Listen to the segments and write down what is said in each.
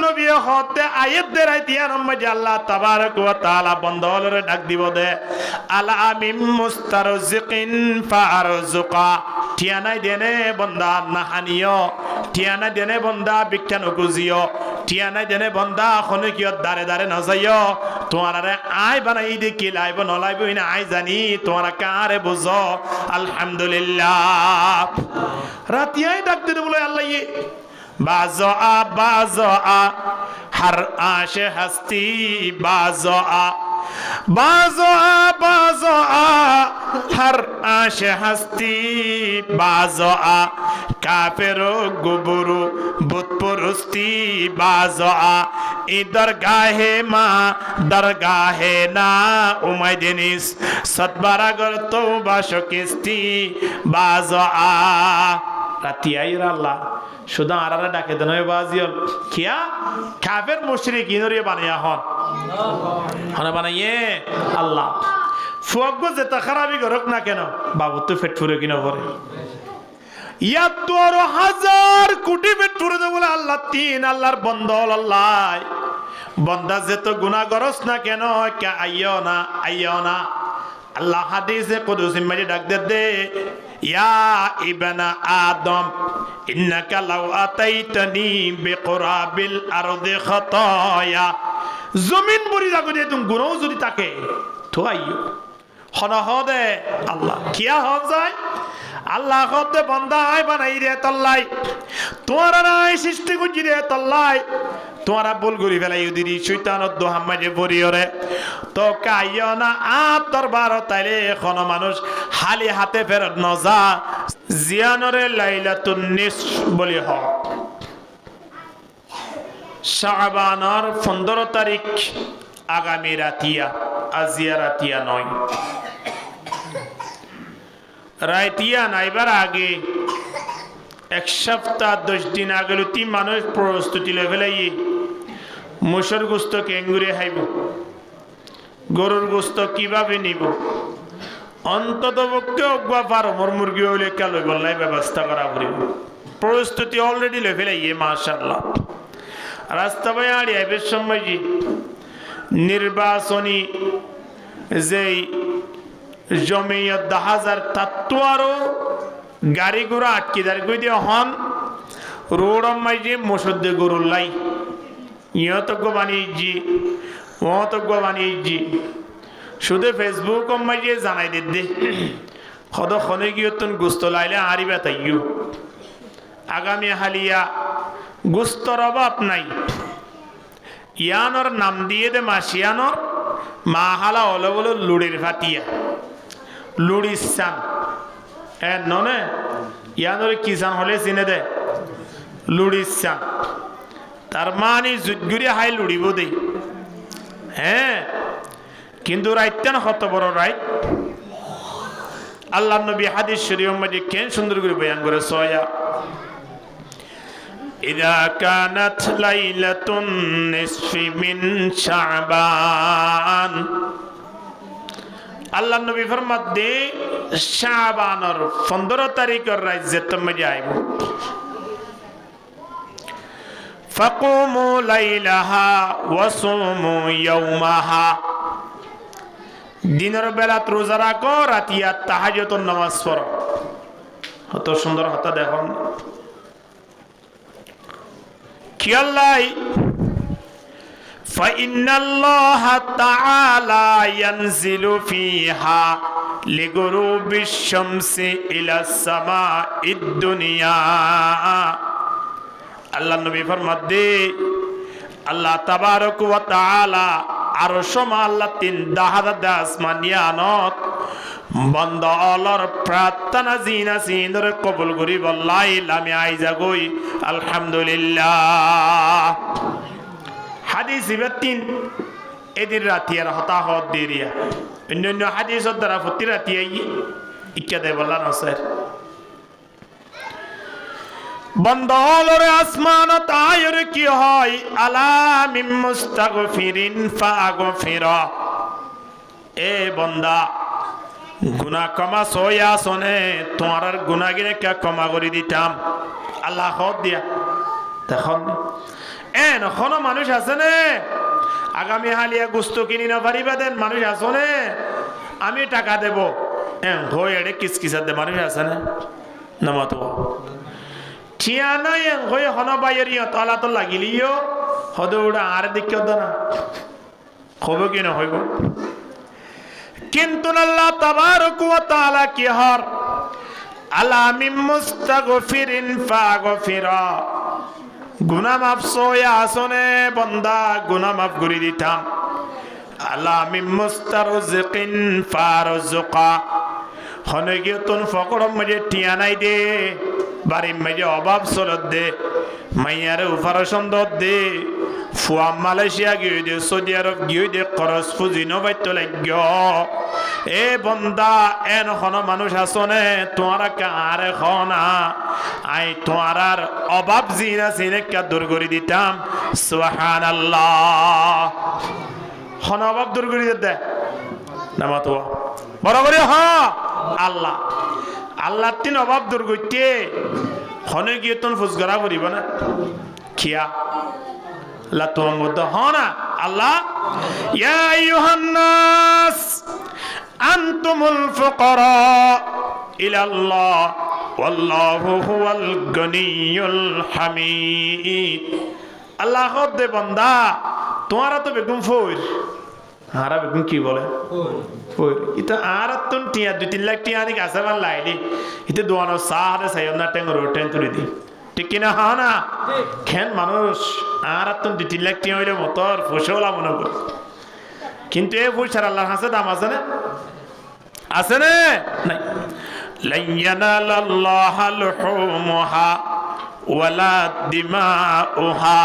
নবী হতে আয়াত দেরাই দিয়া নম্মে আল্লাহ তাবারক ওয়া তাআলা বন্দলরে ডাক দিব দে আলা মিম মুস্তারজিকিন ফারজুকা ঠিয়ানাই দেনে বন্দা নাহানিও ঠিয়ানাই দেনে বন্দা বিজ্ঞান খুঁজিও ঠিয়ানাই দেনে বন্দা খনকিয়ত দারে দারে নজাইও তোমারে আই বানাই দি কি লাইব নলাইব ইনা আই জানি তোমারা কারে বুঝো আলহামদুলিল্লাহ রাতিয়াই ডাক দিতে বলে আল্লাহ ইয়ে बाज़ो आ हर आश हस्ती बाज़ो आ हर आश हस्ती बाज़ो आ काफिरो गुबुरु बुतपुरुस्ती बाज़ो आ इधर गाहे माँ दरगाहे ना उमैदिनिस सतबारागर तो बाशकिस्ती बाज़ो आ रातियाई अल्लाह শুধু আরারা ডাকে দেন ওই বাজিল কিয়া কাফের মুশরিক ইনরে বানায়া হন হনা বানাইয়ে আল্লাহ ফুয়াগো যেটা খারাপই করক না কেন বাবু তো পেট ফুরে কিনা পরে ইয়া তোর হাজার কোটি পেট ফুরে দেব বলে আল্লাহ তিন আল্লাহর বন্ধ আল্লাহ বন্দা যেত গুনাহ করস না কেন কে আইও না আল্লাহ হাদিসে কুদসি মে ডাক দে ইয়া ইবনা আদম ইন্নাকা লাউ আতাইতানি বিকুরাবিল আরদি খাতায়া জমিন বরি জাগো দে তুমি গুনাহ যদি থাকে তো আইও হনা হদে আল্লাহ কিয়া হন যায় আল্লাহ হদে বান্দা আই বানাই রে তল্লাই তোরা নাই সৃষ্টি করি রে তল্লাই তোরা বল গরি ফেলাই দিদি শয়তানত দোহাম্মাজে পড়িওরে তো কাইও না আপ দরবার তাইলে এখন মানুষ হালি হাতে ফেরত নজা জিয়ানরে লাইলাতুন নিসফ বলি হ শাবানের 15 তারিখ আগামী রাতিয়া আজিয়া রাতিয়া নয় রাতিয়া নাইবার আগে এক সপ্তাহ 10 দিন আগে লুতি মানুষ প্রস্তুতি লয়ে ফেলাই মুসর গোস্ত কেঙ্গুরে খাইব গরুর গোস্ত কিভাবে নিব অন্তত পক্ষে অগুয়া পারো মোর মুরগি হইলে কালো বললাই ব্যবস্থা করা পড়িব প্রস্তুতি অলরেডি লয়ে ফেলাই মাশাআল্লাহ রাস্তা ভাই আড়ি আইবের সময় জি নির্বাচনী যেই জমিয়ত 10,000 তাত্ত্বারও গাড়ি ঘোড়া আটকে দাঁড় করে দিয়ে হন রোড মাইজে মসদ্দে গরুর লাই ইয়তজ্ঞ বানিয়েছি মহতজ্ঞ বানিয়েছি শুধু ফেসবুক মাইজে জানাই দে সদ খনে গিয়ে তুমি গুস্ত লাইলে আরিবা তাইও আগামী হালিয়া গুস্তর অভাব নাই ইয়ানোর নাম দিয়ে দে মাসিয়ানোর মা হালা হলো বলো লুড়ির ফাটিয়া লুড়ির সান ননে ইয়ানোর কিষান হলে চিনে দে লুড়ির সান তার মানে জুটগুড়ি হাই লুড়িব দে হ্যাঁ কিন্তু রাইতেন কত বড় রাইট আল্লাহ নবী হাদিস শরীফ মধ্যে কেন সুন্দর করে বয়ান করে সয়া ইদা কানাত লাইলাতুন নিসফি মিন শাবান আল্লাহ নবী ফরমাত দে শাবানের 15 তারিখের রাত যেতে মজা আইব ফাকুমু লাইলাহা ওয়াসুমু ইয়াওমাহা দিনের বেলা রোজা রাখো রাতিয়া তাহাজ্জুদের নামাজ পড়ো কত সুন্দর হতা দেখুন কি আল্লাহ ফাইনাল্লাহা তাআলা ইয়ানজিলু ফিহা লিগুরুবিশ শামসি ইলাস সামাঈদ দুনিয়া আল্লাহ নবী ফরমাত দে আল্লাহ তাবারক ওয়া তাআলা আরশ আল্লাহ 3 আসমানিয়ানত বন্দা আল্লাহর প্রার্থনা জিনা সিনর কবুল করি বল্লাই আমি আইজা গই আলহামদুলিল্লাহ হাদিস ইবাতিন এদিন রাতিয়ার হতাহত দেরিয়া অন্যান্য হাদিসের দ্বারা প্রতি রাতিয়াই ইচ্ছা দেয় বললাম স্যার বন্দলরে আসমানত আয়র কি হয় আলা মিম মুস্তাগফিরিন ফাগফিরা এ বন্দা গুনাহ ক্ষমা সয়া শোনে তোমার গুনাহগিনে কে ক্ষমা করে দিতাম আল্লাহ হদ দিয়া দেখুন এখনো মানুষ আছে নে আগামী হালিয়া গুস্ত কিনি না পারিবা দেন মানুষ আছো নে আমি টাকা দেব হয়ে এড়ে কিসকিসার দে মানুষ আছে না নামাতো ঠিয়া নাই হয়ে হন বাইরিও তলা তো লাগিলিও হদে ওটা আর দিকে না হবে কি না হইব কিন্তু আল্লাহ তাবারক ওয়া তাআলা কি হর আলা মিন মুস্তাগফিরিন ফাগফিরা গুনাহ মাফ সোয়া আসনে বান্দা গুনাহ মাফ করে দিতাম আলা মিন মুস্তারজিকিন ফারজুকা হনে গিয়ে তুন ফকর মজে টিয়া নাই দে বাড়ি মজে অভাব সরদ দে মাইয়ারে উপারেশন দে ফুয়া মালয়েশিয়া গিয়ে দে সৌদি আরব গিয়ে দে খরচ ফুজি নবাইত লাগ্য এ বন্দা এন হন মানুষ আসনে তোমারা কারে খনা আই তোমার অভাব জিনা সিনেকা দূর করে দিতাম সুবহানাল্লাহ হন অভাব দূর করে দে নামাতো বড় করে হ্যাঁ আল্লাহ আল্লাহ তিন অভাব দূর করতে হনে গিয়ে তোর ফুসগরা করিব না খিয়া আল্লাহ তোমার মধ্যে হ না আল্লাহ ইয়া আইয়ুহান নাস আনতুমুল ফুকারা ইলাল্লাহ ওয়াল্লাহু হুয়াল গনিয়ুল হামিদ আল্লাহ দে বান্দা তোমারা তো বেগুম ফইর হারা বেগুম কি বলে ফইর ইতা আর তুন টিয়া 2-3 লাখ টিয়া নি কাছে বান লাইলি ইতে দোয়ানো সাহারে সাইয়না টেং রোটেন তুলি দি ঠিক কি না হা না কেন মানুষ আর তুন 2-3 লাখ টিয়া হইলে মোটর ফসলা মনে করে কিন্তু এই পয়সার আল্লাহর কাছে দাম আছে না আছে না নাই লা ইয়ানালাল্লাহু লুহুমুহা ওয়ালা দিমাউহা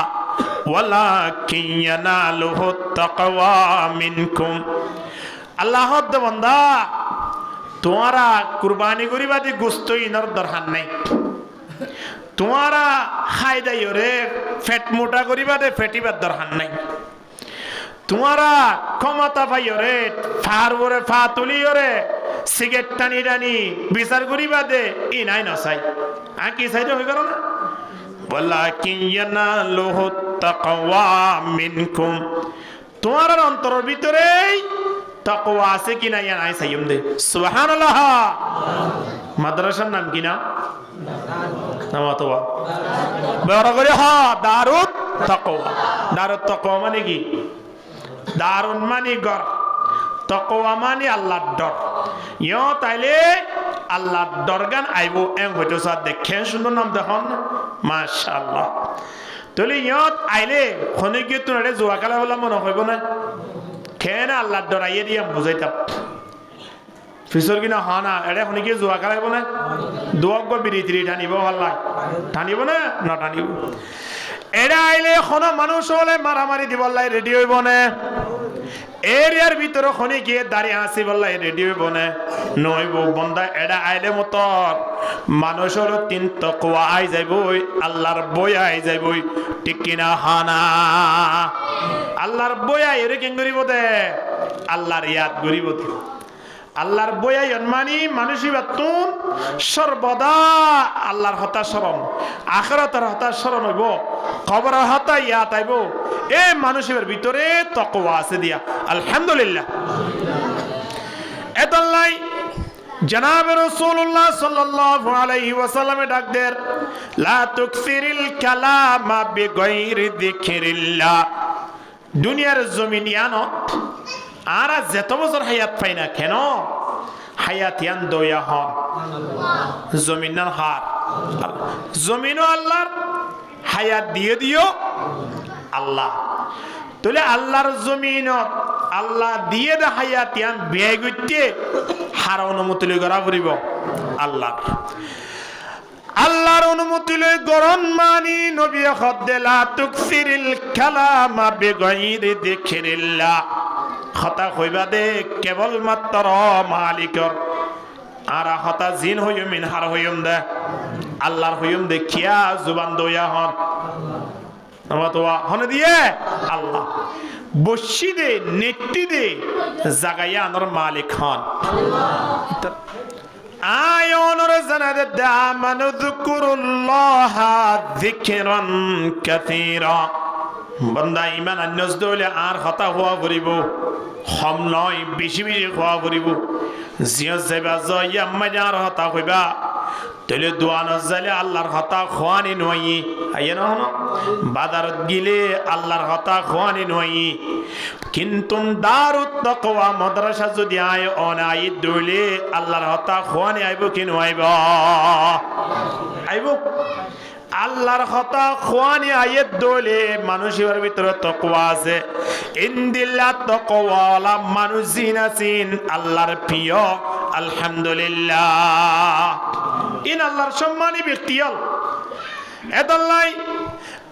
ওয়ালাকিন ইয়ানালুহু তাকওয়া মিনকুম আল্লাহ দে বান্দা তোমারা কুরবানি করিবা দি গোশত ইনার দরকার নাই তোমারা খাই দাইরে ফেট মোটা করিবা দে ফেটিবার দরকার নাই তোমারা ক্ষমতা পাইরে ফার ওরে ফা তুলিরে সিগারেট টানি টানি বিচার করিবা দে ই নাই নসাই আ কি চাইতে হই করো না ওয়ালাকিন ইয়ানালুহু তাকওয়া মিনকুম তোমার অন্তরের ভিতরে তাকওয়া আছে কিনা ইয়া নাই সাইয়ম দে সুবহানাল্লাহ মাদ্রাসার নাম কি না নামাতোয়া বড় করে হ্যাঁ দারুত তাকওয়া মানে কি দারুন মানে ঘর তাকওয়া মানে আল্লাহর ডর ইয়ো তাইলে আল্লাহর ডরগান আইবো এং হইতো সাথ দেখেন সুন্দর নাম দেখুন মাশাআল্লাহ তাহলে ইয়ত আইলে খনে গিয়ে তো রে জোয়া খেলা বলা মনে হইব না কেন আল্লাহর ডর আইয়ে দিয়ে বুঝাইতাম ফিসর কিনা হা না এড়ে খনে গিয়ে জোয়া খেলাইব না দুয়াক বিড়ি তিরি টানিব আল্লাহ টানিব না না টানিব এরা আইলে কোনো মানুষ হলে মারামারি দিব আল্লাহ রেডি হইব না এরিয়ার ভিতরে খনি গিয়ে দাঁড়িয়ে আসি বললাই রেডি হইব না নইব বন্দা এরা আইলে মতর মানুষের তিন তাকওয়া আই যাইবই আল্লাহর বই আই যাইবই ঠিক কিনা হানা আল্লাহর বই আই এরে কেন করিব দে আল্লাহর ইয়াদ করিব দে আল্লাহর বই আই মানি মানুষই বাতুন সর্বদা আল্লাহর হতা স্মরণ আখিরাতের হতা স্মরণ হইব কবরের হতা ইয়াদ আইব এ মানুষের ভিতরে তাকওয়া আছে দিয়া আলহামদুলিল্লাহ এতলাই জনাব রাসূলুল্লাহ সাল্লাল্লাহু আলাইহি ওয়াসাল্লামে ডাক দের লা তুকসিরিল কালামা বিগাইরি যিকরিল্লাহ দুনিয়ার জমিনিয়ানত আর যত বছর হায়াত পাই না কেন হায়াত ইয়ান দয়া হন জমিনার হার জমিনও আল্লাহর হায়াত দিয়ে দিও আল্লাহ তাহলে আল্লাহর জমিনত আল্লাহ দিয়ে দে হায়াত ইয়ান ব্যয় করতে হার অনুমতি লই করা পড়িব আল্লাহর অনুমতি লই গরন মানি নবী খদ্দেলা তুকসিরিল কালামা বিগাইরি যিকরিল্লাহ কথা কইবা দে কেবল মাত্র মালিকর আর হতা জিন হইম মিনহার হইম দে আল্লাহর হইম দেখিয়া জুবান দয়া হন নামাতোয়া হনে দিয়ে আল্লাহ বসি দে নেটি দে জাগাইয়া আনর মালিক হন আয়নর জানাদ দামানু যিকরুল্লাহ যিকরান কাসীরা বন্দা ইমান আন্যস দলে আর হতা হওয়া করিব হম নয় বেশি বেশি হওয়া করিব জিয়স যাইবা জয় আম্মা যার হতা হইবা তলে দোয়ানস যাইলে আল্লাহর হতা খোয়ানি নয় আইয়ে না হনো বাজারত গিলে আল্লাহর হতা খোয়ানি নয় কিন্তু দারুত তাকওয়া মাদ্রাসা যদি আয় অনাই দলে আল্লাহর হতা খোয়ানি আইব কি নইব আইব আল্লাহর কথা খোয়ানি আয়াত দলে মানুষের ভিতরে তাকওয়া আছে ইনদিল্লাহ তাকওয়ালা মানুষ জিনাসিন আল্লাহর প্রিয় আলহামদুলিল্লাহ ইন আল্লাহর সম্মানী ব্যক্তি হল এদল্লাই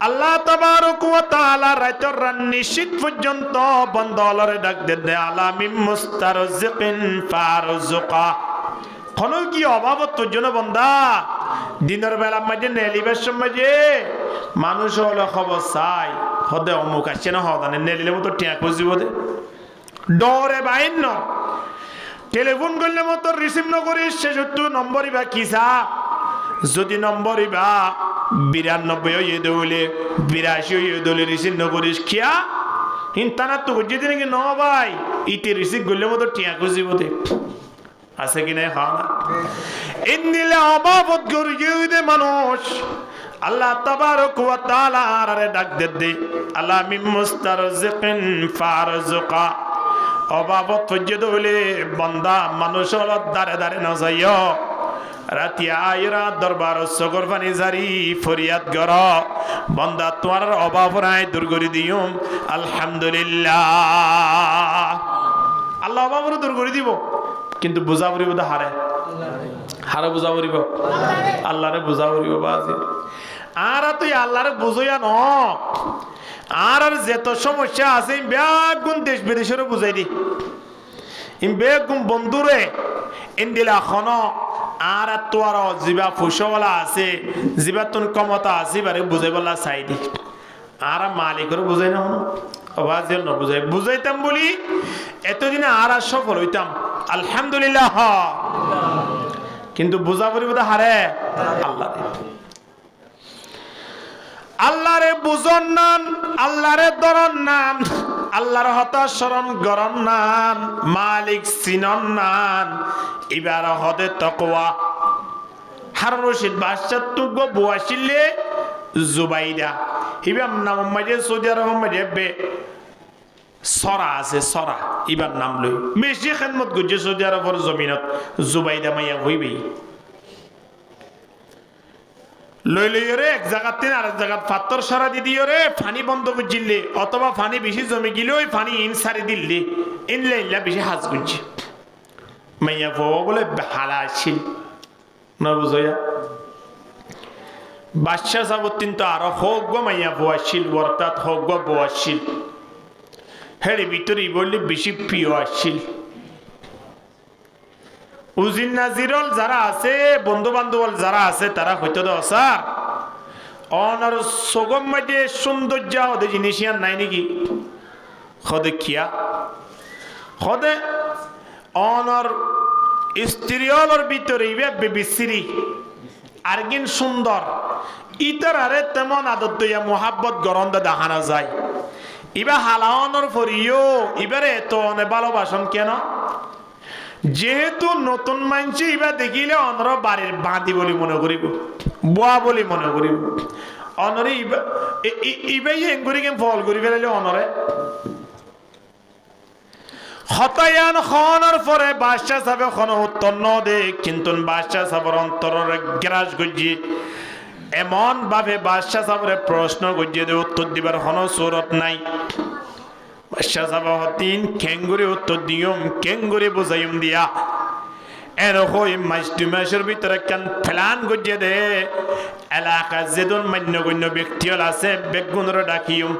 আল্লাহ তাবারক ওয়া তাআলা রাতের নিশিত পর্যন্ত বন্দলরে ডাক দে আলামিন মুস্তারজিকিন ফারজুকা কোন কি অভাবত তোর জন্য বন্দা দিনের বেলা মাঝে নেলিবার সময় মানুষ হলো খবর চাই হদে অমুক আসছে না হদানে নেলিলে মতো টিয়া খুঁজিব দে ডরে বাইন ন টেলিফোন করলে মতো রিসিভ নকরিস সে সত্য নম্বরই বা কিসা যদি নম্বরই বা 92 হয়ে দৌলে 82 হয়ে দৌলে রিসিভ নকরিস কিয়া ইন্টারনেট তো বুঝিয়ে নাকি ন ভাই ইটি রিসিভ করলে মতো টিয়া খুঁজিব দে আছে কি নাই খাওয়া না ইন্দিলে অবাবত গরিয়ে মানুষ আল্লাহ তাবারক ওয়া তাআলা আরে ডাক দে আলামিন মুস্তারজিকিন ফারজুকা অবাবত ফজদ হলে বান্দা মানুষ হলো দারে দারে না যাইও রাতি আয়রা দরবার সগর পানি জারি ফরিয়াদ গর বান্দা তোমার অভাব নাই দূর করে দিউম আলহামদুলিল্লাহ আল্লাহ অভাব দূর করে দিব কিন্তু বুঝা পড়িব তো হারে হারে বুঝা পড়িব আল্লাহরে বুঝা পড়িব বাজি আর তুই আল্লাহরে বুঝইয়া ন আর যেত সমস্যা আছে বেগুন দেশ বিদেশের বুঝাই দি বেগুন বন্ধুরে ইন্দিলা খন আর তোর জিবা ফুসওয়ালা আছে জিবা তোর ক্ষমতা আছে বারে বুঝাইবলা চাই দি আর মালিকের বুঝাই না হন অবাজিল ন বুঝাই বুঝাইতাম বলি এতদিনে আর সফল হইতাম আলহামদুলিল্লাহ কিন্তু বুঝা পড়িব তো হারে আল্লাহ আল্লাহরে বুঝন নান আল্লাহরে দরন নান আল্লাহর হতা স্মরণ গরম নান মালিক চিনন নান এবার হদে তাকওয়া হারুন রশিদ বাদশাহ তুগ বুয়াশিলে জুবাইদা ইবাম নাম মাঝে সৌদি আরব মাঝে বে সরা আছে সরা ইবার নাম লই বেশি খেদমত করছে সৌদি আরবের জমিনত জুবাইদা মাইয়া হইবেই লই লই রে এক জায়গার থেকে আরেক জায়গার পাথর সরা দি দিও রে পানি বন্ধ করছিলে অথবা পানি বেশি জমে গেলে ওই পানি ইন সারি দিল্লি ইনলে ইল্লা বেশি হাজ করছে মাইয়া বলে হালা ছিল না বুঝয়া বাদশাহ সাবুদ্দিন তো আরো হোক গো মাইয়া বোয়াশিল অর্থাৎ হোক গো বোয়াশিল হেরে ভিতরে বললে বেশি প্রিয় আসছিল উজিন নাজিরল যারা আছে বন্ধু বান্ধব যারা আছে তারা হয়তো স্যার অনার সগম মাঝে সৌন্দর্য হতে জিনিস নাই নাকি হদে খিয়া হদে অনার স্ত্রীর ভিতরে বিশ্রী আরগিন সুন্দর ইতার আরে তেমন আদত মোহাব্বত গরম দেখানো যায় ইবা হালাওয়ানোর পরিও এবারে এত অনেক ভালোবাসন কেন যেহেতু নতুন মানছি ইবা দেখিলে অনর বাড়ির বাঁধি বলে মনে করিব বুয়া বলে মনে করিব অনরে ইবাই হেঙ্গুরি কেম ফল করি ফেলাইলে অনরে হতায়ান খনর পরে বাদশাহ সাহেব খন উত্তর ন দে কিন্তু বাদশাহ সাহেবের অন্তরের গ্রাস গজিয়ে এমন ভাবে বাদশাহ সাহেবের প্রশ্ন গজিয়ে দে উত্তর দিবার হন সুরত নাই বাদশাহ সাহেব হতিন কেঙ্গুরি উত্তর দিয়ম কেঙ্গুরি বুঝাইম দিয়া এরকম মাস 2 মাসের ভিতরে কেন প্ল্যান গজিয়ে দে এলাকা যেদন মান্যগণ্য ব্যক্তি আছে বেগুনর ডাকিয়ম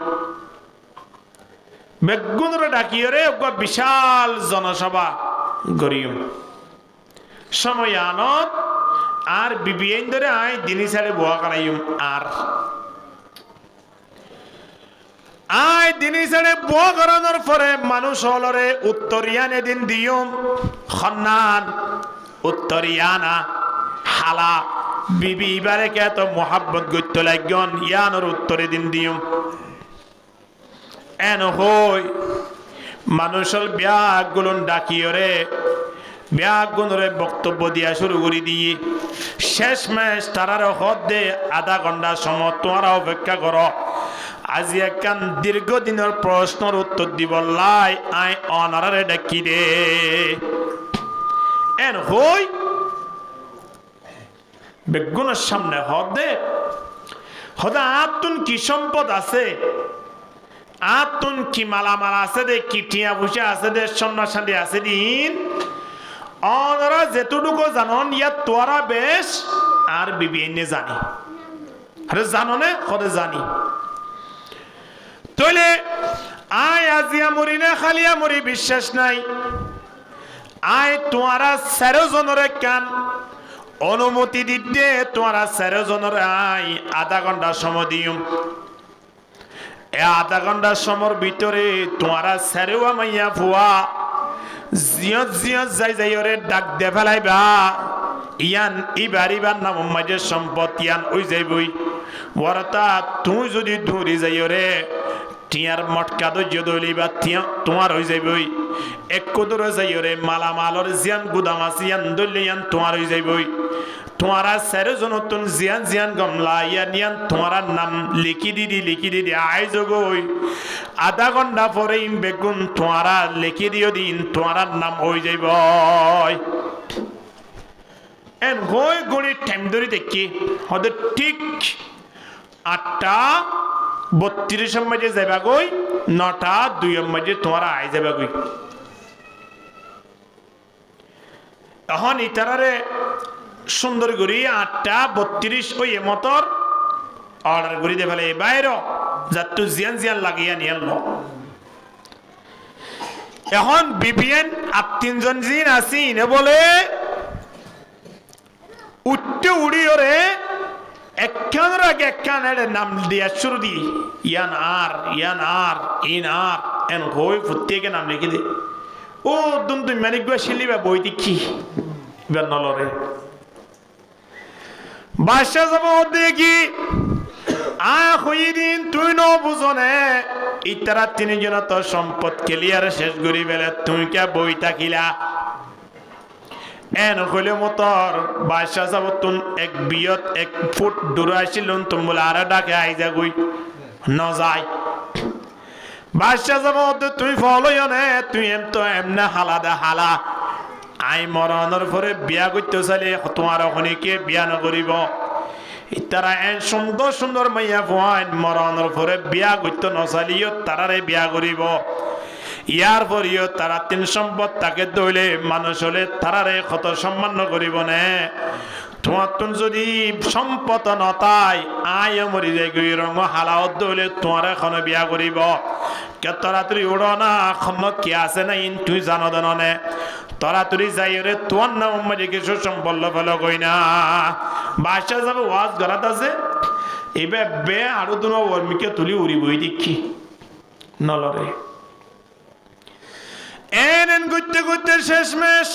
বেগুনর ডাকিয়ে রে বিশাল জনসভা গরিয়ম সময় আনত আর বিবিএন ধরে আয় দিনী সাড়ে বোয়া কারাইম আর আয় দিনী সাড়ে বোয়া করানোর পরে মানুষ হলরে উত্তরিয়ান এদিন দিয়ম খন্নান উত্তরিয়ানা হালা বিবি এবারে কে এত মোহাব্বত গত্য লাগন ইয়ানোর উত্তরে দিন দিয়ম এন হই মানুষের ব্যাগগুলো ডাকিয়রে ব্যাগগুলোরে বক্তব্য দিয়া শুরু করে দিয়ে শেষ ম্যাচ তারার হদে আধা ঘন্টা সময় তোমরা অপেক্ষা করো আজি একখান দীর্ঘদিনের প্রশ্নের উত্তর দিব লাই আই অনারে ডাকি রে এন হই বেগুনের সামনে হদে হদা আতুন কি সম্পদ আছে আতুন কি মালামাল আছে দে কি টিয়া ভুষা আছে দে সন্ন্যাসাদি আছে দিন অনরা যেটুকু জানন ইয়াত তোরা বেশ আর বিভিন্ন জানি আরে জানো না কদে জানি তইলে আয় আজিয়া মরি না খালিয়া মরি বিশ্বাস নাই আয় তোরা 13 জনরে কান অনুমতি দিতে তোরা 13 জনরে আয় আধা ঘন্টা সময় দিও এ আধা ঘন্টা সময়ের ভিতরে তোরা 13 মাইয়া ফুয়া জিয়ত জিয়ত যাই যাই ওরে ডাক দে ফেলাইবা ইয়ান ইবার নাম মাঝে সম্পদ ইয়ান ওই যাইবই বরতা তুই যদি ধরি যাই ওরে টিয়ার মটকা দৈর্য দলিবা টিয়া তোমার হয়ে যাইবই এক কদরে যাই ওরে মালামালর জিয়ান গুদাম আছে ইয়ান দলি ইয়ান তোমার হয়ে যাইবই তোমারা 13 জন নতুন জিয়ান জিয়ান গমলা ইয়ান ইয়ান তোমার নাম লিখি দিদি আই জগই আধা ঘন্টা পরে বেগুন তোমারা লিখি দিও দিন তোমার নাম হয়ে যাইব এন হই গড়ি টাইম ধরে দেখি হদে ঠিক 8:32 মাঝে যাবা গই 9:02 মাঝে তোমার আই যাবা গই এখন ইতারারে সুন্দর করি 8:32 ওই মতর অর্ডার করি দে ফেলে বাইর যাতু জিয়ান জিয়ান লাগিয়া নিয়ে আনলো এখন বিপিএন আর 3 জন জিন আসি নে বলে উঠতে উড়ি ওরে একখানের আগে একখানের নাম দিয়া শুরু দি ইয়ান আর ইন আর এন হই ফুটিয়ে নাম লিখে দে ও দুন তুই মানিক গো শিলিবা বই দেখি এবার নলরে বাদশা যাব দেখি আয় হই দিন তুই ন বুঝনে ইতারা 3 জন তো সম্পদ ক্লিয়ার শেষ করি বেলে তুই কে বই থাকিলা এন হইলে মতর বাদশা যাব তুন এক বিয়ত 1 ফুট দূরে আসিলুন তুম বলে আর ডাকে আই যা গই ন যায় বাদশা যাব তুই ফলইও নে তুই এম তো এমনে হালা আই মরণের পরে বিয়া করতে চাইলে তোমার ওখানে কে বিয়া নকরিব তারা এন সুন্দর সুন্দর মাইয়া ফুয়াইন মরণের পরে বিয়া করতে নচালিও তারারে বিয়া করিব ইয়ার পরিও তারা 3 সম্পদ তাকে দইলে মানুষ হলে তারারে কত সম্মান করিব নে তোমার তুন যদি সম্পদ নতাই আয় মরি যাই গই রঙ হালাও দইলে তোমার এখন বিয়া করিব কে তাড়াতাড়ি উড়ো না এখন কি আছে না ইন তুই জানো নে তাড়াতাড়ি যাই রে তোর নাম মাঝে কিছু সম্পন্ন ফেলো কই না বাদশা যাবে ওয়াজ গরাত আছে এবার বে আরো দুনো বর্মিকে তুলি উড়ি বই দেখি নলরে এন গুতে শেষ মেশ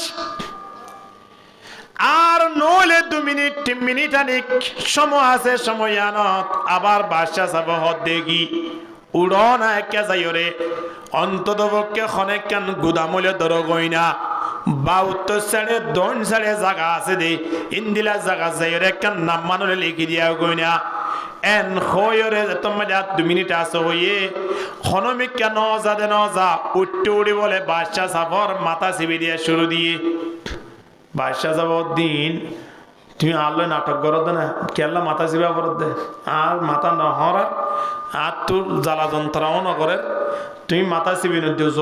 আর নইলে 2 মিনিট 3 মিনিট আনিক সময় আছে সময় আনত আবার বাদশা যাব হদ দেখি উড়ো না একে যাই রে অন্তত পক্ষে খনেক কান গুদামলে ধর গই না বা উত্তর সাইডে দন সাইডে জায়গা আছে দে ইন্দিলা জায়গা যাই রে কান নাম মানুষ লিখি দিয়া গই না এন হয়রে তোমার 2 মিনিট আছে হইয়ে খনমিক কেন যা উঠতে উড়ি বলে বাদশা সাফর মাথা চিবি দিয়া শুরু দিয়ে বাদশা যাব দিন তুমি আল্লাহ নাটক করো না কেল্লা মাথা চিবা করত দে আর মাথা নহর আর তোর জ্বালা যন্ত্রণাও নকরে তুমি মাথা চিবি নিতেছ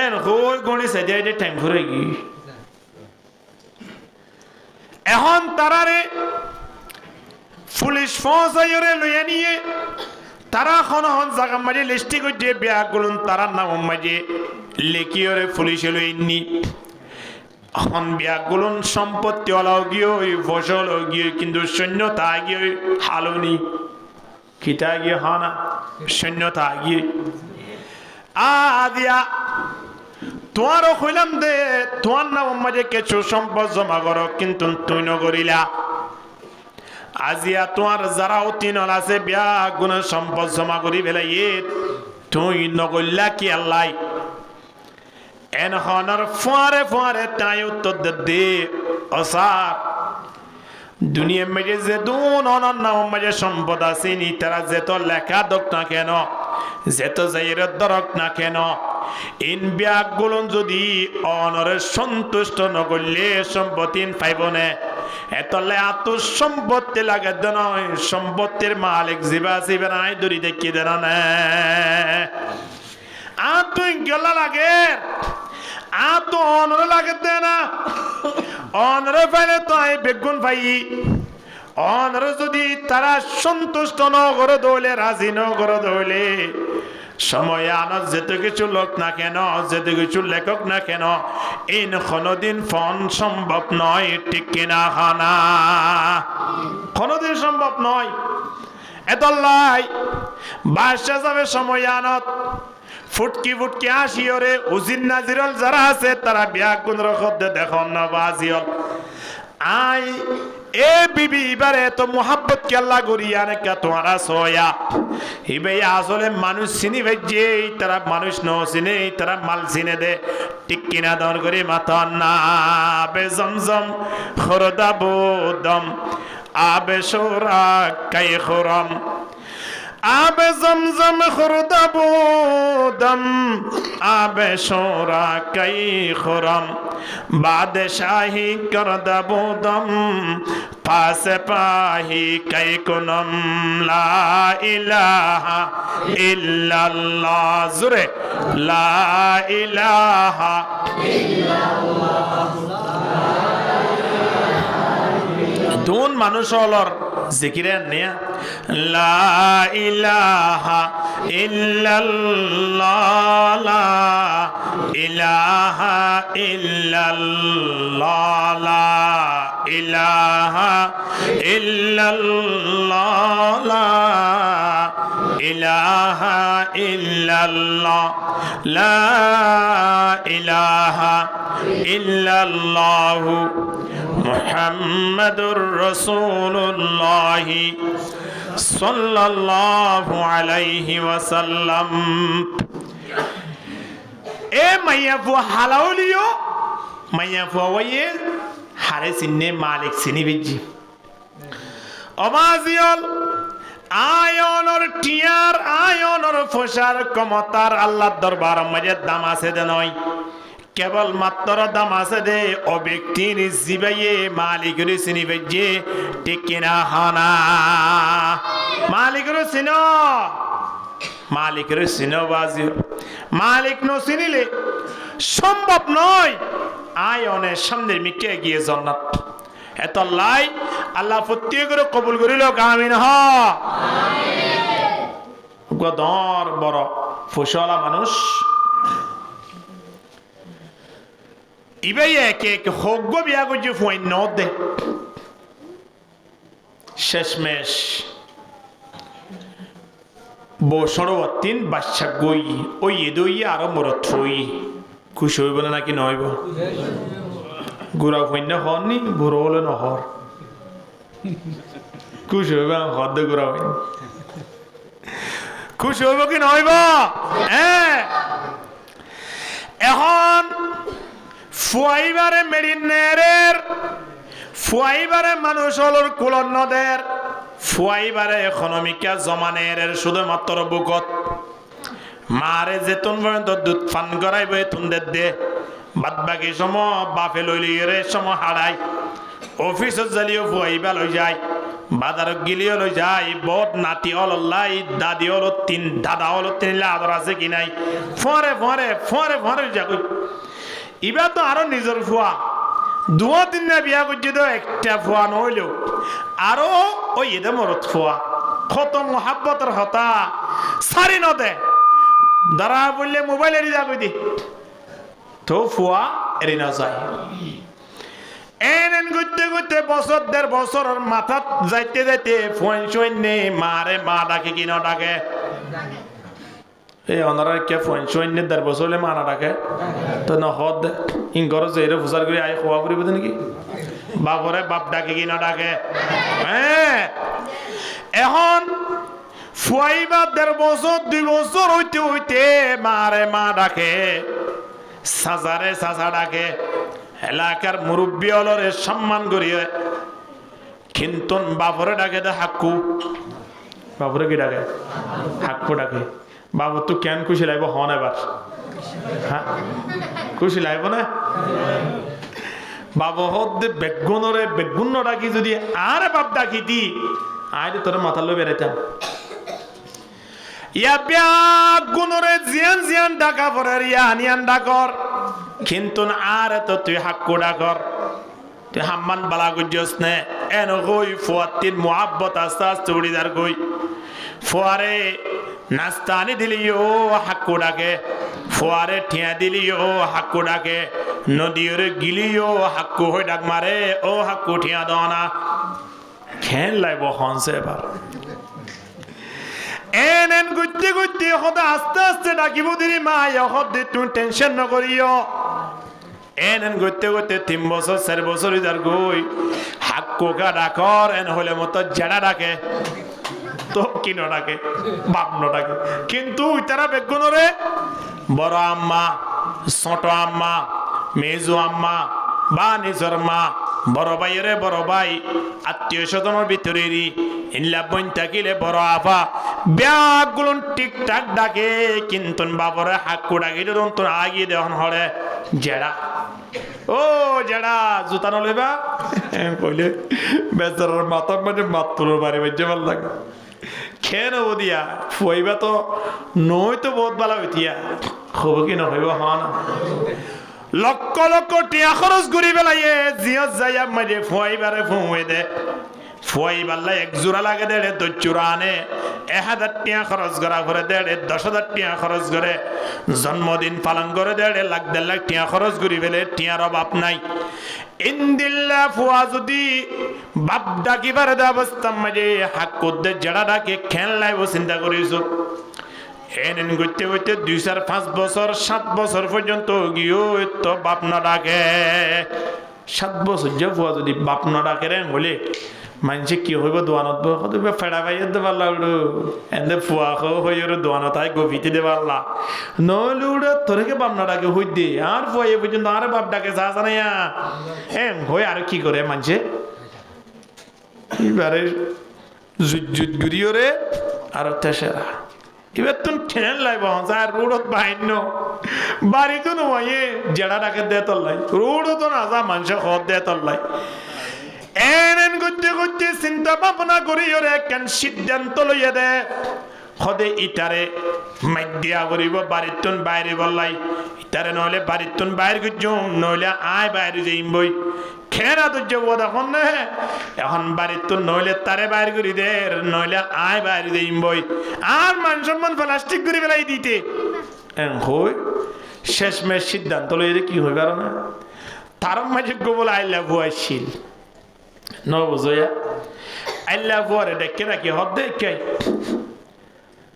এন হই গণি সেদিয়াই টাইম ঘুরে গি এখন তারারে পুলিশ ফৌজরে লইয়া নিয়ে তারা খন জায়গা মাঝে লিস্টি করছে বিয়াগুলো তারা নাম মাঝে লেখিওরে পুলিশে লইনি এখন বিয়াগুলো সম্পত্তি ওলাও গিয়ে ফসল গিয়ে কিন্তু সৈন্যতা গিয়ে হালুনি খিতা গিয়ে হ না সৈন্যতা গিয়ে আদিয়া তোমারও কইলাম দে তোমার নাম মাঝে কিছু সম্পদ জমা করো কিন্তু তুই নগরিলা আজিয়া তোমার যারা অতিনল আছে বিয়া গুণ সম্পদ জমা করি ফেলাই তুই নগল্লা কি আল্লাহ এনখনৰ ফুয়ারে ফুয়ারে তাই উত্তর দে অসার দুনিয়া মেজে যে দুন অনন্য মেজে সম্পদ আছে নি তারা যেত লেখা দক না কেন যেত যাইর দরক না কেন ইন ব্যাগগুলো যদি অনরে সন্তুষ্ট নগরলে সম্পত্তিন পাইবনে এতলে আত সম্পত্তি লাগে নয় সম্পত্তির মালিক জিবা জিবা নাই দড়ি দেখিয়ে দেন না তুই গেলা লাগে তো অনরে লাগে দে না অনরে পাইলে তো আই বেগুন পাই অনরে যদি তারা সন্তুষ্ট নগর দৌলে রাজি নগর দৌলে সময় আনত যেতে কিছু লোক না কেন যেতে কিছু লেখক না কেন ইন কোনদিন ফোন সম্ভব নয় ঠিক কিনা হানা কোনদিন সম্ভব নয় এতলাই বাসা যাবে সময় আনত ফুটকি ফুটকি আসি ওরে উজির নাজিরল যারা আছে তারা বিয়া কোন রকম দেখুন না বাজিল আই এ বিবি এবারে তো মোহাব্বত কে আল্লাহ করিয়া নাকি তোমারা সোয়া ইবে আসলে মানুষ চিনি ভেজে তারা মানুষ ন চিনে তারা মাল চিনে দে ঠিক কিনা দর করে মাথা না আবে জমজম খরদা বোদম আবে সোরা কাই খরম আবে জমজম খরদা বোদম আবে সোরা কাই খরম বাদশাহী করদা বোদম পাশে পাহি কাই কুনম লা ইলাহা ইল্লাল্লাহ জুরে লা ইলাহা ইল্লাল্লাহ দুন মানুষ হলর জিকিরে নিয়া লা ইলাহা ইল্লাল্লাহ লা ইলাহা ইল্লাল্লাহ লা ইলাহা ইল্লাল্লাহ লা ইলাহা ইল্লাল্লাহ লা ইলাহা ইল্লাল্লাহ মুহাম্মাদুর রাসূলুল্লাহ সাল্লাল্লাহু আলাইহি ওয়াসাল্লাম এ মাইয়া ফু হালাউলিও মাইয়া ফু ওয়ে হারে সিনে মালিক সিনি বিজি অমাজিয়ল আয়নর টিয়ার আয়নর ফসার ক্ষমতার আল্লাহর দরবার মাঝে দাম আছে দে নয় কেবল মাত্র দাম আছে দে ও ব্যক্তির জিবাইয়ে মালিকের চিনি বেজে ঠিক কিনা হানা মালিকের চিনো মালিকের চিনো বাজি মালিক ন চিনিলে সম্ভব নয় আয়নের সামনের মিকে গিয়ে জান্নাত এত লাই আল্লাহ প্রত্যেকের কবুল করিল আমিন হ গদর বড় ফসলা মানুষ ইবাই একে একে হগ্য বিয়া করছে ফুয়াই ন দে শেষমেশ বছর তিন বাচ্চা গই ওই এদই আরো মরত হই খুশি হইব না নাকি নহইব গুড়া কন্যা হননি বুড়ো হলে নহর খুশি হইব হদ গুড়া হইন খুশি হইব কি নহইব হ্যাঁ এখন ফুয়াইবারে মেরিনের ফুয়াইবারে মানুষ হলোর কুলন্নদের ফুয়াইবারে ইকোনমিকা জমানের শুধুমাত্র বুকত মারে যেতন পর্যন্ত দুধ পান করাইব তুনদের দে বাদ বাকি সময় বাপে লইলিয়ে সময় হারাই অফিসত জ্বালিও ফুয়াইবা লই যায় বাজারত গিলিও লই যায় বট নাতি অল্লাই দাদি হল তিন দাদা হল তিন আদর আছে কি নাই ফরে ফরে ফরে ফরে যাক এবার তো আরো নিজের ফুয়া দুয়া তিন বিয়া করছে তো একটা ফুয়া নহলেও আরো ওই এদের মরত ফুয়া কত মহাব্বতের হতা সারি নদে দাঁড়া বললে মোবাইল এড়ি যাবি দি তো ফুয়া এড়ি না যায় এন করতে করতে বছর দেড় বছরের মাথাত যাইতে যাইতে ফোন শোন নেই মারে মা ডাকে কি না ডাকে এই অনারা কে ফোন শোন নেই দেড় বছর মা না ডাকে তো না হদ ইন ঘর যে ফুসার করে আই খোয়া পড়িব নাকি বাবরে বাপ ডাকে কি না ডাকে? হ্যাঁ। এখন ফুয়াইবা 1.5 বছর 2 বছর হইতে হইতে মারে মা ডাকে, সাজারে সাজা ডাকে, এলাকার মুরব্বী অলরে সম্মান করিয়ে, কিন্তু বাবরে ডাকে দে হাক্কু। বাবরে কি ডাকে? হাক্কু ডাকে। বাবু তো কেন খুশি লাগবো হন এবার? হ্যাঁ, খুশি লাগবো না? বাবু হদ বেগুনরে বেগুন ডাকি যদি আরে বাপ ডাকি দি আয় তোর মাথা লো বেড়াইতাম। ইয়া বেগুনরে জিয়ান জিয়ান ডাকা পরে ইয়া আনিয়ান ডাকর, কিন্তু আর তো তুই হাক্কু ডাকর। তুই হাম্মান বালা গুজস নে এন গই ফুয়াতিন মুহাব্বত আস্তে আস্তে উড়িদার গই ফুয়ারে নাস্তানি দিলিও হাক্কু ডাকে, ফুয়ারে ঠিয়া দিলিও হাক্কু ডাকে, নদীরে গিলিও হাক্কু হয়ে ডাক মারে ও হাক্কু ঠিয়া দাও না। খেন লাইব হনছে এবার এন এন গুজতে গুজতে হতে আস্তে আস্তে ডাকিব দিলি মা হতে তুমি টেনশন নকরিও। এন এন গইতে গইতে 3 বছর 4 বছর ইদার গই হাক্কুকা ডাকর এন হলে মতো জেডা ডাকে তো কিনো ডাকে বাপ ন ডাকে, কিন্তু ইতারা বেগুনরে বড় আম্মা, ছোট আম্মা, মেজু আম্মা বা নিজর মা, বড় ভাইরে বড় ভাই, আত্মীয় স্বজনের ভিতরেরই ইল্লা বইন থাকিলে বড় আফা ব্যাগুলো ঠিকঠাক ডাকে, কিন্তু বাবরে হাক্কু ডাকিলে তো আগিয়ে দেওয়ান হরে জেডা ও জেডা জুতা নলেবা কইলে বেচারার মাথার মানে মাত্র বাড়ি বাজে ভাল লাগে। খেয়ে নেবো দিয়া ফুয়াইবা তো নই তো বহুত ভালো হইতিয়া হব কি নহইব হন লক্ষ লক্ষ টিয়া খরচ করি পেলাইয়ে জিয়ত যাইয়া মাঝে ফুয়াইবারে ফুয়ে দে ফুয়াইবাল্লা 1 জোড়া লাগে দেড়ে 2 জোড়া আনে 1000 টিয়া খরচ করা করে দেড়ে 10,000 টিয়া খরচ করে জন্মদিন পালন করে দেড়ে 1.5 লাখ টিয়া খরচ করি ফেলে টিয়ার অভাব নাই। ইন্দিল্লা ফুয়া যদি বাপ ডাকিবার অবস্থা মাঝে হাক করতে জেড়া ডাকে খেল লাইব চিন্তা করিস। এন করতে করতে 2-4-5 বছর 7 বছর পর্যন্ত গিয়েও তো বাপ না ডাকে। 7 বছর যে ফুয়া যদি বাপ না ডাকে রে হলে মানুষে কি হইব দোয়ানত ফেড়া পাইয়ে দেবার লাগলো এনে ফুয়া হয়ে দোয়ানত আয় গভীতে দেবার লাগ নইলে উড়ে তোরকে বাপ না ডাকে হই দে আর ফুয়াই পর্যন্ত আরে বাপ ডাকে চা জানাইয়া হয়ে আর কি করে মানুষে এবারে জুত গুড়িও রে আর তেসেরা এবার তুমি ঠেন লাইব আর রোডত বাহিন্য বাড়ি তো নয় জেড়া ডাকে দে তল্লাই রোডও তো না যা মানুষে খত দে তল্লাই এন করতে করতে চিন্তা ভাবনা করি ওরে কেন সিদ্ধান্ত লইয়া দে সদে ইটারে মাইদিয়া করিব বাড়িতুন বাইরে বললাই ইটারে নহলে বাড়িতুন বাইর গুজুম নহলে আয় বাইরে যাইম বই খেরা তো যাব এখন না এখন বাড়িতুন নহলে তারে বাইর করি দে নহলে আয় বাইরে যাইম বই আর মান সম্মান প্লাস্টিক করে বেলাই দিতে হই শেষমেশ সিদ্ধান্ত লইয়া কি হই পারো না তার মাঝে গোবল আইলা ভুয়াইছিল ন বুঝয়া আল্লাহ পরে দেখে নাকি হদ দেখে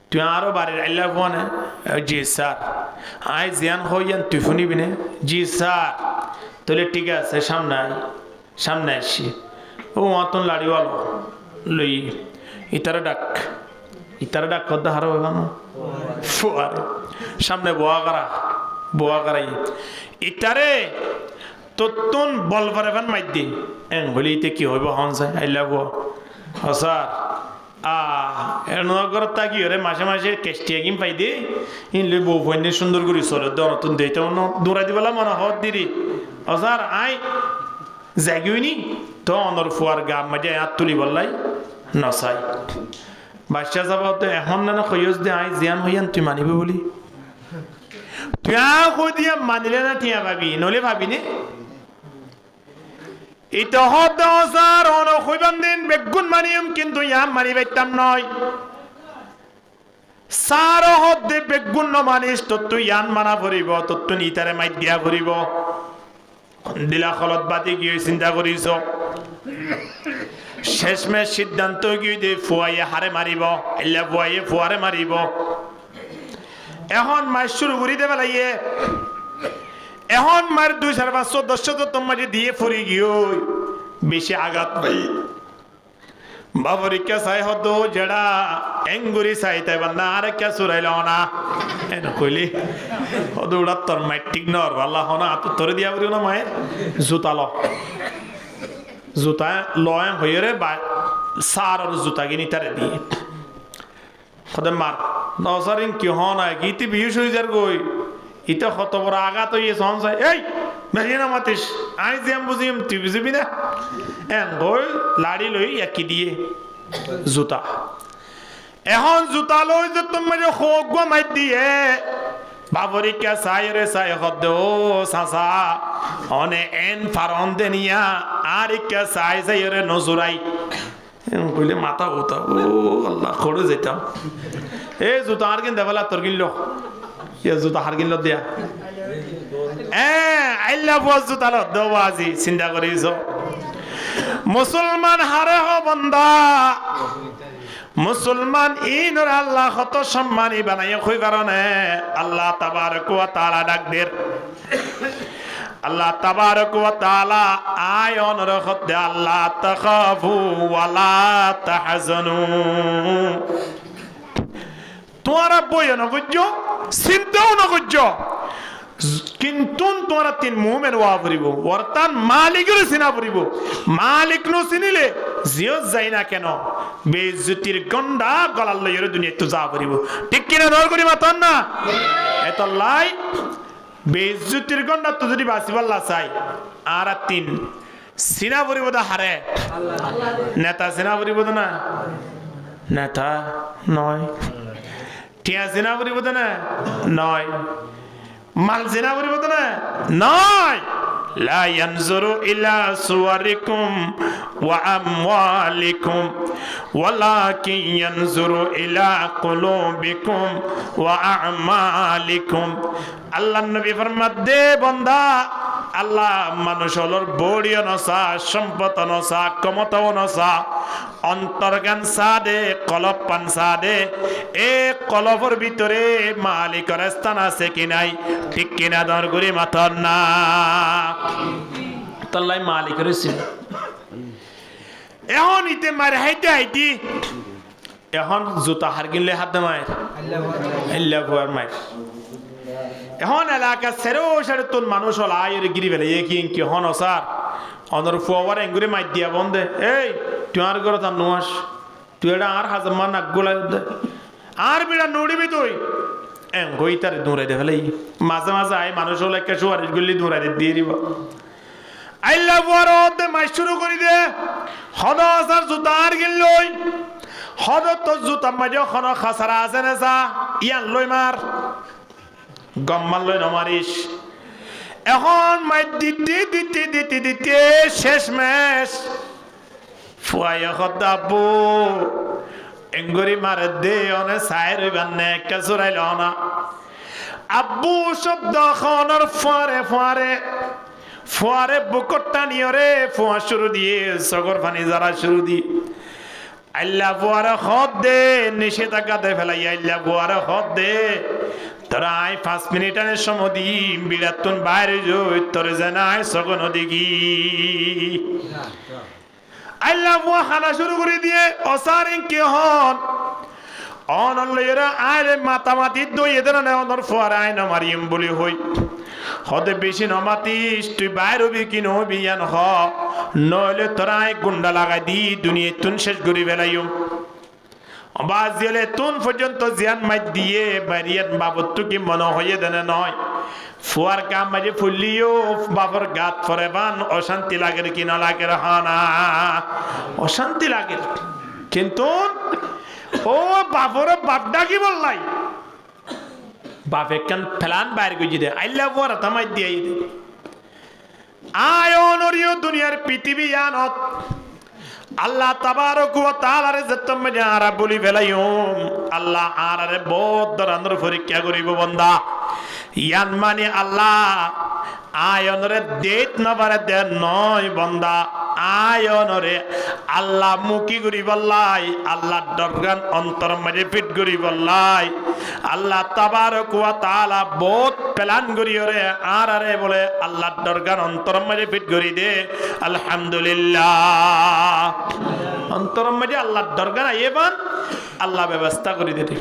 তুই আরো বাড়ির আল্লাহ ফোনে জি স্যার আই জিয়ান হইয়ান তুই শুনিবি না জি স্যার তাহলে ঠিক আছে সামনে আসছি ও অতন লাড়িওয়াল লই ইতারে ডাক কদ্দা হারো বানো ফুয়ারে সামনে বোয়া করাই ইতারে তোর বল পারে ফান মাই দিন এন হলে ইতে কি হইব হন যায় আইলা গো হসার এর নগর তা কি হরে মাসে মাসে কেষ্টিয়া কিম পাই দে ইনলে বউ ফইনে সুন্দর করে চলে নতুন দেইতে দৌড়াই দিবলা মনে হত দিদি হসার আই জাগিউনি তো অনর ফুয়ার গাম মাঝে হাত তুলি বললাই নসাই বাচ্চা যাব তো এখন না খয়স দে আই জিয়ান হইয়ান তুই মানিবে বলি তুই কই দিয়া মানিলে না টিয়া ভাবি নলে ভাবি নে এটা হদ স্যার অন হইবান দিন বেগুন মানিম কিন্তু ইয়াম মানি বাইতাম নয় স্যার হদ দে বেগুন ন মানিস তো তুই ইয়ান মানা ভরিব তো তুই ইতারে মাই দিয়া ভরিব দিলা খলত বাতি কি চিন্তা করিস শেষমেশ সিদ্ধান্ত কি দে ফুয়াইয়ে হারে মারিব এলা ফুয়াইয়ে ফুয়ারে মারিব এখন মাস শুরু করি দেবে লাগিয়ে এখন মার 2-4-5 সদস্য তো তোমার দিয়ে ফুরি গিয়ে বেশি আঘাত পাই বাবরিকা চাই হতো যেটা এঙ্গুরি চাই তাই বান্দা আর কে চুরাইল না এন কইলি হতো ওটা তোর মাইটিক নর আল্লাহ না তো তোরে দিয়া বলি না মায়ের জুতা ল জুতা লয় হয়ে রে বা সার আর জুতা কিনি তারে দিয়ে হতে মার নসারিন কি হনা গীতি বিহুস হয়ে যার গই ইতে কত বড় আঘাত হইয়ে সহন চাই এই বেশি না মাতিস আই জিয়াম বুঝিম তুই বুঝবি না এন গই লাড়ি লই একই দিয়ে জুতা এখন জুতা লই যে তুমি হোক গো মাই দিয়ে বাবরিকা চাই রে চাই হদ ও সাসা অনে এন ফারন দেনিয়া আর ইকা চাই চাই রে নজুরাই কইলে মাথা উঠা ও আল্লাহ করে যেতাম এই জুতা আর কিন দেবেলা তোর কিনলো জুতা হার কিনলো দিয়া আইলা বস জুতা লো দেবো আজি চিন্তা করিস মুসলমান হারে হ বন্দা মুসলমান ইনর আল্লাহ কত সম্মানী বানাইয়া কই কারণে আল্লাহ তাবারক ওয়া তাআলা ডাক দের আল্লাহ তাবারক ওয়া তাআলা আয়ান রখত আল্লাহ তাখাফু ওয়া লা তাহজানু তোমরা বইও না বুঝছো চিন্তাও না করছো কিন্তু তোমরা তিন মুমিন ওয়া পড়িব অর্থাৎ মালিকের চিনা পড়িব মালিক নো চিনিলে জিও যাই না কেন বেইজ্জতির গন্ডা গলাল লইরে দুনিয়া তো যা পড়িব ঠিক কিনা নর করি মাতন না এত লাই বেইজ্জতির গন্ডা তো যদি বাসিবাল্লাহ চাই আর তিন চিনা পড়িব দা হারে নেতা চিনা পড়িব না নেতা নয় টিয়া চিনা পড়িব না নয় মাল জিনা করিব তো না নয় লা ইয়ানজুরু ইলা সুওয়ারিকুম ওয়া আমওয়ালিকুম ওয়ালাকিন ইয়ানজুরু ইলা কুলুবিকুম ওয়া আমালিকুম আল্লাহর নবী ফরমাত দে বান্দা আল্লাহ মানুষ হলোর বড়িও নসা সম্পদ নসা ক্ষমতাও নসা অন্তর্জ্ঞান সাদে কলব পান সাদে এ কলবর ভিতরে মালিকের স্থান আছে কি নাই ঠিক কিনা দর করে মাথর না তাল্লাই মালিকের ছিল এখন ইতে মার হাইতে হাইতি এখন জুতা হার কিনলে হাত মায়ের আল্লাহ ভুয়ার মায়ের এখন এলাকা সেরো সারে তোর মানুষ হল আয়ের গিরি বেলে কি হন স্যার অনর ফুয়ার এঙ্গুরে মাই দিয়া বন্ধে এই তুই আর ঘর তার নোয়াস তুই এটা আর হাজার মান নাক গোলা আর বিড়া নড়িবি তুই এঙ্গই তার দৌড়াই দে ফেলে মাঝে মাঝে আয় মানুষ হল একটা সুয়ারিশ গুলি দৌড়াই দিয়ে দিব আইলা ফুয়ার মাই শুরু করি দে হদ আসার জুতা আর গিল লই হদ তোর জুতা মাঝে খন খাসারা আছে না চা ইয়ান লই মার গম্মাল লই নমারিস এখন মাই দিতে দিতে দিতে দিতে শেষ মেশ ফুয়াইয়া খদাবু এঙ্গুরি মারে দে অনে সাইর বান্নে কে চুরাইল না আব্বু শব্দ খনর ফুয়ারে ফুয়ারে ফুয়ারে বুকট টানিয়রে ফুয়া শুরু দিয়ে সগর পানি যারা শুরু দিয়ে আল্লাহ ফুয়ারে খদ দে নিষেধাজ্ঞা দে ফেলাই আল্লাহ ফুয়ারে খদ দে তোরা আয় 5 মিনিটের সময় দি বিরাতুন বাইরে যাই তোরে জানাই সগন দিগি আল্লাহ মুয়া খানা শুরু করে দিয়ে অসারিন কি হন অনলয়রা আইলে মাতামাতি দই এদের না অনর ফুয়ারে আয় না মারিম বলি হই হদে বেশি নমাতিস তুই বাইরে হবি কি নহবি ইয়ান হ নইলে তোরা আয় গুন্ডা লাগাই দি দুনিয়া তুন শেষ করি বেলাইও বাজিলে তুন পর্যন্ত জিয়ান মাই দিয়ে বাড়িয়াত বাবত কি মনে হয়ে দেনে নয় ফুয়ার কাম মাঝে ফুললিও বাবর গাত ফরে বান অশান্তি লাগে কি না লাগে হানা অশান্তি লাগে কিন্তু ও বাবর বাপডা কি বললাই বাপে কান ফেলান বাইরে গুজি দে আইলা বর তামাই দিয়ে আয়নরিও দুনিয়ার পৃথিবী আনত আল্লাহ তাবারক ওয়া তাআলার যতম যারা বলি ফেলাইম আল্লাহ আরারে বহুত দরান্দর পরীক্ষা করিব বান্দা ইয়ান মানে আল্লাহ আয়নরে দেত না পারে দে নয় বন্দা আয়নরে আল্লাহ মুখী করি বললাই আল্লাহ দরগান অন্তর মাঝে ফিট করি বললাই আল্লাহ তাবারক ওয়া তাআলা বহুত প্ল্যান করি ওরে আর আরে বলে আল্লাহ দরগান অন্তর মাঝে ফিট করি দে আলহামদুলিল্লাহ অন্তর মাঝে আল্লাহ দরগান আইবান আল্লাহ ব্যবস্থা করে দিতে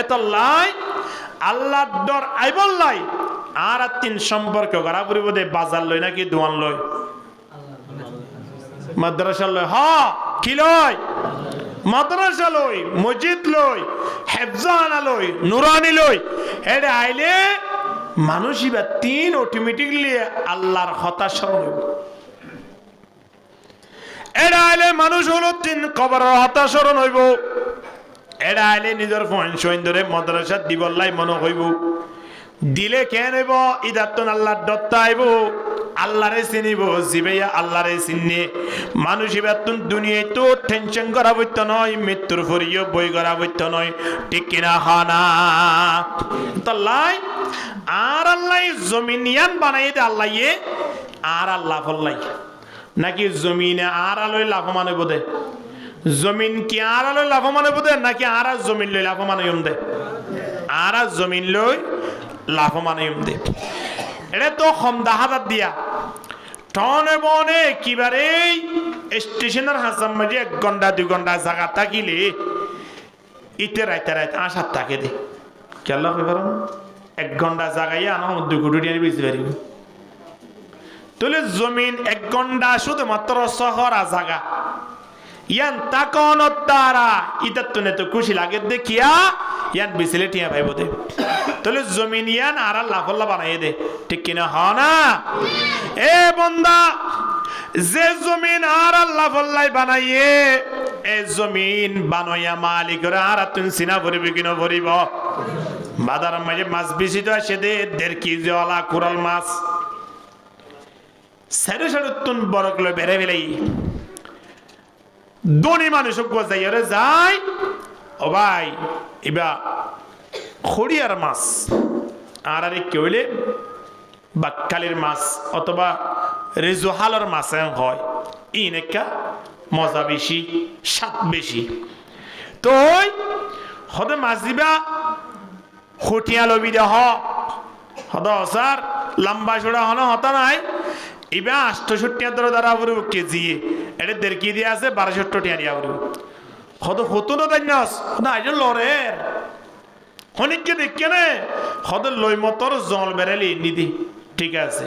এত লাই আল্লাহ ডর আইবল্লাই আর তিন সম্পর্ক করা পরিব দে বাজার লই নাকি দোয়ান লই মাদ্রাসা লই হ কি লই মাদ্রাসা লই মসজিদ লই হেফজানা লই নুরানি লই এডে আইলে মানুষই বা তিন অটোমেটিকলি আল্লাহর কথা স্মরণ হইব এডে আইলে মানুষ হলো তিন কবরের কথা স্মরণ হইব এডে আইলে নিজের ফোন সইন ধরে মাদ্রাসা দিবল্লাই মনে হইব দিলে কেন হইব ইদাতন আল্লাহর দত্তা আইব আল্লাহরে চিনিব জিবেয়া আল্লাহরে চিনে মানুষ ইবাতুন দুনিয়ায় তো টেনশন করা বইত নয় মৃত্যুর ফরিও বই করা বইত নয় ঠিক কিনা হানা তাল্লাই আর আল্লাহ জমিনিয়ান বানাই দে আল্লাহ আর আল্লাহ ফল্লাই নাকি জমিনে আর আলোয় লাভমান হইব দে জমিন কি আর আলোয় লাভমান হইব দে নাকি আর জমিন লই লাভমান হইম দে আর জমিন লই লাভমান হইম দে এটা তো খমদা হাজার দিয়া টনে বনে কিবারে স্টেশনের হাসাম মাঝে 1 ঘন্টা 2 ঘন্টা জায়গা থাকিলে ইতে রাইতে রাইতে আসার থাকে দে কেলা কই পারো 1 ঘন্টা জায়গায় আনা 2 কোটি টাকা বেশি পারিব তাহলে জমিন 1 ঘন্টা শুধুমাত্র শহর আর জায়গা ইয়ান তাকন তারা ইতাতনে তো খুশি লাগে দেখিয়া ইয়ান বিসলে টিয়া ভাইব দে তাহলে জমিন ইয়ান আর আল্লাহ আল্লাহ বানাই দে ঠিক কিনা হ না এ বান্দা যে জমিন আর আল্লাহ আল্লাহ বানাইয়ে এ জমিন বানাইয়া মালিকের আর তুই সিনা ভরিব কিনা ভরিব বাজার মাঝে মাছ বেশি তো আসে দে 1.5 কেজি ওলা কোরাল মাছ সাড়ে সাড়ে তুন বড় কিলো বেড়ে বেলাই ধনী মানুষ যাই যায় ও ভাই এবা খড়িয়ার মাছ আর আরে কে হইলে বাক্কালের মাছ অথবা রেজোহালের মাছ হয় ইনেকা মজা বেশি স্বাদ বেশি তো হদে মাছ দিবা হটিয়া লবি দেহ হদ অসার লম্বা চড়া হন হতা নাই এবার 68 দর দ্বারা পড়ব কেজি এটা 1.5 কেজি আছে 1270 টাকা দিয়া পড়ব কত হতো না তাই নাস না আইজন লরের অনেককে দেখকে না কত লই মতর জল বেরালি নিদি ঠিক আছে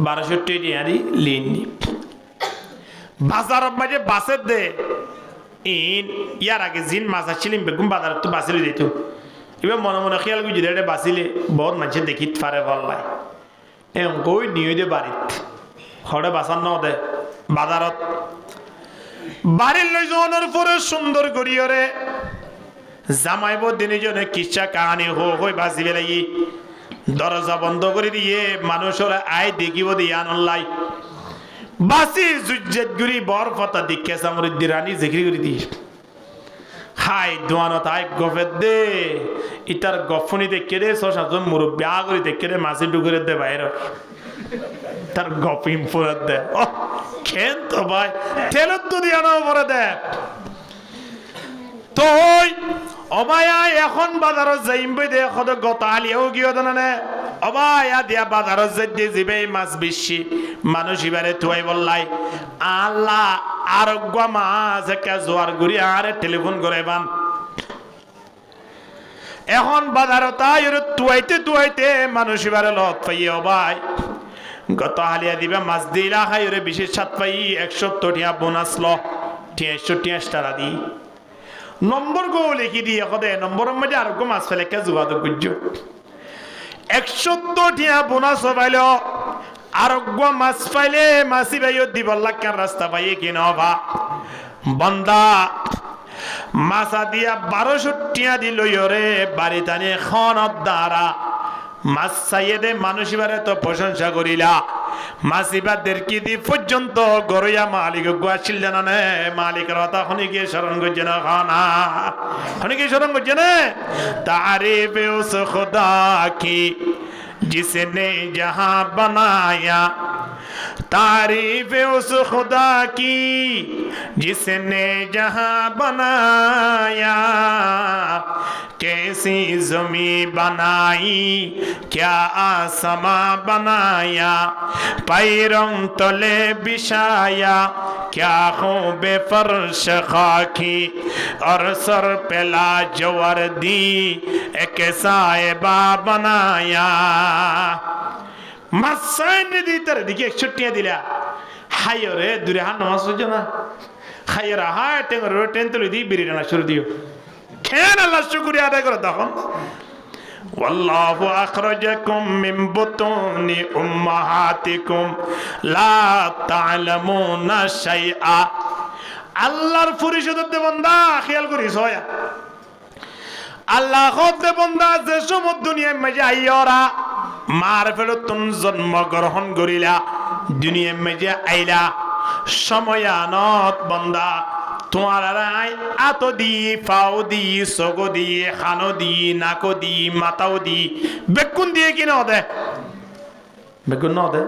1270 টাকা দি লিনি বাজার মাঝে বাসের দে ইন ইয়ার আগে জিন মাছ আসছিলাম বেগুন বাজার তো বাসিলে দিত এবার মনে মনে খেয়াল করি যদি এটা বাসিলে বহুত মানুষে দেখি পারে ভাল্লাই গই নিয়ে দে বাড়িত হরে বাসার ন দে বাজারত বাড়ির লই জনের পরে সুন্দর করিয়রে জামাইব দিনে জনে কিচ্ছা কাহানি হই বাসি বেলাই দরজা বন্ধ করে দিয়ে মানুষের আয় দেখিব দিয়ে আনলাই বাসি জুজ্জত গুরি বর ফতা দিকে সামরিদ্দি রানী জিকির করে দিয়ে হাই দোয়ানো তাই গফের দে ইটার গফনি দেখে দে সাতজন মুরব্বী আগরি দেখে দে মাছি ডুগরে দে বাইরে তার গপিম পুরো দে ও খেন তো ভাই তেলত তো দিয়া না পরে দে তো অবায়া এখন বাজারত যাইম বই দে কত গত আলিয়াও গিয়ে দানে অবায়া দিয়া বাজারত যাই দিবে মাছ বেশি মানুষ এবারে তুই বললাই আল্লাহ আরোগ্য মাছ একটা জোয়ার ঘুরি আরে টেলিফোন করে বান এখন বাজারত তুয়াইতে মানুষ এবারে লত পাইয়ে ভাই গত হালিয়া দিবে মাছ দিলা খাই ওরে বিশেষ সাত পাই 170 টাকা বোনাস ল 160 টাকা দি নম্বর গো লিখি দিয়ে কদে নম্বরের মধ্যে আরোগ্য মাছ ফেলে কে যোগাযোগ করছো 170 টাকা বোনাস পাইল আরোগ্য মাছ পাইলে মাছি ভাইও দিব লাখার রাস্তা পাইয়ে কিনা বা বন্দা মাছা দিয়া 1200 টাকা দিল রে বাড়ি টানে খনত দ্বারা মাছ চাইয়ে দে মানুষ এবারে তো প্রশংসা করিলা মাছ এবার 1.5 কেজি পর্যন্ত গরইয়া মালিক গুয়াছিল জানা নে মালিকের কথা হনি গিয়ে স্মরণ করছে না খানা হনি গিয়ে স্মরণ করছে না তারিফ উস খুদা কি जिसने जहां बनाया तारीफ उस खुदा की जिसने जहां बनाया कैसी ज़मीं बनाई क्या आसमां बनाया पैरों तले बिछाया क्या खूबे फर्श खाकी और सर पे लाजवर्दी एक साहिबा बनाया মাসাইন দিতার দিকে 61 দিলা হায়রে দূরে হান নামাজ পড়ছো না খায়রা হায় টেঙ্গর টেন তুলি দি বিড়ি রান্না শুরু দিও কেন আল্লাহ শুকরিয়া আদায় করো তখন ওয়াল্লাহু আখরাজাকুম মিন বুতুনি উম্মাহাতিকুম লা তা'লামুনা শাইআ আল্লাহর পরিষদের বান্দা খেয়াল করিস হয় আল্লাহ খোদে বান্দা যে সমুদ্র দুনিয়ায় মাঝে আইয়রা মার ফেলতুন জন্মগ্রহণ করিলা দুনিয়ার মাঝে আইলা সময়ানত বান্দা তোমার আত দি পাও দি সগো দি খানো দি নাকো দি মাথাও দি বেগুন দিয়ে কি না দে বেগুন না দে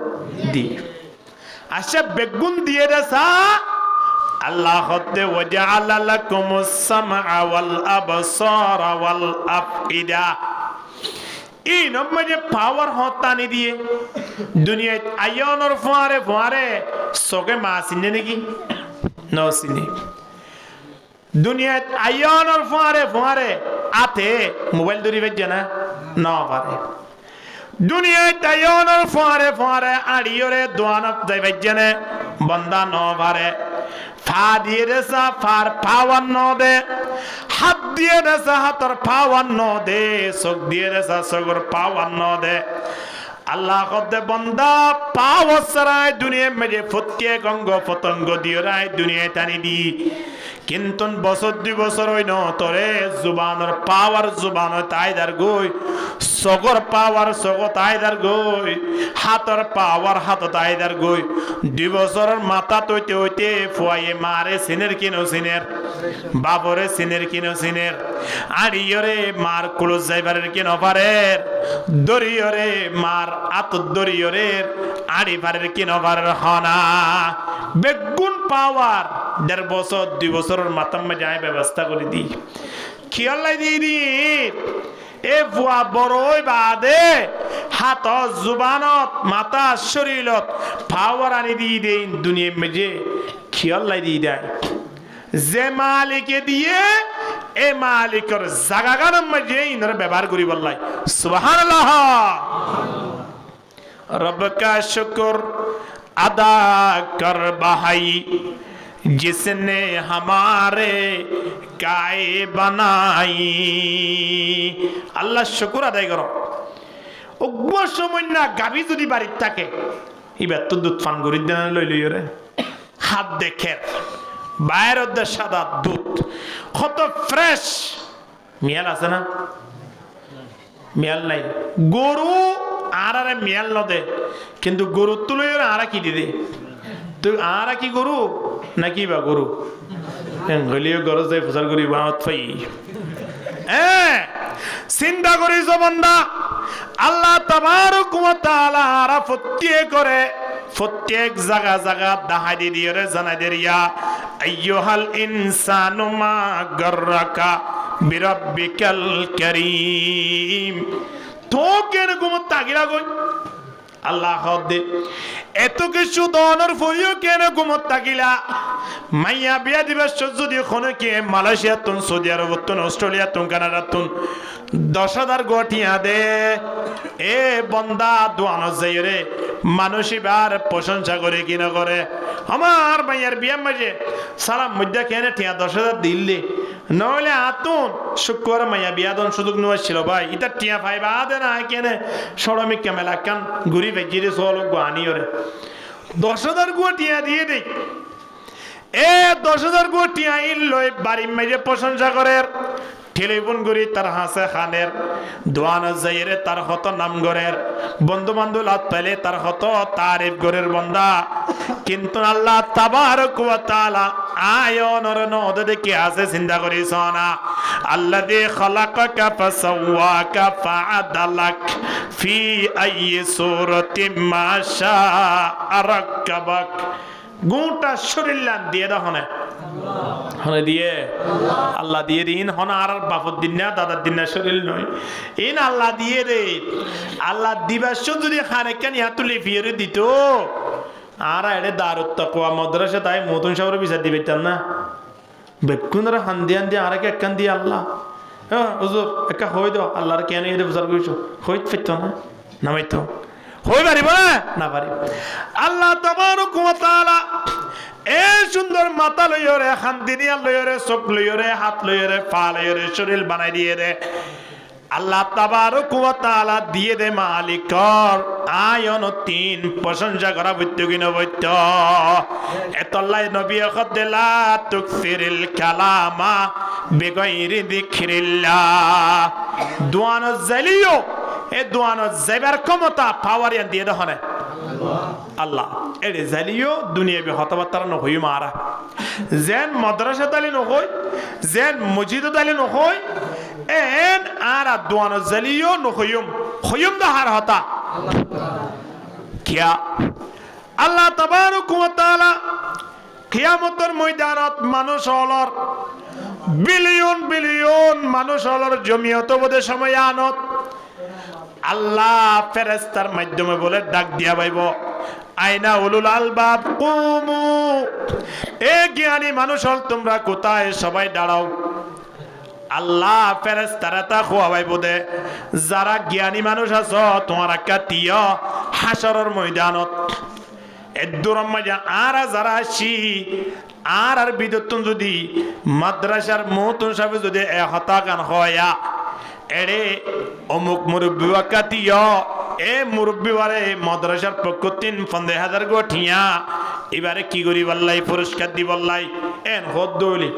দি আচ্ছা বেগুন দিয়ে দেসা আল্লাহ হতে ওয়াজআলা লাকুমুস সামআ ওয়াল আবসারা ওয়াল আফইদা এই নমজে পাওয়ার হতানি দিয়ে দুনিয়ায় আয়নর ফুয়ারে ফুয়ারে সগে মা সিনে নাকি নো সিনে দুনিয়ায় আয়নর ফুয়ারে ফুয়ারে আতে মোবাইল ধরি বেজে না না পারে দুনিয়ায় আয়নর ফুয়ারে ফুয়ারে আড়িয়রে দোয়ানত যাই বেজে না বন্দা ন পারে ফা দিয়ে দেসা ফার পাওয়ার ন দে হাত দিয়ে দেসা হাতর পাওয়ার ন দে চোখ দিয়ে দেসা চোখর পাওয়ার ন দে আল্লাহ কদে বন্দা পাওয়ার সারায় দুনিয়া মেজে ফটকে গঙ্গ পতঙ্গ দিয়ে রায় দুনিয়ায় টানি দি কিন্তু বছর 2 বছর হই ন তোরে জুবানের পাওয়ার জুবান তাইদার গই সগর পাওয়ার সগ তাইদার গই হাতর পাওয়ার হাত তাইদার গই 2 বছরের মাথা তৈতে হইতে ফুয়ায়ে মারে সিনের কিনো সিনের বাবরে সিনের কিনো সিনের আড়িয়রে মার কুলুস যাইবারের কিনো পারের দরিয়রে মার আত দরিয়রে আড়ি পারের কিনো পারের হনা বেগুন পাওয়ার 1.5 বছর 2 বছরের মাথার মধ্যে আয় ব্যবস্থা করে দি খেয়াল দিয়ে দি এ ফুয়া বড়ই বাদে হাত জুবানত মাথা শরীরত পাওয়ার আনি দিয়ে দেই দুনিয়ার মধ্যে খেয়াল দিয়ে দেয় যে মালিকে দিয়ে এ মালিকের জায়গার মধ্যে ইনর ব্যবহার করি বললাই সুবহানাল্লাহ रब का शुक्र अदा कर भाई जिसने हमारे काए बनाई আল্লাহ শুকর আদায় করো অগবর সময় না গাবি যদি বাড়ির থাকে এবার তো দুধ পান করি দেন লই লই রে হাত দেখে বাইরের দে সাদা দুধ কত ফ্রেশ মিয়াল আছে না মিয়াল নাই গরু আর মিয়াল নদে কিন্তু গরু তুলে আরা কি দিদে তুই আরা কি গরু নাকি বা গরু হলিও গরু যাই ফসল করি বাত পাই চিন্তা করি জবানদা আল্লাহ তাবারক ওয়া তাআলা আরা ফতিয়ে করে প্রত্যেক জায়গা জায়গা দাহাই দিয়ে রে জানাই দিয়া আইয়ুহাল ইনসানু মা গাররাকা বিরাব্বিকাল কারীম তো কেন ঘুমত তাগিরা গই আল্লাহ দে এত কিছু দনের ফরিও কেন ঘুমত তাগিলা মাইয়া বিয়া দিবা যদি কোন কে মালয়েশিয়া তুন সৌদি আরব তুন অস্ট্রেলিয়া তুন কানাডা তুন 10,000 গটিয়া দে এ বন্দা দোয়ানো যাই রে মানুষই বার প্রশংসা করে কি না করে আমার মাইয়ার বিয়া মাঝে সালাম মধ্যে কেন টিয়া 10,000 দিল্লি নইলে আতুন শুক্র মাইয়া বিয়াদন সুযোগ নেওয়া ছিল ভাই এটা টিয়া ভাই বা দে না কেন সরমিক ক্যামেলা কান ঘুরি ভেজিরে সল গানি ওরে 10,000 গটিয়া দিয়ে দেই এ 10,000 গটিয়া ইন লই বাড়ি মাঝে প্রশংসা করে টেলিফোন করি তার হাসে খানের দোয়ান যাইরে তার হত নাম গরের বন্ধু বান্ধব লাত পাইলে তার হত তারিফ গরের বন্দা কিন্তু আল্লাহ তাবারক ওয়া তাআলা আয়নর নদ দেখে আছে চিন্তা করিস না আল্লাযী খালাকাকা ফাসাওয়াকা ফাআদালাক ফি আইয়ি সূরাতিম মা শাআ রাক্কাবাক গোটা শরীর লান দিয়ে দাও হনে দিয়ে আল্লাহ দিয়ে দিন হন আর বাপর দিন না দাদার দিন না শরীর নয় ইন আল্লাহ দিয়ে দে আল্লাহ দিবাস যদি খানে কেন ইয়া তুলে ফিরে দিত আর এড়ে দারুত তাকওয়া মাদ্রাসা তাই মতন সাবরে বিচার দিবে না বেকুনরা হান্দিয়ান দিয়ে আরেক একখান দিয়ে আল্লাহ হ্যাঁ হুজুর একা হই দাও আল্লাহর কেন এর বুঝার কইছো হইত ফিরতো না নামাইতো হই পারিব না পারি আল্লাহ তাবারক ওয়া তাআলা এ সুন্দর মাথা লইরে খান্দিনিয়া লইরে চোখ লইরে হাত লইরে পা লইরে শরীর বানাই দিয়ে রে আল্লাহ তাবারক ওয়া তাআলা দিয়ে দে মালিকর আয়ন তিন প্রশংসা করা বৈত্য কিন বৈত্য এতল্লাই নবী খদ্দেলা তুকসিরিল কালামা বিগাইরি যিকরিল্লাহ দুয়ানো জালিও এ দুয়ানো যাইবার ক্ষমতা পাওয়ার ইয়ান দিয়ে দহনে আল্লাহ এরে জালিও দুনিয়াবি হতবাত্তার নহই মারা যেন মাদ্রাসা তালি নহই যেন মসজিদ তালি নহই এন আর দুয়ানো জালিও নহইম হইম দাহার হতা কিয়া আল্লাহ তাবারক ওয়া তাআলা কিয়ামতের ময়দানত মানুষ হলর বিলিয়ন বিলিয়ন মানুষ হলর জমিয়ত বোধে সময় আনত আল্লাহ ফেরেশতার মাধ্যমে বলে ডাক দিয়া পাইব আইনা উলুল আলবাব কুমু এ জ্ঞানী মানুষ হল তোমরা কোথায় সবাই দাঁড়াও আল্লাহ ফেরেশতারা তা খোয়াবাইব দে যারা জ্ঞানী মানুষ আছো তোমরা কাটিয়া হাসরের ময়দানত এদুরম মাঝে আর যারা আসি আর বিদ্যুৎ যদি মাদ্রাসার মতন সাহেব যদি হতাকান হয়া এড়ে অমুক মুরব্বী কাটিয়া এ মুরব্বী বারে মাদ্রাসার পক্ষ 3,000 গঠিয়া এবারে কি করি বললাই পুরস্কার দি বললাই এন হদ দইলি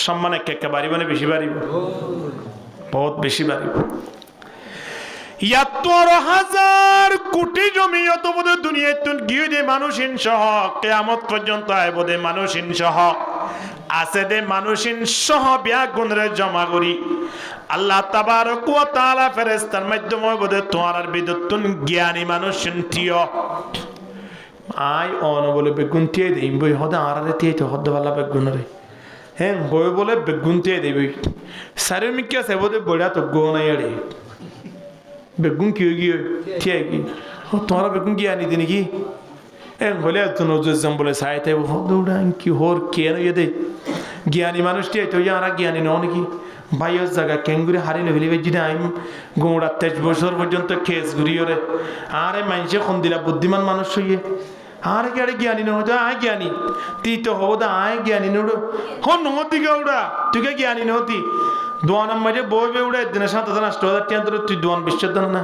সম্মান একে বাড়িব না বেশি বাড়িব বহুত বেশি বাড়িব ৭,০০০ কোটি জমিয়ত বোধ দুনিয়াতে গিয়ে দে মানুষিন সহ কিয়ামত পর্যন্ত আইব দে মানুষিন সহ আছে দে মানুষিন সহ বিয়াগুনরে জমা করি আল্লাহ তাবারক ওয়া তাআলা ফেরেশতার মাধ্যমে বোধে তোমার বিদ্যুৎ জ্ঞানী মানুষিন টিও আই অন বলে বেগুন টিয়ে দেই বই হদা আরারে টিয়ে তো হদ ভালো বেগুনরে হ্যাঁ বই বলে বেগুন টিয়ে দেই বই সারে মিকে আছে বোধে বড়া তো গো নাই আরে বেগুন কি গিয়ে ঠিক কি তোমরা বেগুন কি আনি দিনি কি এ বলে একজন ওজন বলে সাইতে দৌড়া কি হোর কেন দে জ্ঞানী মানুষটি তো যারা জ্ঞানী নয় নাকি ভাইয়ের জায়গা কেঙ্গুরি হারিয়ে ফেলি যেটা আমি গোড়া 23 বছর পর্যন্ত খেস ঘুরিয়ে রে আরে মানুষে খন দিলা বুদ্ধিমান মানুষ হইয়ে আরে কি আরে জ্ঞানী নয় আয় জ্ঞানী তুই তো হবো দা আয় জ্ঞানী নোড়ো হন নহতি গৌড়া তুই কে জ্ঞানী নহতি দোয়ানের মাঝে বই বে উড়ে দিনে ৭,০০০ ৮,০০০ টাকা তুই দোয়ান বিশ্বের দান না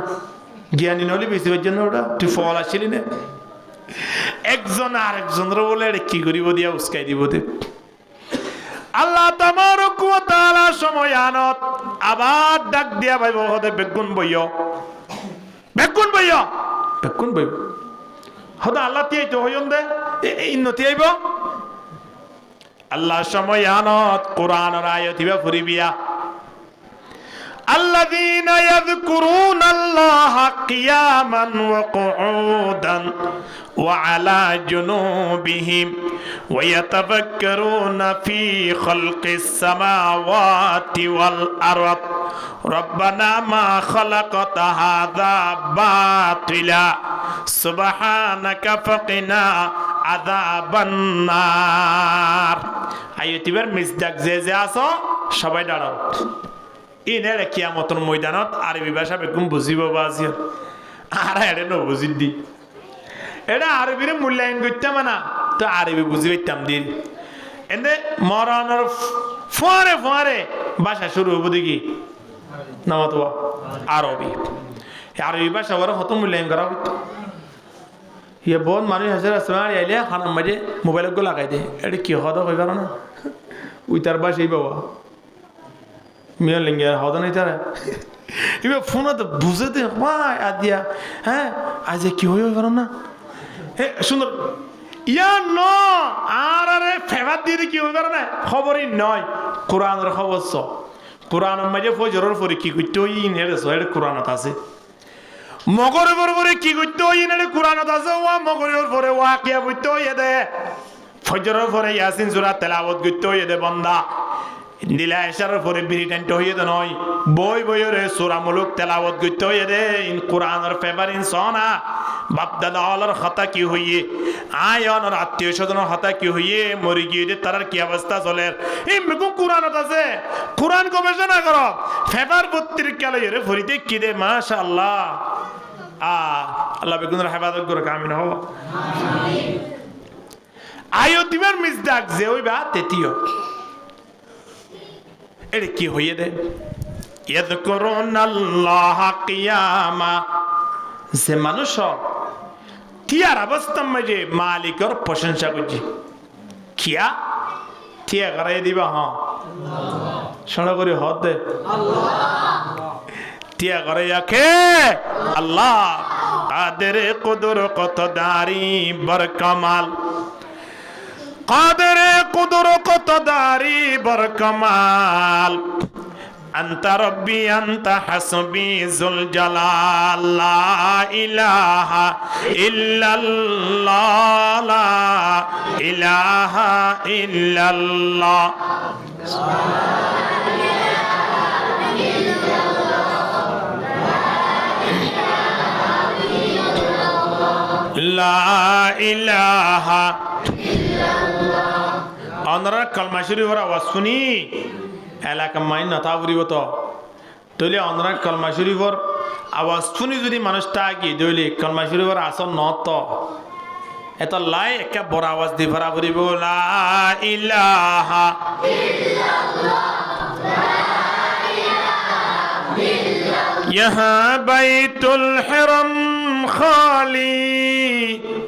জ্ঞানী নহলে বেশি জন্য ওটা তুই ফল আসছিলি না একজন আর একজনের বলে কি করিব দিয়া উস্কাই দিব দে আল্লাহ তাবারক ওয়া তাআলা সময় আনত আবার ডাক দিয়া ভাইব হদে বেগুন বইও বেগুন বইও বেগুন বইব হদে আল্লাহ তিয়াই তো হইন দে ইন্নতি আইব আল্লাহ সময় আনত কোরআনের আয়াত ইবা ফুরিবিয়া الذين يذكرون الله قياما وقعودا وعلى جنوبهم ويتفكرون في خلق السماوات والأرض ربنا ما خلقت هذا باطلا سبحانك فقنا عذاب النار আইয়তিবার মিসদাক যে আসো সবাই দাঁড়াও ইনেরে কিয়ামতের ময়দানত আরবি ভাষা বেকুম বুঝিব বাজির আর এড়ে ন বুঝির দি এটা আরবির মূল্যায়ন করতাম না তো আরবি বুঝি পাইতাম দিন এনে মরণের ফোয়ারে ফোয়ারে ভাষা শুরু হবো দেখি নামাতো আরবি আরবি ভাষা ওরা কত মূল্যায়ন করা হইতো ইয়ে বহুত মানুষ হাজার আসবে আর আইলে খানার মাঝে মোবাইল গো লাগাই দে এটা কি হওয়া হয়ে পারো না ওই তার বাসাই বাবা মিয়া লেঙ্গে হওয়া নাই তারা এবার ফোন তো বুঝে দে আদিয়া হ্যাঁ আজ কি হয়ে পারো না হে সুন্দর ইয়া ন আর আরে ফেভার দিয়ে কি হয়ে পারো না খবরই নয় কোরআনের খবর চ কোরআনের মাঝে ফজরের পরে কি করতে ওই নেড়ে এটা কোরআনত আছে মগরের পরে কি করতে হই না কোরআনত আছে ওয়া মগরের পরে ওয়াকিয়া করতে হই দে ফজরের পরে ইয়াসিন সূরা তেলাওয়াত করতে হই দে বান্দা নীলা এশারের পরে বিড়ি টানতে হই দে নয় বই বইরে সূরা মুলুক তেলাওয়াত করতে হই দে ইন কোরআনের ফেভার ইন সোনা বাপ দাদা আলার খাতা কি হইয়ে আয়নের আত্মীয় স্বজনের খাতা কি হইয়ে মরি গিয়ে দে তার কি অবস্থা চলে এই মেকু কোরআনত আছে কোরআন গবেষণা করো ফেভার পত্রিকা লইরে ফরিতে কি দে মাশাআল্লাহ আল্লাহ বেগুনের হেফাজত করে কামিন হব আয়ো দিবার মিজদাক যে হইবা তেতিও এটা কি হইয়ে দে ইয়াযকুরুনাল্লাহ কিয়ামা যে মানুষ তিয়ার অবস্থার মাঝে মালিকের প্রশংসা করছি কিয়া তিয়া করাই দিবা হ্যাঁ শোনা করি হতে তিয়া করে কে আল্লাহ কাদের কুদর কত দারি বর কামাল কাদের কুদর কত দারি বর কামাল أنت ربي أنت حسبي ذو الجلال لا إله إلا الله لا إله إلا الله لا إله إلا الله أنا كلمة شريفة واسوني এলাকা মাইন না তা বলিব তো তইলে অনরা কলমা শরীফর আওয়াজ শুনি যদি মানুষটা আগে দইলে কলমা শরীফর আসন নত এত লাই একটা বড় আওয়াজ দি ভরা বলিব লা ইলাহা ইল্লাল্লাহ লা ইলাহা ইল্লাল্লাহ ইহা বাইতুল হিরাম খালি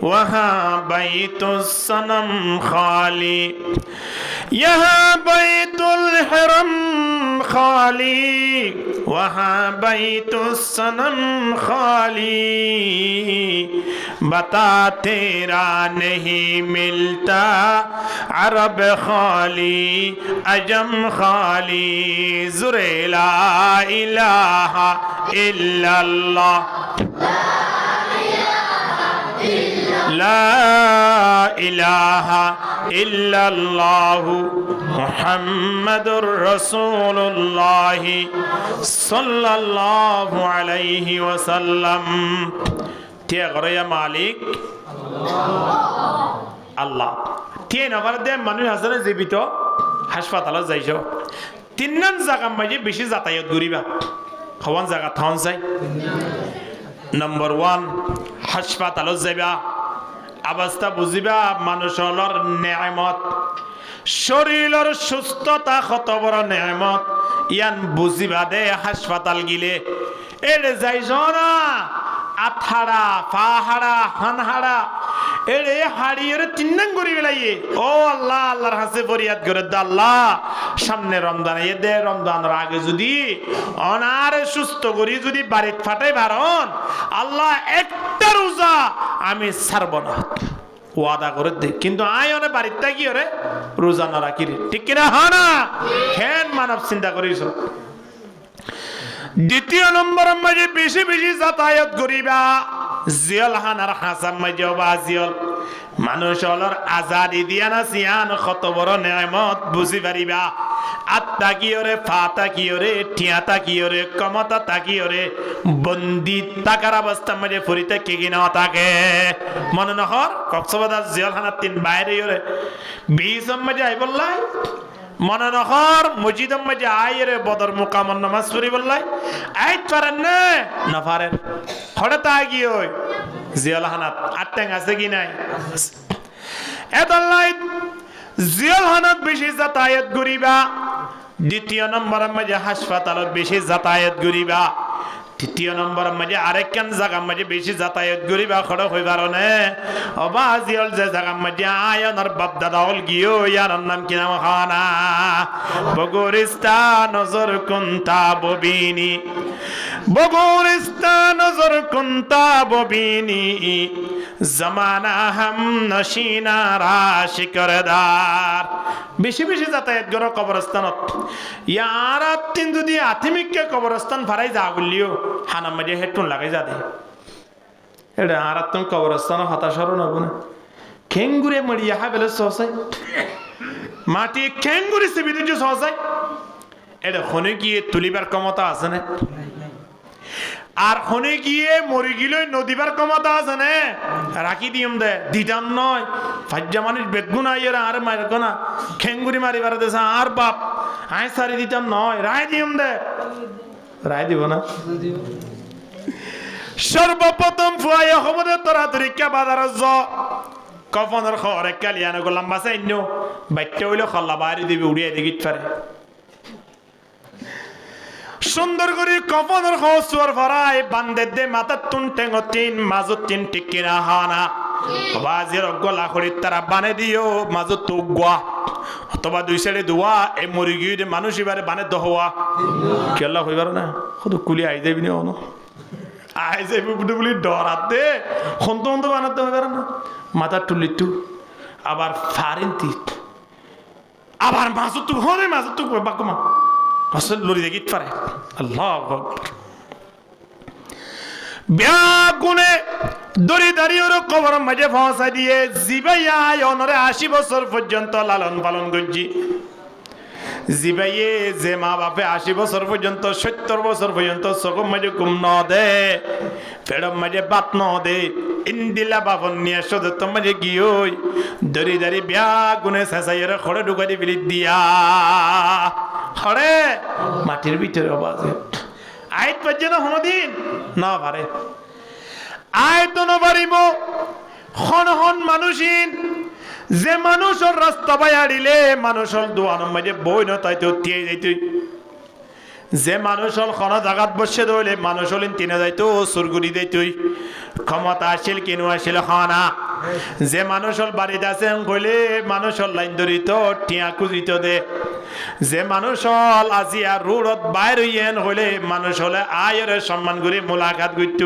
ওয়াহা বাইতুস সনম খালি यहाँ बैतुल हरम खाली वहाँ बैतुस्सनम खाली बता तेरा नहीं मिलता अरब खाली अजम खाली ज़ुरे ला इलाहा इल्लल्लाह لا إله إلا الله محمد رسول الله صلى الله عليه وسلم تيغر يا مالك الله تين أفر ده منو حسن زبيتو হাসপাতালে যাইছো তিনজন জায়গা মাঝে বেশি যাতায়াত করিবা খাওয়ান জায়গা থাউন চাই নম্বর 1 হাসপাতালে যাইবা অবস্থা বুঝিবা মানুষের নেয়ামত শরীরের সুস্থতা কত বড় নেয়ামত ইয়ান বুঝিবা দে হাসপাতাল গিলে এরে যাইছো না আথাড়া পাহাড়া হানহাড়া এরে হাড়িয়ে তিন্নাং করি বেলাইয়ে ও আল্লাহ আল্লাহর হাসে ফরিয়াদ করে দে আল্লাহ সামনে রমজান এ দে রমজানের আগে যদি অনারে সুস্থ করি যদি বাড়িতে ফাটাই ভারন আল্লাহ একটা রোজা আমি ছাড়ব না ওয়াদা করে দে কিন্তু আয়নে বাড়িতে থাকি ওরে রোজা না রাখি রে ঠিক কিনা হয় না কেন মানব চিন্তা করিস দ্বিতীয় নম্বর মাঝে বেশি বেশি যাতায়াত করিবা জিয়ল হানার হাসান মাঝে বা জিয়ল মানুষ হলর আজাদি দিয়া না সিয়ান কত বড় নেয়ামত বুঝি পারিবা আত্মা কি ওরে ফাতা কি ওরে ঠিয়াতা কি ওরে কমতা তাকি ওরে বন্দি তাকার অবস্থা মাঝে ফুরিতে কি কি না থাকে মনে নহর কক্সবাজার জিয়ল হানার 3 বাইরে ওরে 20 মাঝে আই বললাই মনে নহর মসজিদের মাঝে আইরে বদর মুকামন নামাজ পড়ি বললাই আইত পারেন না না পারেন হঠাৎ আগি ওই জিয়াল হানাত আট্যাং আছে কি নাই এতলাই জিয়াল হানাত বেশি যাতায়াত করিবা দ্বিতীয় নম্বরের মাঝে হাসপাতালত বেশি যাতায়াত করিবা তৃতীয় নম্বর মাঝে আরেকখান জায়গা মাঝে বেশি যাতায়াত করিবা খড় হইবার নে অবা জিয়ল যে জায়গা মাঝে আয়নার বাপ দাদা হল গিয়েও ইয়ার নাম কি নাম খানা বগরিস্তা নজর কুন্তা ববিনী বগরিস্তা নজর কুন্তা ববিনী জমানা হাম নশিনা রাশি করদার বেশি বেশি যাতায়াত করো কবরস্থানত ইয়ার তিন যদি আথমিককে কবরস্থান ভাড়াই যা বললিও হানার মাঝে হেডফোন লাগাই যা দে এটা আর তুমি কবরস্থান হতাশর নব না খেঙ্গুরে মরিয়া হাবেলে সহসাই মাটি খেঙ্গুরি সিবিদে যে সহসাই এটা হনে গিয়ে তুলিবার ক্ষমতা আছে না আর হনে গিয়ে মরি গিলে নদীবার ক্ষমতা আছে না রাখি দিম দে দিতাম নয় ফাজ্জা মানুষ বেগুন আইয়ের আর মায়ের না খেঙ্গুরি মারিবার দেশে আর বাপ আয় সারি দিতাম নয় রায় দিম দে রায় দিব না সর্বপ্রথম ফুয়াই হবদে তরাতরি কে বাজার জ কফনের খবর কালিয়ানো গোলাম বাসাই নো বাচ্চা হইলে খল্লা বাইরে দিবি উড়িয়ে দিগিত পারে সুন্দর করে কফনের খবর সুয়ার ভরায় বান্ধে দে মাথা তুন টেঙ্গ তিন মাজত তিন টিকিরা হানা বাজের গলা খড়ি তারা বানে দিও মাজত তো গুয়া অথবা দুই সাইডে দোয়া এই মুরগি মানুষ এবারে বানে দহওয়া কেলা হইবার না শুধু কুলি আই যাবি না অন আই যাবি বলি ডরাতে হন্ত হন্ত বানাতে হইবার না মাথা টুলিটু আবার ফারিন্তি আবার মাজত তো হনে মাজত তো বাকমা আসল লরি দেখিত পারে আল্লাহু আকবার ব্যাগুনে দড়ি দাঁড়িয়ে কবর মাঝে ফাঁসা দিয়ে জিবাইয়া অনরে 80 বছর পর্যন্ত লালন পালন করছি জিবাইয়ে যে মা বাপে 80 বছর পর্যন্ত 70 বছর পর্যন্ত সকম মাঝে ঘুম ন দে ফেরম মাঝে বাত ন দে ইন্দিলা বাপন নিয়ে সদত মাঝে গিয়ে দড়ি দাঁড়ি ব্যাগুনে শেষাইয়ের খড়ে ঢুকা দি বিলি দিয়া খড়ে মাটির ভিতরে বাজে আইত পাচ্ছে না হনদিন না পারে আইত না পারিব হন হন মানুষিন যে মানুষের রাস্তা বাইয়াড়িলে মানুষের দোয়ানোর মাঝে বই না তাই তো তিয়াই যাইত যে মানুষের খন জাগাত বসে দইলে মানুষ হলেন তিনে যাইত সুরগুড়ি যাইতই ক্ষমতা আসিল কিনু আসিল খানা যে মানুষের বাড়িতে আছেন কইলে মানুষের লাইন ধরিত টিয়া খুঁজিত দে যে মানুষ হল আজিয়া রোডত বাইর হইয়েন হইলে মানুষ হলে আয়ের সম্মান করে মোলাকাত করত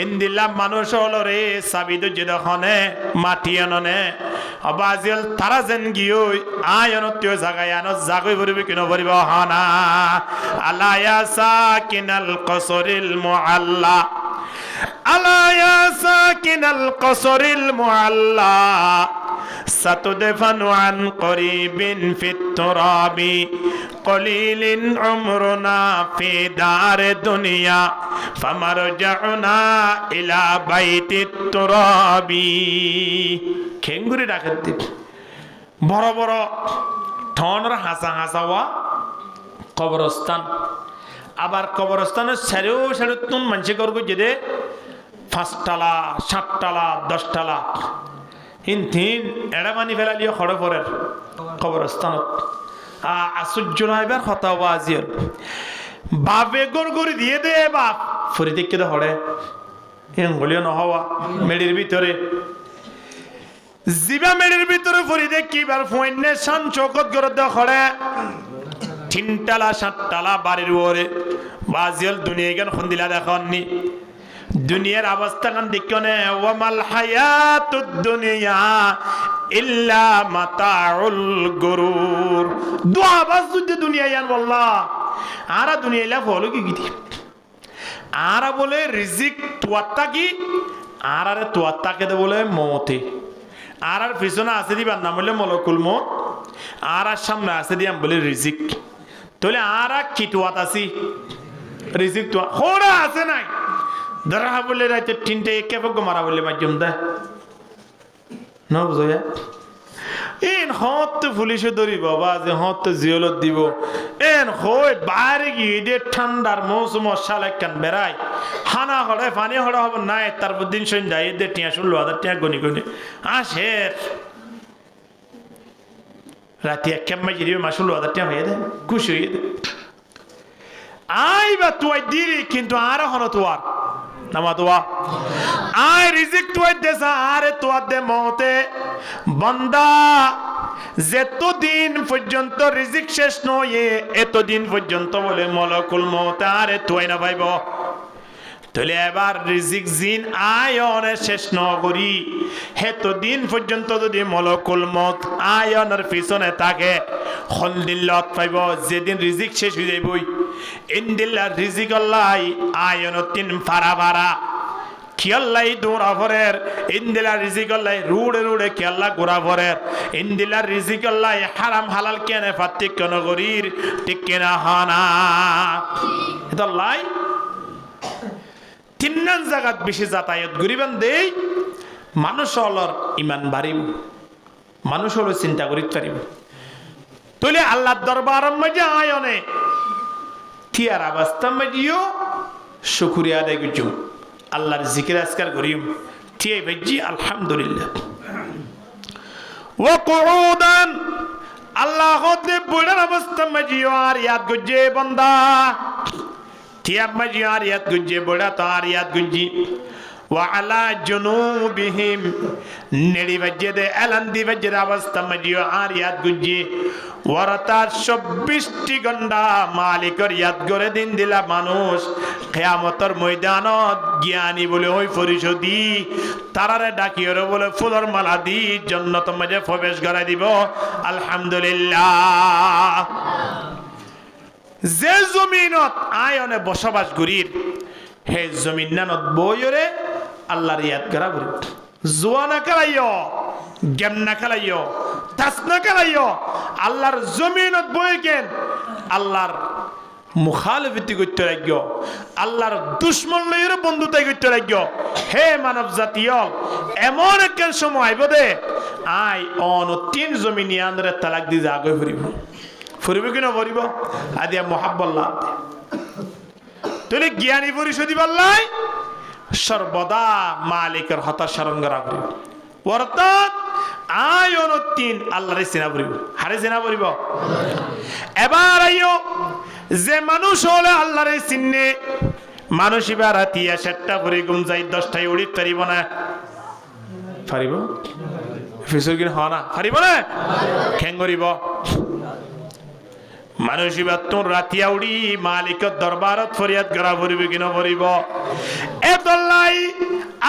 এন্দিল্লা মানুষ হল রে সাবিদ যেদখনে মাটি আননে অবাজিল তারা যেন গিয়ে আয়নত জাগায় আনত জাগই ভরিবে কিনো ভরিব হনা আলা ইয়া সাকিনাল কসরিল মুআল্লা আলা ইয়া সাকিনাল কসরিল মুআল্লা ستدفن عن قريب في التراب قليل عمرنا في دار الدنيا فمرجعنا إلى بيت التراب খেঙ্গুরি ডাকাতি বড় বড় ঠনর হাসা হাসাওয়া কবরস্থান আবার কবরস্থানের সারেও সারে তুন মানসি করবো যেতে 5 তালা 7 তালা 10 তালা হিন এড়া মানি ফেলালিও খড়ে পরের কবরস্থানত আশ্চর্য নাইবার কথা আজির বাপে গড়গড়ি দিয়ে দে বাপ ফুরি দেখতে দে হড়ে এন বলিও নহওয়া মেডির ভিতরে জিবা মেডির ভিতরে ফুরি দেখি বার ফোনে শান চৌকত গড় দে হড়ে 3 তালা 7 তালা বাড়ির ওরে বাজিল দুনিয়া গান খন্দিলা দেখনি দুনিয়ার অবস্থা কান দেখনে ওয়ামাল হায়াতুদ দুনিয়া ইল্লা মাতাউল গুরুর দুয়া বাস দুনিয়া ইয়ান আল্লাহ আরা দুনিয়া লা ফলো কি গিতি আরা বলে রিজিক তুয়াত্তা কি আরারে তুয়াত্তা কে বলে মওতে আরার পিছনে আছে দিবার নাম বলে মলকুল মউত আরার সামনে আছে দিয়াম বলে রিজিক তাহলে আরা কি তুয়াত আছি রিজিক তুয়া হোড়া আছে নাই দরা বলে রাইতে 3টে একে পগ মারা বলে মাধ্যম দা না বুঝয়া এন হত পুলিশে ধরি বাবা যে হত জিওলত দিব এন হই বাইরে গিয়ে দে ঠান্ডার মৌসুম সালে কান বেড়াই হানা হড়ে পানি হড়ে হবে নাই তারপর দিন সন্ধ্যা এদের টিয়া 16,000 টাকা গনি গনি আসের রাতে এক কেমন জিরিবে মা 16,000 টাকা হয়ে দে খুশি হয়ে দে আই বা তুই দিলি কিন্তু আর হন তোয়ার নামা তোয়া আই রিজিক তুই দেসা আরে তোয়া দে মতে বান্দা যতদিন পর্যন্ত রিজিক শেষ নয় এতদিন পর্যন্ত বলে মলকুল মউত আরে তুই না পাইব তাহলে এবার রিজিক জিন আয়নের শেষ নগরী এতদিন পর্যন্ত যদি মলকুল মউত আয়নের পিছনে থাকে খন্দিল্লত পাইব যেদিন রিজিক শেষ হয়ে যাইবই ইন্দিল্লা রিজিক আল্লাহ আয়ন তিন ফারা ফারা কিয়াল্লাই দৌড়া ভরের ইন্দিলা রিজিকল্লাই রুড়ে রুড়ে কিয়াল্লা গোড়া ভরের ইন্দিলা রিজিকল্লাই হারাম হালাল কেনে ফাত্তিক কেন গরির ঠিক কেনা হানা এতল্লাই তিন্নান জায়গাত বেশি যাতায়াত গরিবান দেই মানুষ হলর ইমান বাড়িব মানুষ হলো চিন্তা করিতে পারিব তুলে আল্লাহর দরবার মাঝে আয়নে থিয়ার অবস্থা মাঝিও শুকরিয়া আদায় করছুম আল্লাহর জিকির আজকার করিম থিয়ে বেজি আলহামদুলিল্লাহ ওয়া কুউদান আল্লাহ হতে বড় অবস্থা মাঝিও আর ইয়াদ গজে বান্দা থিয়া মাঝিও আর ইয়াদ গজে বড় তো আর ইয়াদ গজি وعلى جنوبهم نڑی وجد الاندی وجد অবস্থা মাজিও আর ইয়াদ গুজি ওয়ারাতার 24টি গন্ডা মালিকের ইয়াদ করে দিন দিলা মানুষ কিয়ামতের ময়দানত জ্ঞানী বলে ওই পরিষদি তারারে ডাকিয়রে বলে ফুলের মালা দি জান্নাত মাঝে প্রবেশ করাই দিব আলহামদুলিল্লাহ যে জমিনত আয়নে বসবাস করির হে জমিনানত বইরে আল্লাহর ইয়াদ করা বলি জোয়ানা খেলাইও গেম না খেলাইও তাস না খেলাইও আল্লাহর জমিনত বই কেন আল্লাহর মুখালিফতি করতে লাগিও আল্লাহর দুশ্মন লইরে বন্ধুতাই করতে লাগিও হে মানব জাতীয় এমন একটা সময় আইব দে আই অন তিন জমিনি আন্দরে তালাক দি আগে ফুরিব কিনা ফুরিব আদিয়া মোহাব্বল্লাহ তুই জ্ঞানী পরিষদি বললাই সর্বদা মালিকের হতা স্মরণ করা করিব অর্থাৎ আয়ন তিন আল্লাহরে চিনা করিব হারে চিনা করিব এবার আইও যে মানুষ হলে আল্লাহরে চিনে মানুষ এবার রাতিয়া 7টা করে ঘুম যাই 10টায় উড়িতে পারিব না পারিব ফিসুর কিনা হয় না পারিব না কেন করিব মানুষ এবার তোর রাতিয়া উড়ি মালিকের দরবারত ফরিয়াদ করা পড়িব কিনা পড়িব এতলাই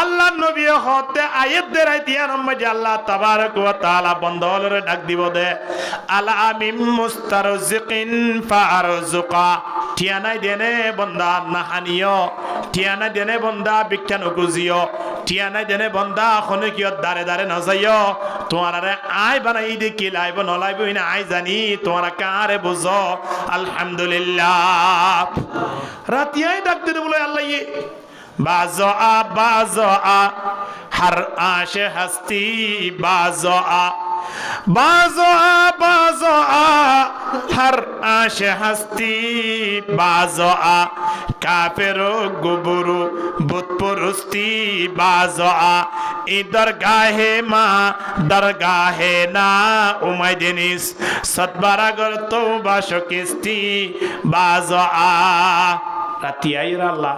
আল্লাহ নবী হতে আয়াত দেরাই দিয়া নম্বর আল্লাহ তাবারক ওয়া তাআলা বন্ধলরে ডাক দিব দে আলা মিম মুস্তারজিকিন ফারজুকা ঠিয়ানাই দেনে বন্দা নাহানিও ঠিয়ানাই দেনে বন্দা বিজ্ঞান কুজিও ঠিয়ানাই দেনে বন্দা খনে কিয় দারে দারে না যাইও তোমারে আই বানাই দে কি লাইব নলাইব না আই জানি তোমারা কারে বুঝো আলহামদুলিল্লাহ রাতিয়াই ডাক দিতে বলে আল্লাহ बाज़ो आ हर आशे हस्ती बाज़ो आ हर आशे हस्ती बाज़ो आ काफिरो गुबुरु बुतपुरुस्ती बाज़ो आ इधर गाहे माँ दरगाहे ना उमैदिनिस सतबारा गर तो बाशकिस्ती बाज़ो आ रातियाई अल्लाह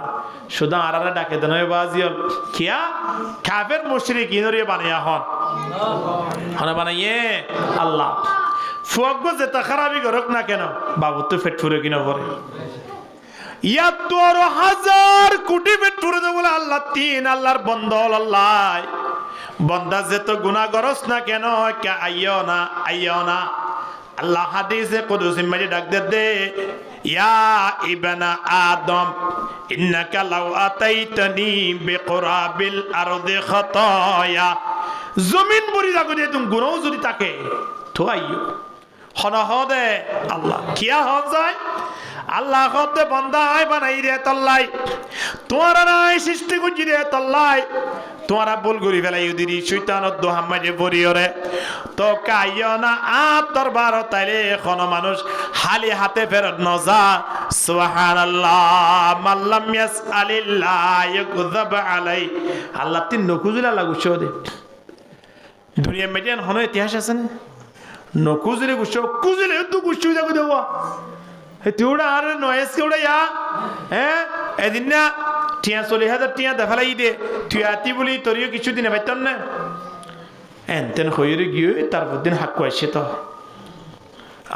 শুধু আরারা ডাকে দেন বাজিও কিয়া কাফের মুশরিক ইনরে বানায়া হন হন বানাইয়ে আল্লাহ ফুয়াগো যেটা খারাপই করক না কেন বাবু তো পেট ফুরে কিনা পরে ইয়া তোর হাজার কোটি পেট ফুরে দে বলে আল্লাহ তিন আল্লাহর বন্ধ আল্লাহ বন্দা যেত গুনাহ করস না কেন কে আইও না আল্লাহ হাদিসে কুদসি মে ডাক দে ইয়া ইবনা আদম ইন্নাকা লাউ আতাইতানি বিকরাবিল আরদি খাতায়া জমিন বরি লাগো দে তুমি গুনাহ যদি থাকে তো আইও হনা হদে আল্লাহ কিয়া হন যায় আল্লাহ হদে বান্দা আই বানাই রে তল্লাই তোরা নাই সৃষ্টি করি রে তল্লাই তোরা বল গরি ফেলাই দিদি শয়তানত দোহাম্মাজে পড়িওরে তো কাইও না আত দরবার তাইলে কোন মানুষ খালি হাতে ফেরত নজা সুবহানাল্লাহ মাল্লাম ইয়াসআলিল্লাহ ইয়াকুযাব আলাই আল্লাহ তিন নকুজুলা লাগুছো দে দুনিয়া মেডিয়ান হনো ইতিহাস আছে না নকুজুলে গুছো কুজুলে তো গুছো যাগো দেওয়া হে তুড়া আর নয়েস কেউড়া ইয়া হ্যাঁ এদিন না 40,000 টিয়া দেখালাই দে তুই আতি বলি তোরিও কিছু দিনে পাইতাম না এনতেন হইরে গিয়ে তারপর দিন হাক্কু আসছে তো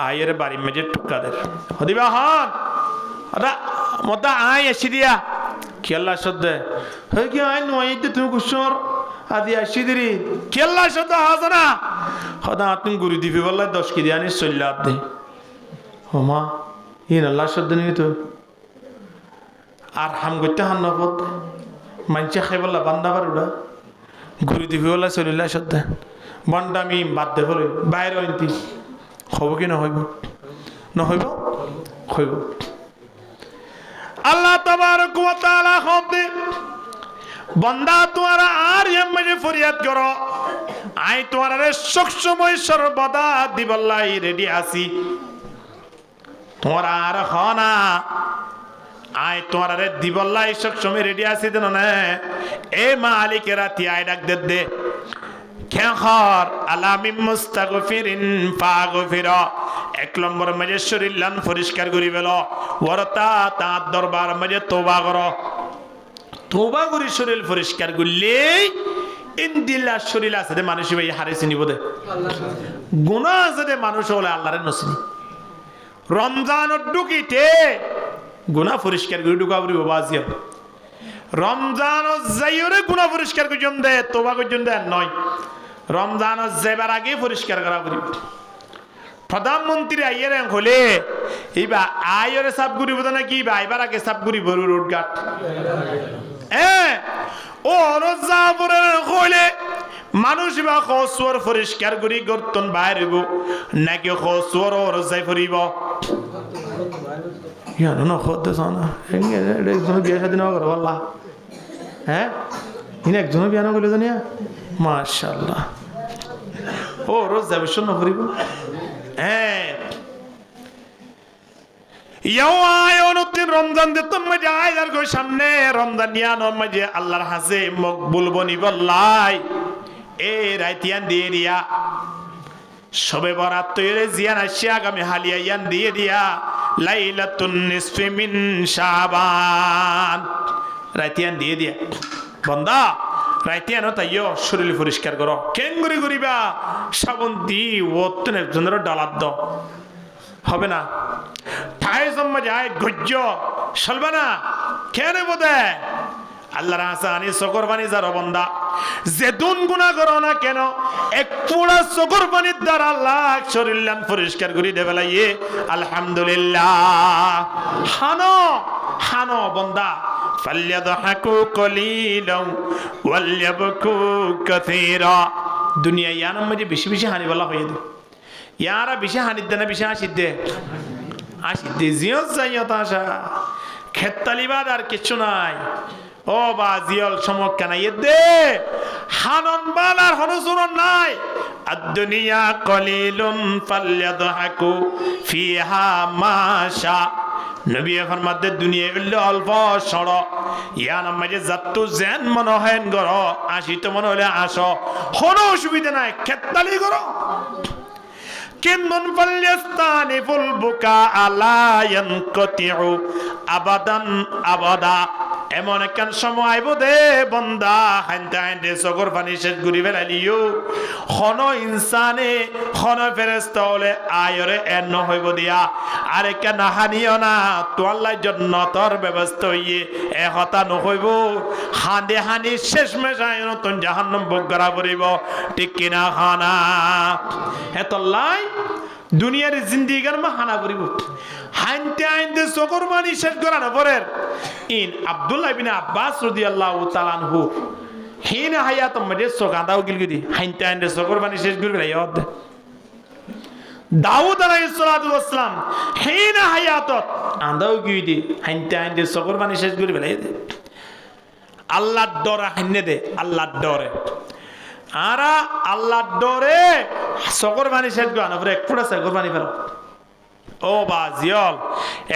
আয়ের বাড়ি মেজে টুকাদের হদিবা হন আদা মদা আয় এসে দিয়া কি আল্লাহ সদ্দে হই কি আয় নয়তে তুমি কুসর আদি আসি দিরি কি আল্লাহ সদ্দে হাজানা হদা তুমি গুরু দিবি বললাই 10 কেজি আনি চল্লা দে ওমা ইন আল্লাহ সদ্দে নি তো আর হাম করতে হান নপত মানছে খাই বললা বান্দাবার উড়া ঘুরি দিবি বললা চলিলা সদ্যা বন্ডা আমি বাদ দে বলে বাইরে অন্তি হব কি নহইব নহইব হইব আল্লাহ তাবারক ওয়া তাআলা হবে বন্দা তোরা আর এমনি ফরিয়াদ করো আই তোরারে সবসময় সর্বদা দিবল্লাই রেডি আছি তোরা আর হনা আয় তোরারে দিবল্লাই সবসময় রেডি আছি দেন না এ মালিকেরা তি আয় ডাক দে খেখর আলামিম মুস্তাগফিরিন ফাগফিরা এক নম্বর মাঝে শরীর লান পরিষ্কার করি বেল ওরতা তার দরবার মাঝে তওবা করো তওবা করি শরীর পরিষ্কার করলে ইনদিল্লাহ শরীর আছে দে মানুষ ভাই হারিয়ে নিব দে গুনাহ আছে দে মানুষ হলে আল্লাহরে নসিনি রমজান ঢুকিতে গুনাহ পরিষ্কার করে ঢুকা বলি বাবা আজিয়া রমজান যাইরে গুনাহ পরিষ্কার করছেন দে তওবা করছেন দে নয় রমজান যাইবার আগে পরিষ্কার করা করি প্রধানমন্ত্রী আইয়ের হলে এইবা আইরে সাফ করি বলতে না কি বা আইবার আগে সাফ করি বড় রোড ঘাট ও রোজাপুরের হলে মানুষ বা খসুয়ার পরিষ্কার করি গর্তন বাইরে নাকি খসুয়ার রোজাই ফুরিব ইয়ানো না খদ্দে সানা একজন বিয়ে শাদী না করো আল্লাহ হ্যাঁ ইনি একজন বিয়ে না করলে জানিয়া মাশাআল্লাহ ও রোজ যাবে শূন্য ফুরিব হ্যাঁ রমজান দিতাম মাঝে আয়দার কই সামনে রমজান নিয়ানো মাঝে আল্লাহর হাসে মকবুল বনি বললাই এ রাইতিয়ান দিয়ে দিয়া সবে বরাত তৈরি জিয়ান আসিয়া আগামী হালিয়া ইয়ান দিয়ে দিয়া লাইলাতুন নিসফি মিন শাবান রাইতিয়ান দিয়ে দিয়া বন্দা রাইতিয়ান তাইও শরীর পরিষ্কার করো কেন করি করিবা সাবন দি ওতন একজনের ডালাত দ হবে না ঠাই জম্মা যায় গজ্য চলবে না কেন বোধে আল্লাহর হাসানি চকর পানি যার বন্দা যে দুন গুনাহ করো না কেন এক পুরা চকর পানির দ্বারা আল্লাহ শরীর লান পরিষ্কার করে দেবে লাইয়ে আলহামদুলিল্লাহ হানো হানো বন্দা ফালইয়াদহাকু কলিলাও ওয়ালইয়াবকু কাসীরা দুনিয়া ইয়ানাম মধ্যে বেশি বেশি হানি বলা হয়ে দে ইয়ারা বেশি হানি দেনা বেশি আসিদে জিয়ত যাইয়ত আসা খেতালিবাদ আর কিছু নাই ও বা জিয়ল সমক কানাই দে হানন বালার হনসুন নাই আদ-দুনিয়া কলিলুন ফালইয়াদহাকু ফিহা মাশা নবী ফরমাতে দুনিয়া হইল অল্প সড় ইয়ান মাঝে যাত্তু জেন মনে হেন গর আসি তো মনে হলে আসো কোনো অসুবিধা নাই খেতালি করো কিমন ফালইস্তানিফুল বুকা আলা ইয়ানকাতিউ আবাদান আবাদা এমন একখান সময় আইব দে বন্দা হাইতে হাইতে চকর পানি শেষ ঘুরি ফেলাইলিও খন ইনসানে খন ফেরেস্তা হলে আয়রে এন্ন হইব দিয়া আর একা না হানিও না তো আল্লাহ জন্নতর ব্যবস্থা হইয়ে এ হতা নহইব হাঁদে হানি শেষ মেশায় নতুন জাহান্নাম ভোগ করা পড়িব ঠিক কিনা খানা হেতল্লাই দুনিয়ার জিন্দিগার মা হানা পড়িব হাইতে হাইতে চকর পানি শেষ করানো পরের ইন আব্দুল্লাহ ইবনে আব্বাস রাদিয়াল্লাহু তাআলা আনহু হিনা হায়াত মধ্যে সোগাদাও গিলগিদি হাইতে হাইতে চকর পানি শেষ করে লাইয়ত দাউদ আলাইহিস সালাতু ওয়াস সালাম হিনা হায়াতত আন্দাও গিদি হাইতে হাইতে চকর পানি শেষ করে লাইয়ত আল্লাহর ডরে হাইনে দে আল্লাহর ডরে আরা আল্লাহর ডরে চকর পানি শেষ করে আনবরে এক ফুটা চকর পানি ফেলো ও বাজিয়ল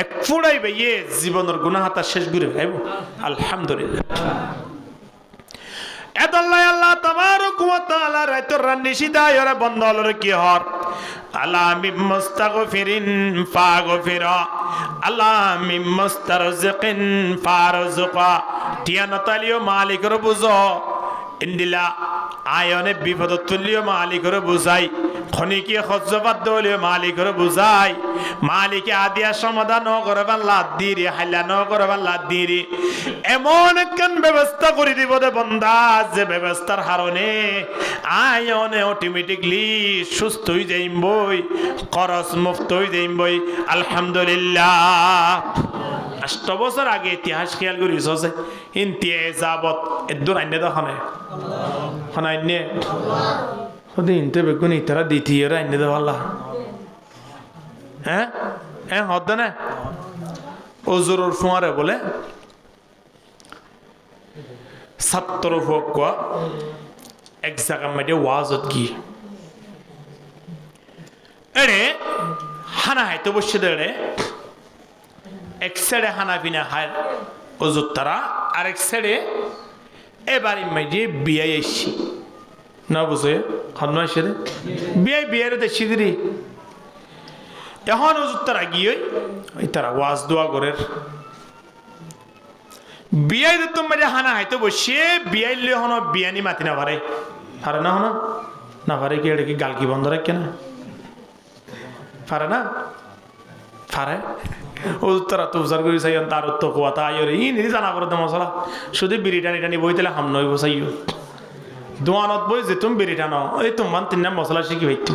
এক ফুড়াই বেয়ে জীবনের গুনাহাতা শেষ করে ভাইব আলহামদুলিল্লাহ এতাল্লাহ আল্লাহ তাবারক ওয়া তাআলা রাইতর নিশিদায় ওরে বন্ধলর কি হর আলা মিম মুস্তাগফিরিন ফাগফিরা আলা মিম মুস্তারজিকিন ফারজুকা টিয়ানতালিও মালিকর বুঝো ইন্দিলা আয়নে বিপদ তুল্য মালিকর বুঝাই খনিকে খজ্জবাদ দলীয় মালিকর বুঝাই মালিকে আদিয়া সমাধান করবার লাদ দিরি হাইলা ন করবার লাদ দিরি এমন একখান ব্যবস্থা করে দিব দে বন্দা যে ব্যবস্থার হারণে আয়নে অটোমেটিকলি সুস্থ হয়ে যাইম বই খরচ মুক্ত হয়ে যাইম বই আলহামদুলিল্লাহ 8 বছর আগে ইতিহাস খেয়াল করি সসে ইন্তিয়া যাবত এদুর আইনে দখানে খানাইনে ওদের ইনতে বেগুনি তারা দ্বিতীয় আইনে দেওয়া আল্লাহ হ্যাঁ হ্যাঁ হদ না ওজোরের ফুয়ারে বলে ছাত্র হোক এক জায়গা মেটে ওয়াজত কি এরে হানা হাইতে বসে দেড়ে এক সাইডে হানা পিনা হায় ওজুর তারা আর এক সাইডে এবারে মেজে বিয়ে এসছি না বুঝে হন এসে বিয়ের দেশি দিদি এখন ওজুর তারা গিয়ে ওই তারা ওয়াজ দোয়া করে বিয়ে দিত মেজে হানা হাইতে বসে বিয়ে হন বিয়ানি মাতি না পারে পারে না হন না পারে কি এটা কি গাল কি বন্ধ রাখে না পারে না পারে ও তারা তো উজার করি চাই তার উত্তর কোয়া তাই ই নিদি জানা করে তো মশলা শুধু বিড়ি টানি টানি বই তাহলে হাম নই বসাইও দোয়ানত বই যে তুমি বিড়ি টানো এই তোমার তিন নাম মশলা শিখি ভাইতো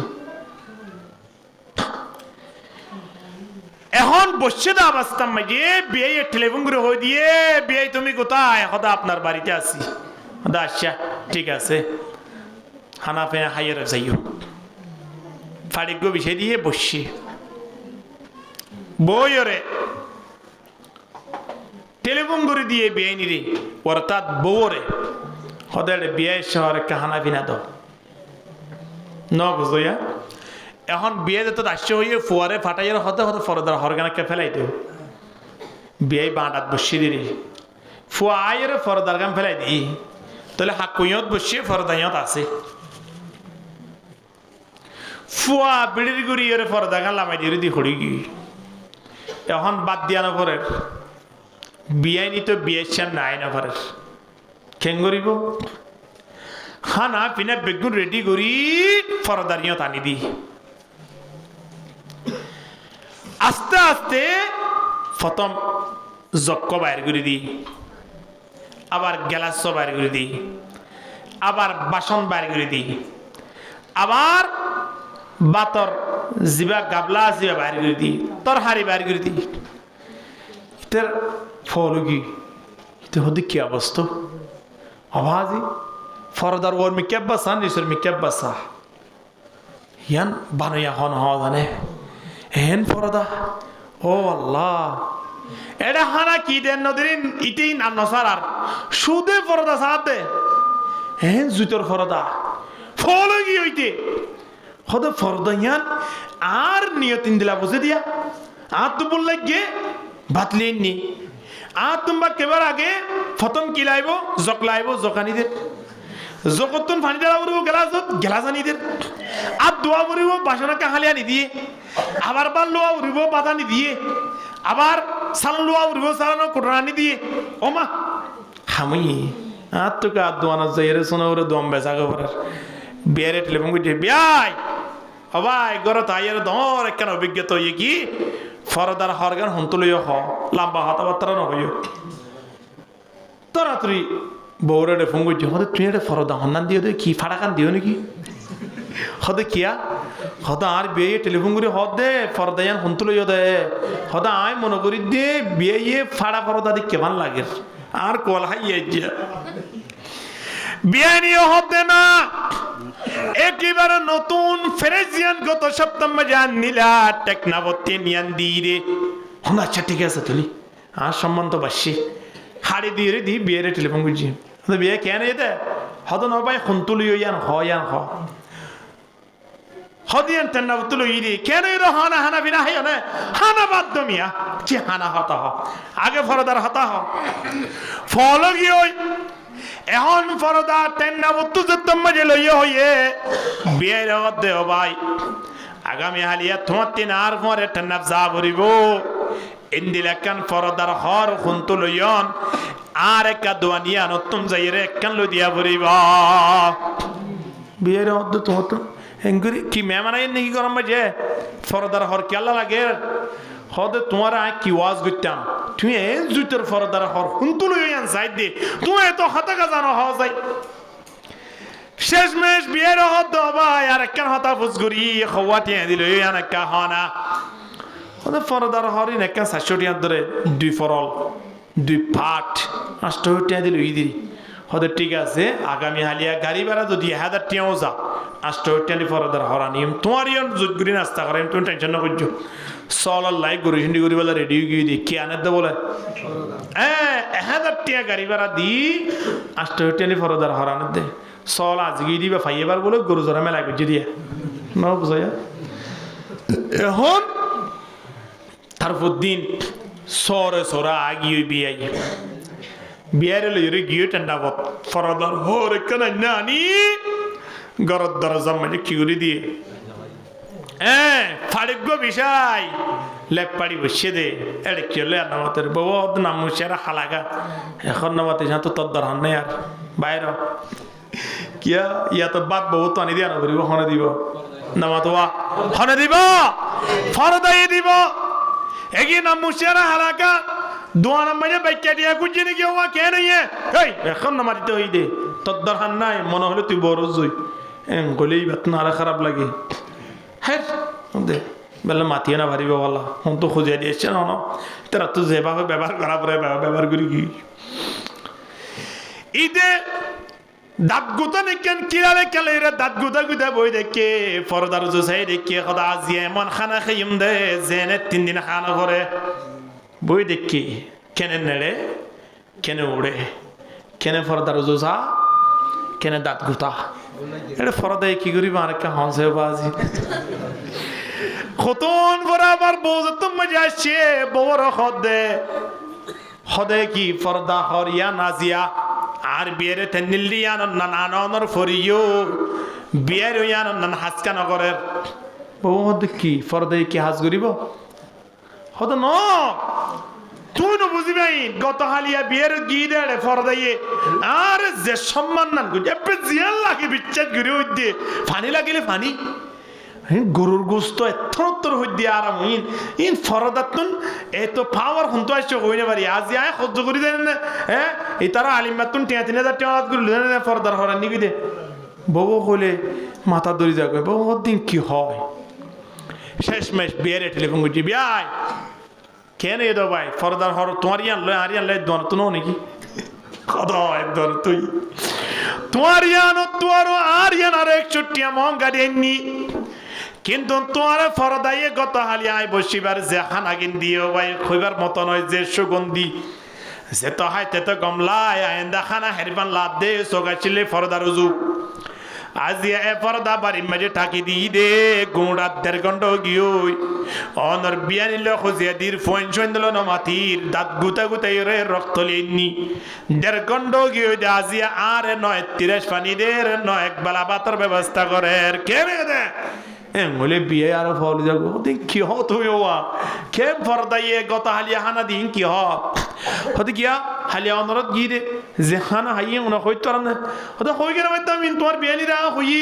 এখন বসছে দা বাস্তাম মাঝে বিয়ে টেলিফোন করে হয়ে দিয়ে বিয়ে তুমি কোথায় হদা আপনার বাড়িতে আসি হদা আচ্ছা ঠিক আছে খানা পেনা খাইয়ে যাইও ফাড়িজ্ঞ বিষয় দিয়ে বসছি বইরে টেলিফোন করে দিয়ে বিয়ে নিরে অর্থাৎ বউরে হদের বিয়ে শহরে কাহানা বিনা দাও ন বুঝইয়া এখন বিয়ে যেত আসছে হইয়ে ফুয়ারে ফাটাইয়ের হতে হতে ফরদার হরগানাকে ফেলাই দেও বিয়ে বাঁটাত বসি দিলি ফুয়া আয়ের ফরদার গান ফেলাই দিই তাহলে হাকুইয়ত বসিয়ে ফরদাইয়ত আছে ফুয়া বিড়ির গুড়ি এর ফরদা গান লামাই দিয়ে দি হড়ি গি এখন বাদ দিয়া না পরে বিয়ে নি তো বিয়ে চান নাই না পরে কেন করিব খানা পিনা বেগুন রেডি করি ফরদারিয়ত আনি দি আস্তে আস্তে প্রথম জক্ক বাইর করে দি আবার গ্যালাস বাইর করে দি আবার বাসন বাইর করে দি আবার বাতর জিবা গাবলা জিবা বাইর করে দি তোর হাড়ি বাইর করে দি ইতার ফল কি ইতে হদি কি অবস্থা আওয়াজি ফরদার ওর মিক্যাব বাসা নিসর মিক্যাব বাসা ইয়ান বানয়া হন হওয়া জানে হেন ফরদা ও আল্লাহ এটা হানা কি দেন নদীর ইতেই নাম নসার সুদে ফরদা সাথে হেন জুতোর ফরদা ফল কি হইতে হদে ফরদা ইয়ান আর নিয়তিন দিলা বুঝে দিয়া আর তো বললে গে বাতলেন নি আর তোমরা কেবার আগে প্রথম কি লাইব জক লাইব জকানিদের জকতুন পানি ডালা উড়ব গেলাসত গেলাসানিদের আর দোয়া উড়ব বাসনাকে হালিয়া নি দিয়ে আবার বার লোয়া উড়ব বাদানি দিয়ে আবার সাল লোয়া উড়ব সালানো কোটরানি দিয়ে ওমা হামি আর তোকে আর দোয়ানো যাই রে শোনা ওরে দম বেচা খবরের বিয়ারে টেলিফোন করছে বিয়াই হবাই গড় তাইয়ের দর একখান অভিজ্ঞতা হইয়ে কি ফরদার হরগান হন্তলইয় হ লম্বা হতাবার্তা নহইও তরাতরি বউরে ফোন করছি হতে তুই একটা ফরদা হন্নান দিও দে কি ফাড়াকান দিও নাকি হদে কিয়া হদা আর বিয়ে টেলিফোন করে হদ দে ফরদায়ান হন্তলইয় দে হদা আয় মনে করি দে বিয়ে ফাড়া ফরদা দি কেমন লাগে আর কল হাইয়া বিয়ে নিয়ে হদে না একেবারে নতুন ফ্রেজিয়ান গত সপ্তাহ জান নিলা টেকনাবতী নিয়ান দিয়ে হন আচ্ছা ঠিক আছে তুলি আর সম্বন্ধ বাসি হাড়ি দিয়ে রে দি বিয়ে রে টেলিফোন করছি বিয়ে কেন এতে হদ নবাই হন্তুলি ইয়ান হ হদিয়ান টেকনাবতী ইরি কেন এর হানা হানা বিনা হাই না হানা বাদ দমিয়া যে হানা হতা হ আগে ফরদার হতা হ ফল কি ওই এখন ফরদা টেকনাবতী যতম মাঝে লইয়া হইয়ে বিয়ের দে ভাই আগামী হালিয়া তোমার তিন আর পরে টেকনাব যা ভরিব ইন্দিলাকান ফরদার হর খুন্তু লইয়ন আর একা দোয়ানিয়া নতুন যাইরে একখান লই দিয়া ভরিবা বিয়ের অদ্দ তোমার তো হেঙ্গুরি কি মেহমানাই নাকি গরম বাজে ফরদার হর কেলা লাগে হদে তোমার আয় কি ওয়াজ করতাম তুমি এই জুতোর ফরদার হর খুন্তু লইয়ান সাইড দে তুমি এত হতাকা জানো হওয়া যায় শেষমেশ বিয়ের হদ ভাই আর একখান হতা ফুস করি খাওয়াটি দিল ইয়ান একা হনা ওদের ফরদার হরিণ একটা 400 টিয়া ধরে 2 ফরল 2 পাট 800 টিয়া দিল ইদিরি ওদের ঠিক আছে আগামী হালিয়া গাড়ি ভাড়া যদি 1000 টিয়াও যা 800 টিয়া ফরদার হরানি তোমার ইয়ন জুতগুরি নাস্তা করেন তুমি টেনশন না করছো সলার লাইক গরি হিন্দি গরি বলে রেডি গিয়ে দি কি আনে দে বলে 1000 টিয়া গাড়ি ভাড়া দি 800 টিয়া ফরদার হরানি দে সল আজকে দিবা ফাইবার বলে গরু জরা মেলা করছি দিয়ে না বুঝাইয়া এখন তারপর দিন সরে সরা আগিয়ে বিয়াই বিয়ারে লইরে গিয়ে ঠান্ডা পথ ফরদার হর কেন নানি গরদ দরজা মানে কি করে দিয়ে ফাড়িগ্য বিষয় লেপ পাড়ি বসিয়ে দে এড়ে কি হলে আর নামাতের বউ নাম মুসিয়ারা হালাগা এখন নামাতে তো তোর দর হন নাই আর বাইর কিয়া ইয়া তো বাদ বউ তো আনি দিয়া নকরিব হনে দিব নামাতোয়া হনে দিব ফরদাই দিব এগিয়ে নাম মুসিয়ারা হালাগা দোয়া নাম্বারে বাইকা দিয়া কুজি নাকি ওয়া কে নাই এই এখন নামাতে হই দে তোর দর হন নাই মনে হলে তুই বড় জই গলেই বাত না আর খারাপ লাগে হ্যাঁ দে বেলা মাতিয়ে না ভারিব বলা হন তো খুঁজে দিয়েছে না তারা তো যেভাবে ব্যবহার করা পরে ব্যবহার করি কি ঈদে দাঁত গুতা নেকেন কিরালে কেলে দাঁত গুতা গুতা বই দেখে ফরদার জোসাই দেখে খদা আজিয়ে মন খানা খাইম দে জেনে 3 দিন খানা করে বই দেখি কেনে নেড়ে কেনে উড়ে কেনে ফরদার জোসা কেনে দাঁত গুতা এটা ফরদাই কি করিব আর একটা হনসে বাজি খতন বরাবর বউজত মজা আসছে বউর হদে হদে কি ফরদা হরিয়া নাজিয়া আর বিয়েরে তেনিলিয়া নানানর ফরিও বিয়ের ইয়ান নান হাসকা নগরের বউ হদে কি ফরদাই কি হাজ করিব হদ ন তুই না বুঝিবাই গত হালিয়া বিয়ের গি দেড়ে ফরদাইয়ে আর যে সম্মান নান গুজে জিয়াল লাগে বিচ্ছেদ ঘুরে হইতে ফানি লাগিলে ফানি গরুর গোস্ত এত্তর হইতে আরাম ইন ফরদাতুন এত পাওয়ার হন্তু আসছে কইনে পারি আজি আয় সহ্য করি দেন না হ্যাঁ এই তারা আলিমাতুন 3000 টাকা করে দেন না ফরদার হরান নিবি দে বউ কইলে মাথা ধরি যা কই বউ দিন কি হয় শেষ মেশ বিয়ের টেলিফোন করছি বিয়াই কেন এ দো ভাই ফরদার হর তোমার ইয়ান লয় আর ইয়ান লয় দন তো নাকি কত একদম তুই তোমার ইয়ান তোর আর ইয়ান আর 100 টাকা মহঙ্গা দেননি কিন্তু তোমার ফরদাইয়ে গত হালিয়া আই বসিবার যে খানা কিন দিও ভাই খইবার মতো নয় যে সুগন্ধি যে তো হাইতে তো গমলায় আইন্দা খানা হেরবান লাদ দে সোগাছিলে ফরদার উজু আজি এ ফরদা বাড়ি মাঝে ঠাকি দি দে গুঁড়াত 1.5 ঘন্টা গিয়ে অনর বিয়ানি লো খুঁজিয়া দির ফোন শোন দিল না মাতির দাঁত গুতা গুতাই রে রক্ত লেননি 1.5 ঘন্টা গিয়ে আজি আর নয় 30 পানি দে নয় এক বেলা ভাতের ব্যবস্থা করে কেনে দে বলে বিয়ে আর ফল যাবো কি হ তুই ওয়া কে ফরদাইয়ে গত হালিয়া হানা দিন কি হতে গিয়া হালিয়া অনুরোধ গিয়ে দে যে হানা হাইয়ে ওনা হইত না হতে হই গেলে মাইতাম তোমার বিয়ানি রা হই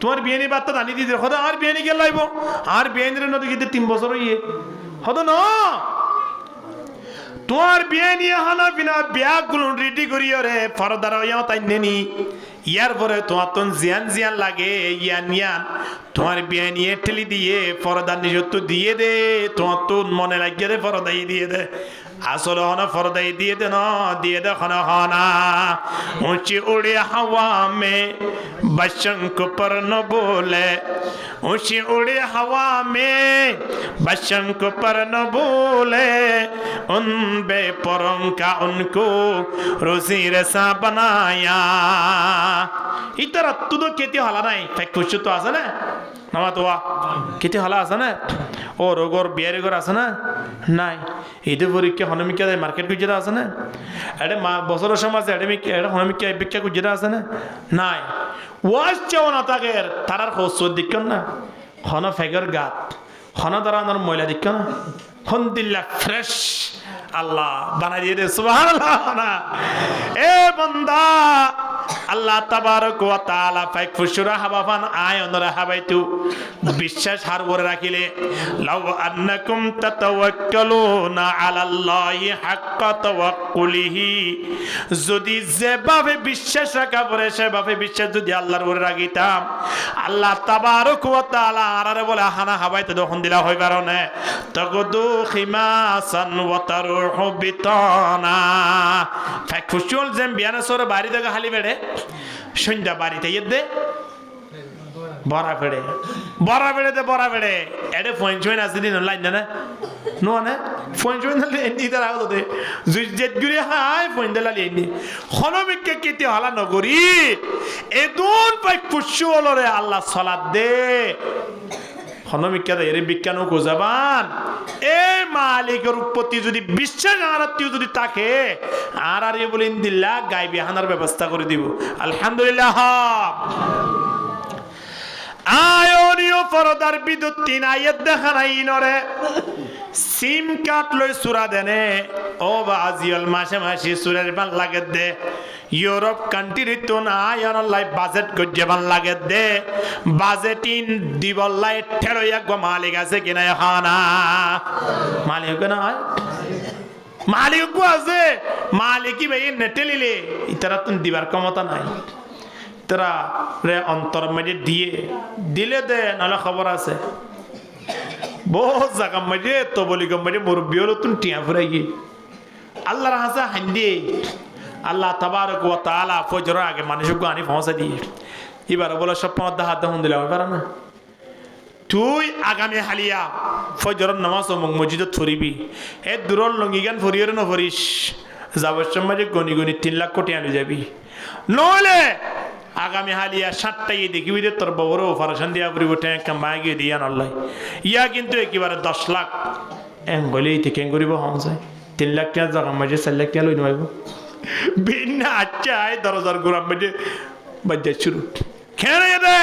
তোমার বিয়ানি বার্তা জানি দিতে হতে আর বিয়ানি গেল লাইব আর বিয়ানি রে নদী গিয়ে 3 বছর হইয়ে হতে না তোমার বিয়ানি হানা বিনা বিয়া গুলো রেডি করিও রে ফরদার হইয়া তাই নেনি ইয়ার পরে তোমার তো জিয়ান জিয়ান লাগে ইয়ান ইয়ান তোমার বিয়ে নিয়ে ঠেলি দিয়ে ফরদা নিজত্ব দিয়ে দে তোমার তো মনে লাগিয়ে দে ফরদাই দিয়ে দে আসলে হন ফরদাই দিয়ে দে না দিয়ে দে হন হনা ऊंची उड़े हवा में बशंक पर न बोले ऊंची उड़े हवा में बशंक पर न बोले उन बेपरों का उनको रोजी रसा बनाया इतर तू तो केती हला नाही फॅक खुश तो असं ना नवा तो किती हला असं ना ও রোগর বিয়ারে ঘর আছে না নাই ঈদে পরীক্ষা হনমিকা মার্কেট গুজরা আছে না এটা বছরের সমাজে এটা হনমিকা বিক্ষা গুজরা আছে না নাই ওয়াজ চাও না তাকে তারার খোঁজ দিক্কন না হন ফেগর গাত হন দাঁড়ানোর ময়লা দিক্কন না হন দিল্লা ফ্রেশ আল্লাহ বানাই দিয়ে দে সুবহানাল্লাহ না এ বান্দা আল্লাহ তাবারক ওয়া তাআলা ফাইক ফুশুরা হাবাফান আয়নরা হাবাইতু বিশ্বাস হার করে রাখিলে লাউ আন্নাকুম তাতাওয়াক্কালুনা আলাল্লাহি হাক্কা তাওয়াক্কুলিহি যদি যেভাবে বিশ্বাস রাখা পড়ে সেভাবে বিশ্বাস যদি আল্লাহর উপরে রাখিতাম আল্লাহ তাবারক ওয়া তাআলা আরারে বলে হানা হাবাইতে দখন দিলা হই কারণে তাকদু খিমাসান ওয়া তারুহু বিতানা ফাইক ফুশুল জেম বিয়ানা সর বাড়ি থেকে খালি বেড়ে সন্ধ্যা বাড়িতে দে বড়া বেড়ে বড়া বেড়ে এডে ফোন জয়েন আছে দিন লাইন না নো না ফোন জয়েন না এন্ডি তার আগত দে জুই জেট গুরি হাই ফোন দেলালি এন্ডি খনমিককে কেতে হলা নগরী এদুন পাই ফুশুলরে আল্লাহ সালাত দে খনমিককে এর বিজ্ঞান ও গোজাবান এই মালিকের প্রতি যদি বিশ্বাস আরাত্মীয় যদি থাকে আর বলেন দিল্লা গাইবি হানার ব্যবস্থা করে দিব আলহামদুলিল্লাহ আয়নিও ফরদার বিদ্যুৎ 3 আয়াত দেখানাই নরে সিম কার্ড লই সূরা দেনে ও বাজিল মাসে মাসে সূরার বান লাগে দে ইউরোপ কান্ট্রি তো না আয়ন লাই বাজেট গজ্জাবান লাগে দে বাজেটিন দিবল্লাই ঠেরইয়া গো মালিক আছে কিনা হানা মালিক না হয় মালিক গো আছে মালিকই ভাই নেটেলিলে ইতারা তুন দিবার ক্ষমতা নাই তারা রে অন্তর মধ্যে দিলে দে নালে খবর আছে বহুত জায়গা মধ্যে তো বলি গম মধ্যে মুরব্বী হলো তুন টিয়া ফুরাই গিয়ে আল্লাহর হাসা হান্দি আল্লাহ তাবারক ওয়া তাআলা ফজর আগে মানুষকে আনি পৌঁছে দিয়ে এবার বলে স্বপ্ন হাত দহন দিলে হবে না তুই আগামী হালিয়া ফজরের নামাজ মসজিদত ফরিবি এ দূরর লঙ্গি গান ফরিয়ের না ফরিস যাবার সময় গনি গনি 3 লাখ কোটি আনি যাবি নইলে আগামী হালিয়া 7টাই দেখিবি যে তোর বড় অপারেশন দিয়া পড়িব ট্যাঙ্ক মাগি দিয়া নল্লাই ইয়া কিন্তু একেবারে 10 লাখ এঙ্গলেই থেকে করিব হন যায় 3 লাখ টাকা জায়গা মাঝে 4 লাখ টাকা লই নইব বিনা আচ্ছাই 10,000 গ্রাম মাঝে বাজে শুরু খেয়ে দে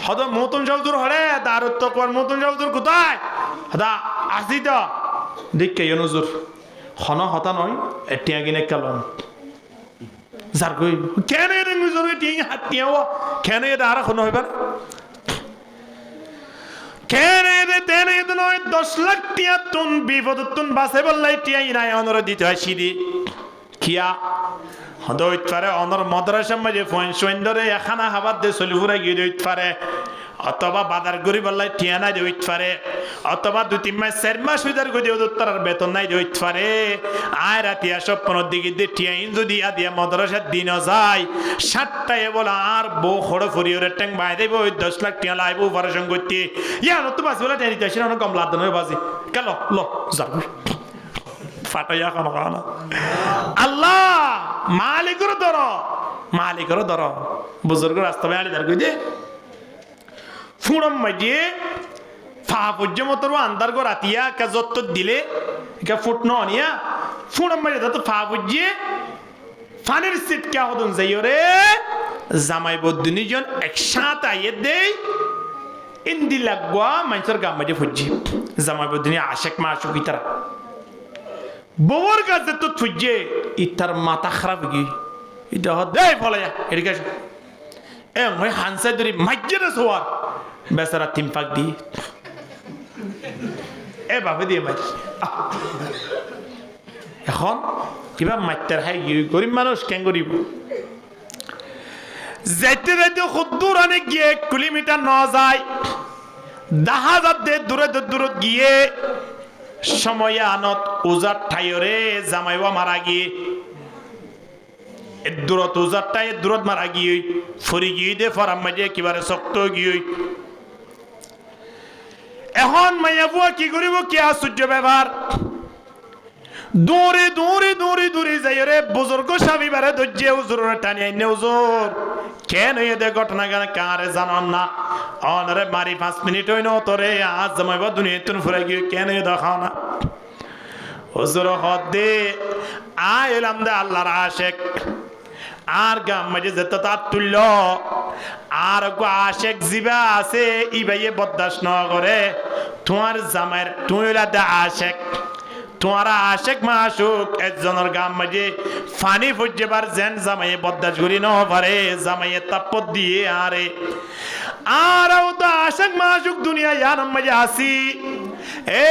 হদ মতন জলদুর হরে দারুত তো কোন মতন জলদুর কোথায় হদা আসি তো দেখকে নজর খন হতা নয় টিয়া কিনে কালন যার কই কেন এর নজর টিয়া হাত টিয়াও কেন এর আর খন হইবার কেন এর দেন এর নয় 10 লাখ টিয়া তুন বিপদ তুন বাসে বললাই টিয়া ইনায় অনর দিতে হয় সিদি কিয়া হদইত পারে অনর মাদ্রাসা মাঝে ফোন সোন ধরে এখানা হাবাত দে সলিপুরা গিয়ে দইত পারে অথবা বাজার গরি বললাই টিয়া নাই দইত পারে অথবা 2-3 মাস 4 মাস হইদার গদি উত্তর বেতন নাই দইত পারে আয় রাতিয়া স্বপ্নের দিকে দে টিয়া ইন যদি আদিয়া মাদ্রাসার দিন যায় 7টায় বলা আর বউ খড় ফরিয়রের ট্যাং বাই দেব 10 লাখ টিয়া লাইব অপারেশন করতে ইয়া নতো বাস বলা টেনি তাসিনা অনেক কম লাদ নয় বাজি কেন ল যাবো ফাটাইয়া কোন কানা আল্লাহ মালিকের ধর বুজুর্গ রাস্তা বেড়ে দাঁড় কই দে ফুড়ম মাঝে ফা পর্যমতর আন্দার গো রাতিয়া কা যত দিলে কা ফুট নিয়া ফুড়ম মাঝে তো ফা পর্যে ফানের সিট কে হদন যাইও রে জামাই বদ্দুনি জন একসাথে আইয়ে দেই ইন্দি লাগবা মানুষের গাম মাঝে ফুজি জামাই বদ্দুনি আশেক মা আশুকি তারা বউর কাছে তো থুজে ইতার মাথা খারাপ গিয়ে এটা দে ফলে এদিকে এ মই হানসাই ধরি মাজ্জেরে সোয়ার বেচারা 3 পাক দি এ বাপে দিয়ে মাই এখন কিবা মাত্রার হাই গরিব মানুষ কেন গরিব যাইতে যাইতে খুব দূর অনেক গিয়ে 1 কিলোমিটার ন যায় দাহাজাত দে দূরে গিয়ে সময় আনত উজার ঠাইরে জামাইবা মারা গিয়ে দূরত উজার ঠাই দূরত মারা গিয়ে ফরি গিয়ে দে ফরাম মাঝে একেবারে শক্ত গিয়ে এখন মাইয়া বুয়া কি করিব কি আশ্চর্য ব্যাপার দূরে যাই রে বুজুর্গ স্বামী বারে ধৈর্য হুজুর টানি আইনে হুজুর কেন এদের ঘটনা কেন কারে জানান না অনরে মারি 5 মিনিট হইন তোরে আজ জামাইবা দুনিয়া তুন ফুরে গিয়ে কেন দেখাও না হুজুর হদে আইলাম দে আল্লাহর আশেক আর গাম মাঝে যেত তার তুল্য আর গো আশেক জিবা আছে ই ভাইয়ে বরদাস্ত ন করে তোমার জামাইয়ের তুই দে আশেক তোমারা আশেক মাশুক একজনের গাম মাঝে ফানি ফুজবার জেন জামাইয়ে বদাস করি ন পারে জামাইয়ে তাপত দিয়ে আরে আরও তো আশেক মাশুক দুনিয়া ইয়ার মাঝে আসি এ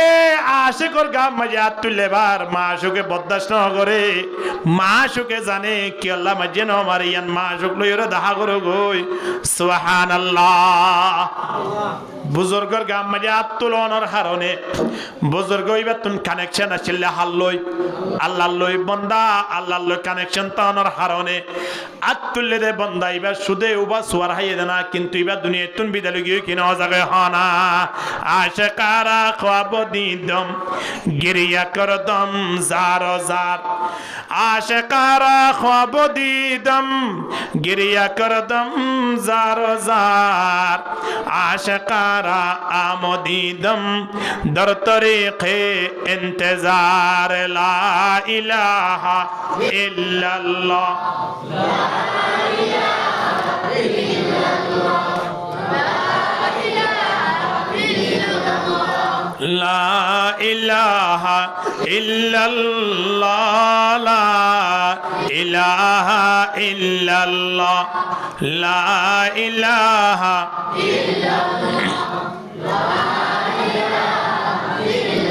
আশেকর গাম মাঝে হাত তুললে বার মাশুকে বদাস ন করে মাশুকে জানে কি আল্লাহ মাঝে ন মারে ইয়ান মাশুক লইরে দাহা করো গই সুবহানাল্লাহ বুজুর্গর গাম মাঝে হাত তুলনের কারণে বুজুর্গ ইবার তুন কানেকশন আসলে হাল্লই আল্লাহ লই বন্দা আল্লাহ লই কানেকশন তানোর কারণে হাত তুললে দে বন্দা ইবার সুদে উবা সুয়ার হাইয়ে দেনা কিন্তু ইবার দুনিয়া তুন বিদালে গিয়ে কিনা জাগে হনা আশকারা খাব দিদম গিরিয়া করদম জারো জার আশকারা খাব দিদম গিরিয়া করদম জারো জার আশকারা আমদিদম দর তরিকে इंतजार ला इलाहा इल्लल्लाह ला इलाहा इल्लल्लाह ला इलाहा इल्लल्लाह ला इलाहा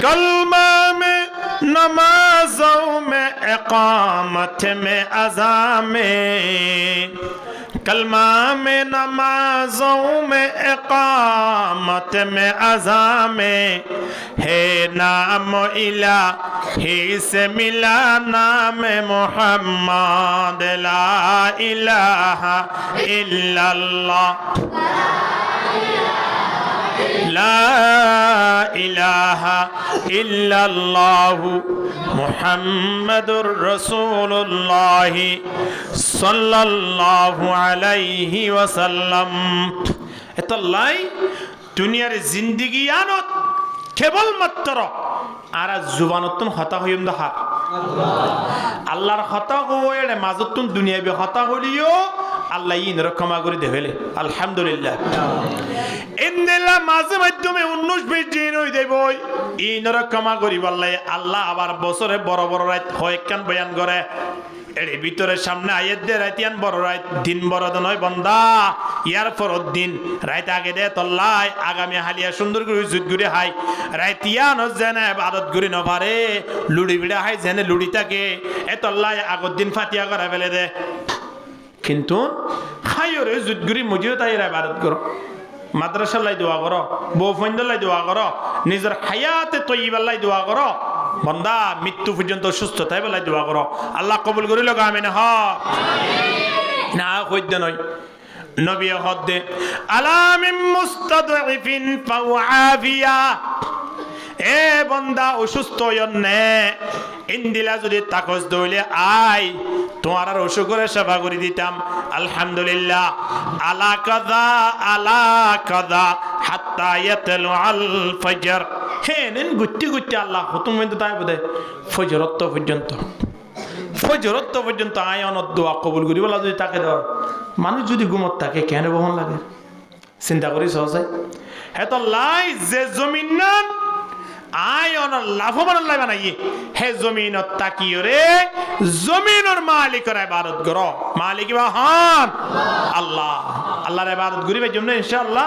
कलमा में नमाजों में इकामत में अज़ा में कलमा में नमाजों में इकामत में अज़ा में है नाम इलाही से मिला नाम मुहम्मद ला इलाहा इल्लल्लाह ला इलाहा इल्लल्लाह मुहम्मदुर रसूलुल्लाह सल्लल्लाहु अलैहि वसल्लम এতলাই দুনিয়ার জিন্দেগি আনত কেবল মাত্র আর জুবানতুন হতা হইম দহা আল্লাহর হতা হইলে মাজতুন দুনিয়াবি হতা হলিও আল্লাহ ইন রকমা করে দেবেলে আলহামদুলিল্লাহ ইন্দিলা মাঝে মাধ্যমে 19-20 দিন হই দেবই ইন রকমা করি বললে আল্লাহ আবার বছরে বড় বড় রাত হয় কান বয়ান করে এর ভিতরে সামনে আয়াত দে রাতিয়ান বড় রাত দিন বড় নয় বান্দা ইয়ার পরের দিন রাত আগে দে তল্লাই আগামী হালিয়া সুন্দর করে যুদ্ধ করে হাই রাতিয়ান জেনে ইবাদত করি ন পারে লুড়ি বিড়া হাই জেনে লুড়ি থাকে এ তল্লাই আগর দিন ফাতিয়া করে ফেলে দে কিন্তু খাইরে যুদ্ধগুরি মজিও তাই ইবাদত করো মাদ্রাসা লাই দোয়া করো বউ ফন্দ লাই দোয়া করো নিজের হায়াতে তৈয়বা লাই দোয়া করো বন্দা মৃত্যু পর্যন্ত সুস্থ তাই বেলাই দোয়া করো আল্লাহ কবুল করিল আমিন হ না কইদ নয় নবী হদ্দে আলামিম মুস্তাদঈফিন ফাওয়াফিয়া এ বন্দা অসুস্থ হইনে ইন্দিলা যদি তাকস দইলে আই তোমার আর অসুখরে সেবা করে দিতাম আলহামদুলিল্লাহ আলা কাদা হাত্তা ইয়াতলু আল ফজর হে নেন গুত্তি গুত্তি আল্লাহ হুতুম কিন্তু তাই বদে ফজরত পর্যন্ত আয়নত দোয়া কবুল করি বলা যদি তাকে দাও মানুষ যদি ঘুমত থাকে কেন বহন লাগে চিন্তা করি সহজে হে তো লাই যে জমিন নান আয়ন লাভবান লাই বানাই হে জমিনত তাকিও রে জমিনের মালিকের ইবাদত করো মালিক হন আল্লাহ আল্লাহর ইবাদত করিবে জন্য ইনশাআল্লাহ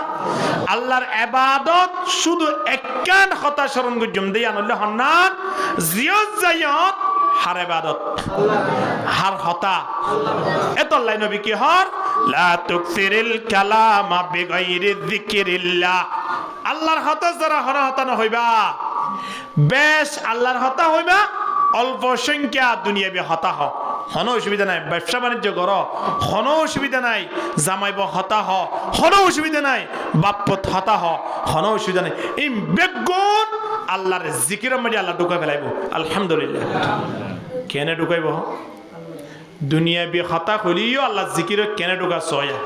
আল্লাহর ইবাদত শুধু একখান কথা স্মরণ করজম দেই আনলে হন্নান জিয়ত জায়ত হার ইবাদত হার হতা এতলাই নবী কি হর লা তুকসিরিল কালামা বিগাইরি যিকিরিল্লাহ আল্লাহর হতা যারা হতা হইবা বেশ আল্লাহর হতা হইবা অল্প সংখ্যা দুনিয়াবি হতা হ কোনো অসুবিধা নাই ব্যবসা বাণিজ্য করো কোনো অসুবিধা নাই জামাইব হতা হ কোনো অসুবিধা নাই বাপত হতা হ কোনো অসুবিধা নাই এই বেগুন আল্লাহর জিকিরের মধ্যে আল্লাহ ঢুকাই ফেলাইব আলহামদুলিল্লাহ কেনে ঢুকাইব দুনিয়াবি হতা হলিও আল্লাহ জিকির কেনে ঢুকা সয়া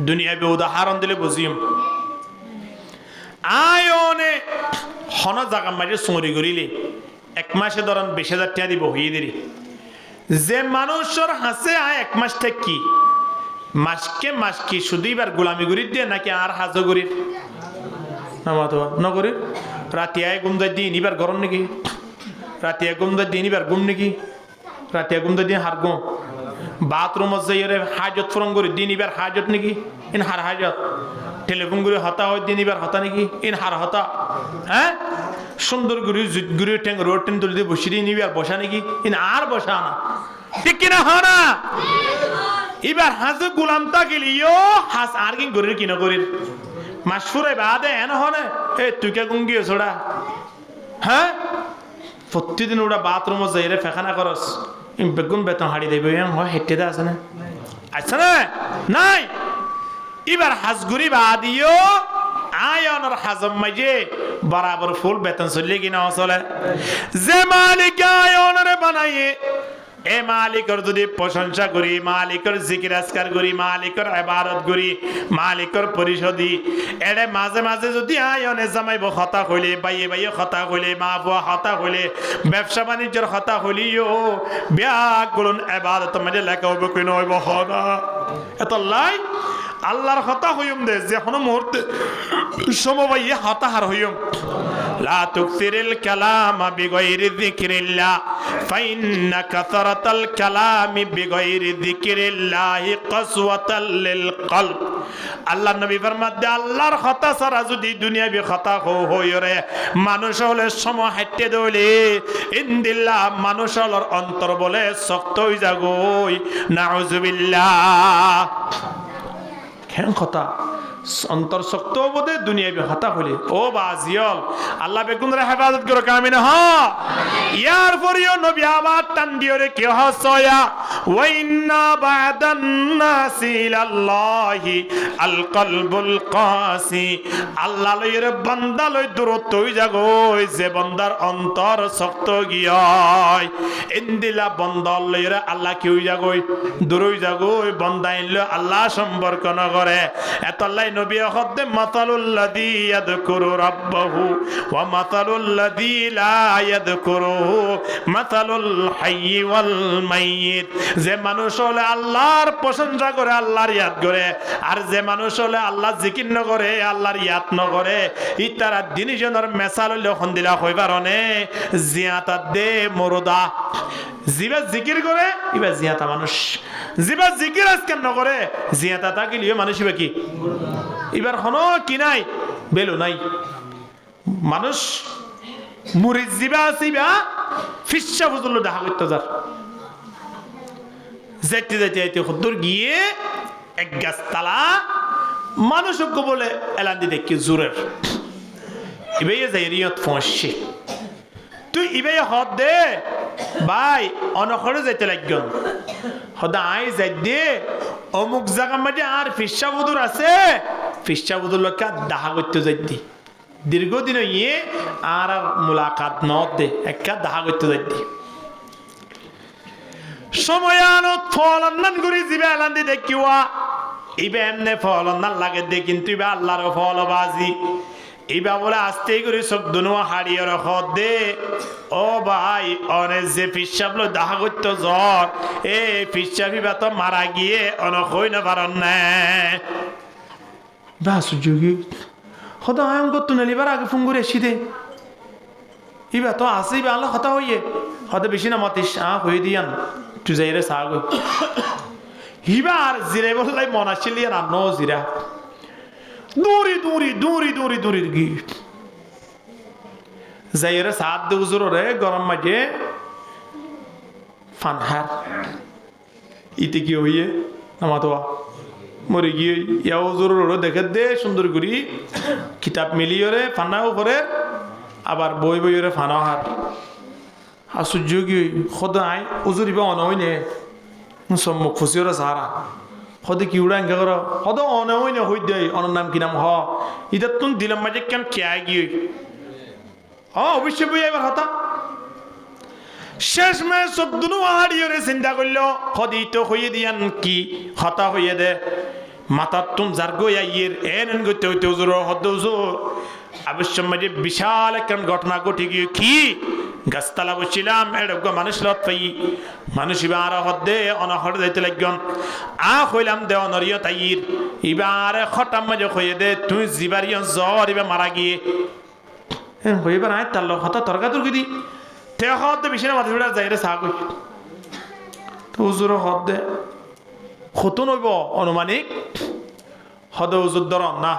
দুনিয়াবি উদাহরণ দিলে বুঝিম আয়নে হন জাগা মাঝে চুরি করিলে এক মাসে ধরেন 20,000 টাকা দিব হইয়ে দিলি যে মানুষের হাসে আয় এক মাস থেকে কি মাস কি শুধু এবার গোলামি করি দিয়ে নাকি আর হাজো করি নগরীর রাতে আয় গুম যাই দিন এবার গরম নাকি রাতিয়া ঘুম দে দিন এবার ঘুম নাকি রাতিয়া ঘুম দে দিন হার ঘুম বাথরুমত যাইরে হাজত ফরম করে দিন এবার হাজত নাকি ইন হার হাজত টেলিফোন করে হতা হয় দিন এবার হতা নাকি ইন হার হতা হ্যাঁ সুন্দর গুরু জুত গুরু টেং রোড টেন তুলে বসে দিন এবার বসা নাকি ইন আর বসা না ঠিক কিনা হয় না এবার হাজে গোলাম তা গেলিও হাস আর কি গরির কিনা গরির মাসফুরে বাদে এন হনে এ তুই কে গুঙ্গি ছোড়া হ্যাঁ প্রতিদিন ওটা বাথরুমে যাই রে ফেখানা করস বেগুন বেতন হাড়ি দেবে হয় হেঁটে দে আছে না আচ্ছা না নাই এবার হাজগুড়ি বাদিও আয়নের হাজম মাঝে বরাবর ফুল বেতন চললে কিনা চলে যে মালিক আয়নরে বানাইয়ে এ মালিকর যদি প্রশংসা করি মালিকর জিকির আজকার করি মালিকর ইবাদত করি মালিকর পরিষদি এড়ে মাঝে মাঝে যদি আয়নে জামাইব হতা হইলে বাইয়ে বাইয়ে হতা হইলে মা বুয়া হতা হইলে ব্যবসা বাণিজ্যের হতা হইলিও ব্যাগুলো ইবাদত মাঝে লেখা হইব কিনা হইব হনা এত লাই আল্লাহর হতা হইম দে যে কোনো মুহূর্তে সমবাইয়ে হতাহার হইম লা তুকসিরিল কালামা বিগাইরি যিকরিল্লাহ ফাইন্না কাসরাতাল কালামি বিগাইরি যিকরিল্লাহি কাসওয়াতাল লিল কলব আল্লাহ নবী ফরমাতে আল্লাহর হতা ছাড়া যদি দুনিয়াবি হতা হইরে মানুষ হলে সময় হাঁটতে দইলে ইনদিল্লাহ মানুষ হলর অন্তর বলে শক্ত হই যাগই নাউজুবিল্লাহ কেন কথা অন্তর শক্ত বোধে দুনিয়াবি হতা হলে ও বাজিয়ল আল্লাহ বেগুনরে হেফাজত করো কামিন হ ইয়ার পরেও নবী আবার টান দিওরে কে হসয়া ওয়া ইন্না বাদান নাসি ইলাল্লাহি আল কলবুল কাসি আল্লাহ লইর বান্দা লই দূরত্ব হই যাগই যে বান্দার অন্তর শক্ত গিয়ায় ইনদিলা বান্দা লইর আল্লাহ কি হই যাগই দূর হই যাগই বান্দা ইনলো আল্লাহ সম্পর্ক ন করে এতলাই নবী হদ্দে মাতালুল্লাযী ইয়াযকুরু রাব্বাহু ওয়া মাতালুল্লাযী লা ইয়াযকুরুহু মাতালুল হাইয়্যি ওয়াল মাইয়িত যে মানুষ হলে আল্লাহর প্রশংসা করে আল্লাহর ইয়াদ করে আর যে মানুষ হলে আল্লাহ জিকির ন করে আল্লাহর ইয়াদ ন করে ইতারা দিনজনের মেসাল হইল হন্দিলা হইবারনে জিয়াতা দে মুরদা জিবা জিকির করে ইবা জিয়াতা মানুষ জিবা জিকির আজকাল ন করে জিয়াতা তাকিলিও মানুষ ইবা কি এবার হনো কি নাই বেলো নাই মানুষ মুরিদ জিবা আসিবা ফিসা বুঝল দেখা করতে যার যাইতে যাইতে যাইতে হুদ্দুর গিয়ে এক গাছতলা মানুষকে বলে এলান দি দেখি জোরের ইবে যাই রিয়ত ফসছে তুই ইবে হদ দে ভাই অনখরে যাইতে লাগন হদা আই যাই দে অমুক জায়গা মাঝে আর ফিসা বুদুর আছে ফিসা বুদুর লোক দেখা করতে যাই দি দীর্ঘদিন ইয়ে আর মুলাকাত ন দে একটা দেখা করতে যাই দি সময়ানত ফল অন্যান করি যাবে এলান দি দেখিওয়া ইবে এমনে ফল অন্যান লাগে দে কিন্তু ইবে আল্লাহর ফল বাজি ইবা বলে আস্তে করে সব দুনুয়া হারিয়ে রখ দে ও ভাই অনে যে ফিসাবলো দেখা করতে জ্বর এ ফিসাবি বা তো মারা গিয়ে অনক হই না পারন না বা সুযোগী হদা আয়ন করতো নেলিবার আগে ফোন করে এসি দে ইবা তো আসে ইবা আল্লাহ হতা হইয়ে হতে বেশি না মতিস হয়ে দিয়ান তুই যাই রে সাগ হিবা আর জিরে বললাই মন আসছিলি আর ন জিরা দূরি দূরি দূরি দূরি দূরি গি যাই রে সাত দে উজুর রে গরম মাঝে ফানহার ইতে কি হইয়ে নামাতোয়া মরে গিয়ে ইয়া উজুর দেখে দে সুন্দর করি কিতাব মিলিয়ে রে ফানাও করে আবার বই বই রে ফানাও হার আশ্চর্য কি সদায় উজুরিবা অনহই নে সম্মুখ খুশি ওরা সারা সদে কি উড়া এনকা কর সদ অনহই নে হই দে অনর নাম কি নাম হ ইটা তুন দিলাম মাঝে কেন খেয়াই গিয়ে অবশ্যই বই এবার হতা শেষ মে সদ্দুনু হারিয়ে রে চিন্তা করল সদি তো হইয়ে দিয়ান কি হতা হইয়ে দে মাতার তুম যার গইয়া ইয়ের এন গইতে হইতে উজুর হদ উজুর অবশ্য মাঝে বিশাল একটা ঘটনা ঘটে গিয়ে কি গাছতলা বসছিলাম এরকম মানুষ লত পাই মানুষ এবার হদে অনহর যাইতে লাগন হইলাম দে অনরিয় তাইর এবার খটাম মাঝে হইয়ে দে তুই জিবারিয় জ্বর এবার মারা গিয়ে হইবার আয় তার হতা তর্কা তর্কি দি তে হদ বেশি না মাথা ফেরা যাই রে চা কই তো হুজুর হদ দে কত নইব অনুমানিক হদ হুজুর ধর না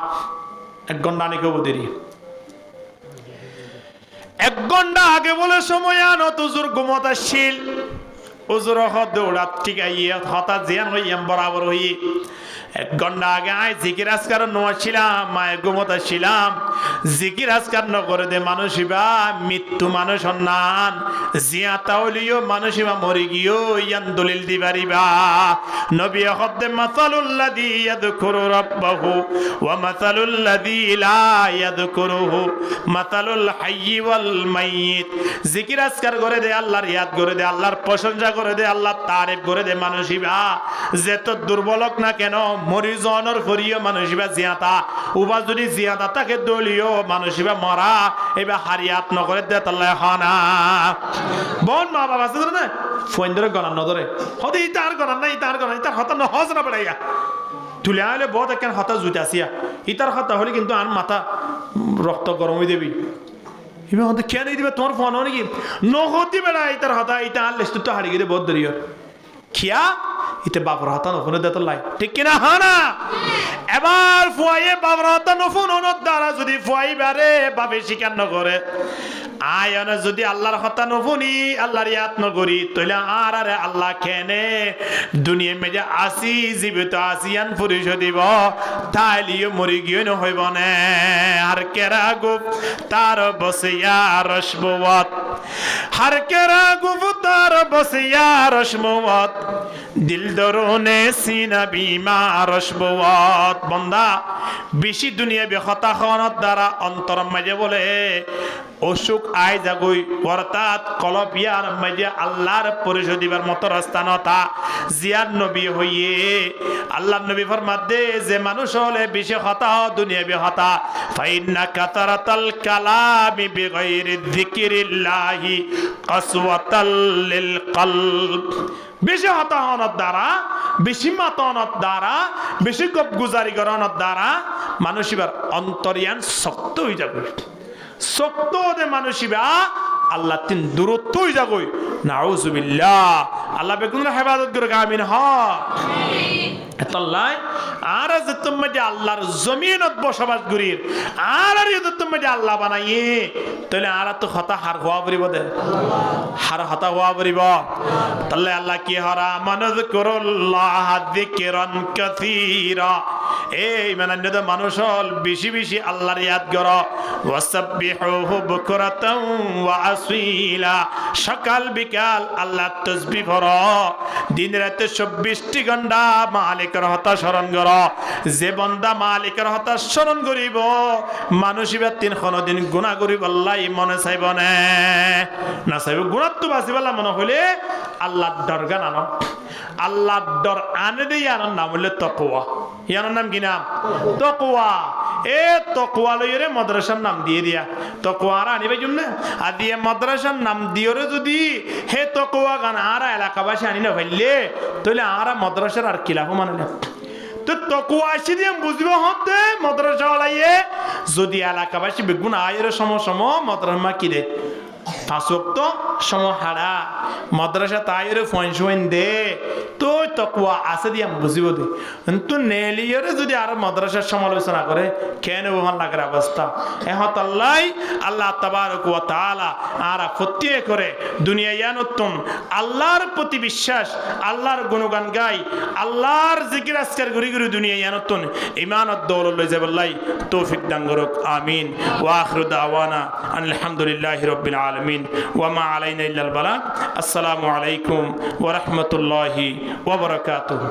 1 ঘন্টা নাকি দেরি 1 ঘন্টা আগে বলে সময় আনো হুজুর ঘুমত আসছিল হুজুর হদ দৌড়াত ঠিক আইয়ে হঠাৎ জিয়ান হইয়াম বরাবর হই 1 ঘন্টা আগে আয় জিকির আজকার নোয়াছিলাম মায়ের ঘুমত আসছিলাম জিকির আজকার ন করে দে মানুষিবা মৃত্যু মানুষ নান জিয়া তাওলিও মানুষিবা মরি গিয়েও ইয়ান দলিল দিবারিবা নবী হদ্দে মাসালুল্লাযী ইয়াযকুরু রাব্বাহু ওয়া মাসালুল্লাযী লা ইয়াযকুরুহু মাসালুল হাইয়্যি ওয়াল মাইয়িত জিকির আজকার করে দে আল্লাহর ইয়াদ করে দে আল্লাহর প্রশংসা করে দে আল্লাহর তারিফ করে দে মানুষিবা যে তো দুর্বলক না কেন মরি জনর ফরিও মানুষিবা জিয়াতা উবা যদি জিয়াতা তাকে দলিও মানুষিবা মরা এবা হারিয়াত নকরে দে তাল্লাহ হানা বন মা বাবা আছে না ফোন ধরে গণান নধরে হতে ইতার গণান না ইতার গণান ইতার হতা নহজ না পড়াইয়া তুলে আলে বহুত একখান হতা জুইতে আসিয়া ইতার হতা হলে কিন্তু আর মাথা রক্ত গরম হয়ে দেবি এবার হতে কেন দিবে তোমার ফোন নাকি নহতি বেড়া ইতার হতা ইতা আর লেস্ট তো হারিয়ে গেলে বহুত দেরি খিয়া ইতে বাপর হাতা নফুনে দেত লাই ঠিক কিনা হানা এবার ফুয়াইয়ে বাপর হাতা নফুন অনত দ্বারা যদি ফুয়াই বারে বাবে স্বীকার ন করে আয়নে যদি আল্লাহর হতা নফুনি আল্লাহর ইয়াত নকরি তাহলে আর আরে আল্লাহ কেনে দুনিয়া মেজে আসি জীবিত আসিয়ান পরিচয় দিব তাইলিও মরি গিয়ে নহইব নে আর কেরা গুপ তার বসিয়া রসমবত হার কেরা গুপ তার বসিয়া রসমবত দিল দরুনে সিনা বিমা রসমবত বন্দা বেশি দুনিয়া বেহতা খাওয়ানোর দ্বারা অন্তর মাঝে বলে অসুখ আয় যাগই অর্থাৎ কলপিয়ার মাঝে আল্লাহর পরিচয় দিবার মতো রাস্তা নতা জিয়ার নবী হইয়ে আল্লাহর নবী ফরমাতে যে মানুষ হলে বেশি হতা দুনিয়া বেহতা ফাইন্না কাতারাতাল কালামি বিগাইরি যিকিরিল্লাহি কাসওয়াতাল লিল কলব বেশি হতা হওয়ার দ্বারা বেশি মাতানোর দ্বারা বেশি গপ গুজারি করানোর দ্বারা মানুষ এবার অন্তরিয়ান শক্ত হয়ে যাবে শক্ত দে মানুষিবা আল্লাহ তিন দূরত্ব হয়ে যাবই নাউজুবিল্লাহ আল্লাহ বেগুন হেফাজত করে আমিন হ এতলাই আর যে তুমি যে আল্লাহর জমিনত বসবাস করির আর যদি তুমি যে আল্লাহ বানাইয়ে তাহলে আর তো হতা হার হওয়া পড়িব দে হার হতা হওয়া পড়িব তাহলে আল্লাহ কি হরা মানযকুরুল্লাহ যিকরান কাসীরা এই মানন্যদ মানুষ হল বেশি বেশি আল্লাহর ইয়াদ কর ওয়াসাব্বিহুহু বুকরাতাও ওয়া আসীলা সকাল বিকাল আল্লাহ তাসবিহ কর দিন রাতে 24টি ঘন্টা মালিকের হতা স্মরণ কর যে বান্দা মালিকের হতা স্মরণ করিব মানুষ ইবা 3 দিন গুনাহ করিব আল্লাহ মনে চাইব না চাইব গুনাহ তো বাঁচিবালা মনে হইলে আল্লাহর দরগান আনো আল্লাহর দর আনে দেই আনার নাম হইলে তাকওয়া ইয়ানোর নাম কি নাম তাকওয়া এ তাকওয়া লইরে মাদ্রাসার নাম দিয়ে দিয়া তাকওয়া আর আনিবে জন্য আর দিয়ে মাদ্রাসার নাম দিওরে যদি হে তাকওয়া গান আর এলাকাবাসী আনি না ফেললে তাহলে আর মাদ্রাসার আর কি লাভ মানে না তো তাকওয়া আসি দিয়ে বুঝবে হতে মাদ্রাসা ওলাইয়ে যদি এলাকাবাসী বেগুন আয়ের সম মাদ্রাসা কি দে 5 ওয়াক্ত সময় হারা মাদ্রাসা তাইরে ফোন দে তো তাকওয়া আছে দিয়া বুঝিব দে কিন্তু নেলিয়রে যদি আর মাদ্রাসার সমালোচনা করে কেন ওহান লাগার অবস্থা এহত আল্লাহ তাবারক ওয়া তাআলা আর ফতিয়ে করে দুনিয়া ইয়ানতুম আল্লাহর প্রতি বিশ্বাস আল্লাহর গুণগান গাই আল্লাহর জিকির আজকার ঘুরি ঘুরি দুনিয়া ইয়ানতুন ঈমানত দৌলত লই যাবল্লাই তৌফিক দান করুক আমিন ওয়া আখিরু দাওয়ানা আলহামদুলিল্লাহি রাব্বিল আলামিন ওয়া মা আলাইনা ইল্লাল বালাগ আসসালামু আলাইকুম ওয়া রাহমাতুল্লাহি ওয়া বারাকাতুহু।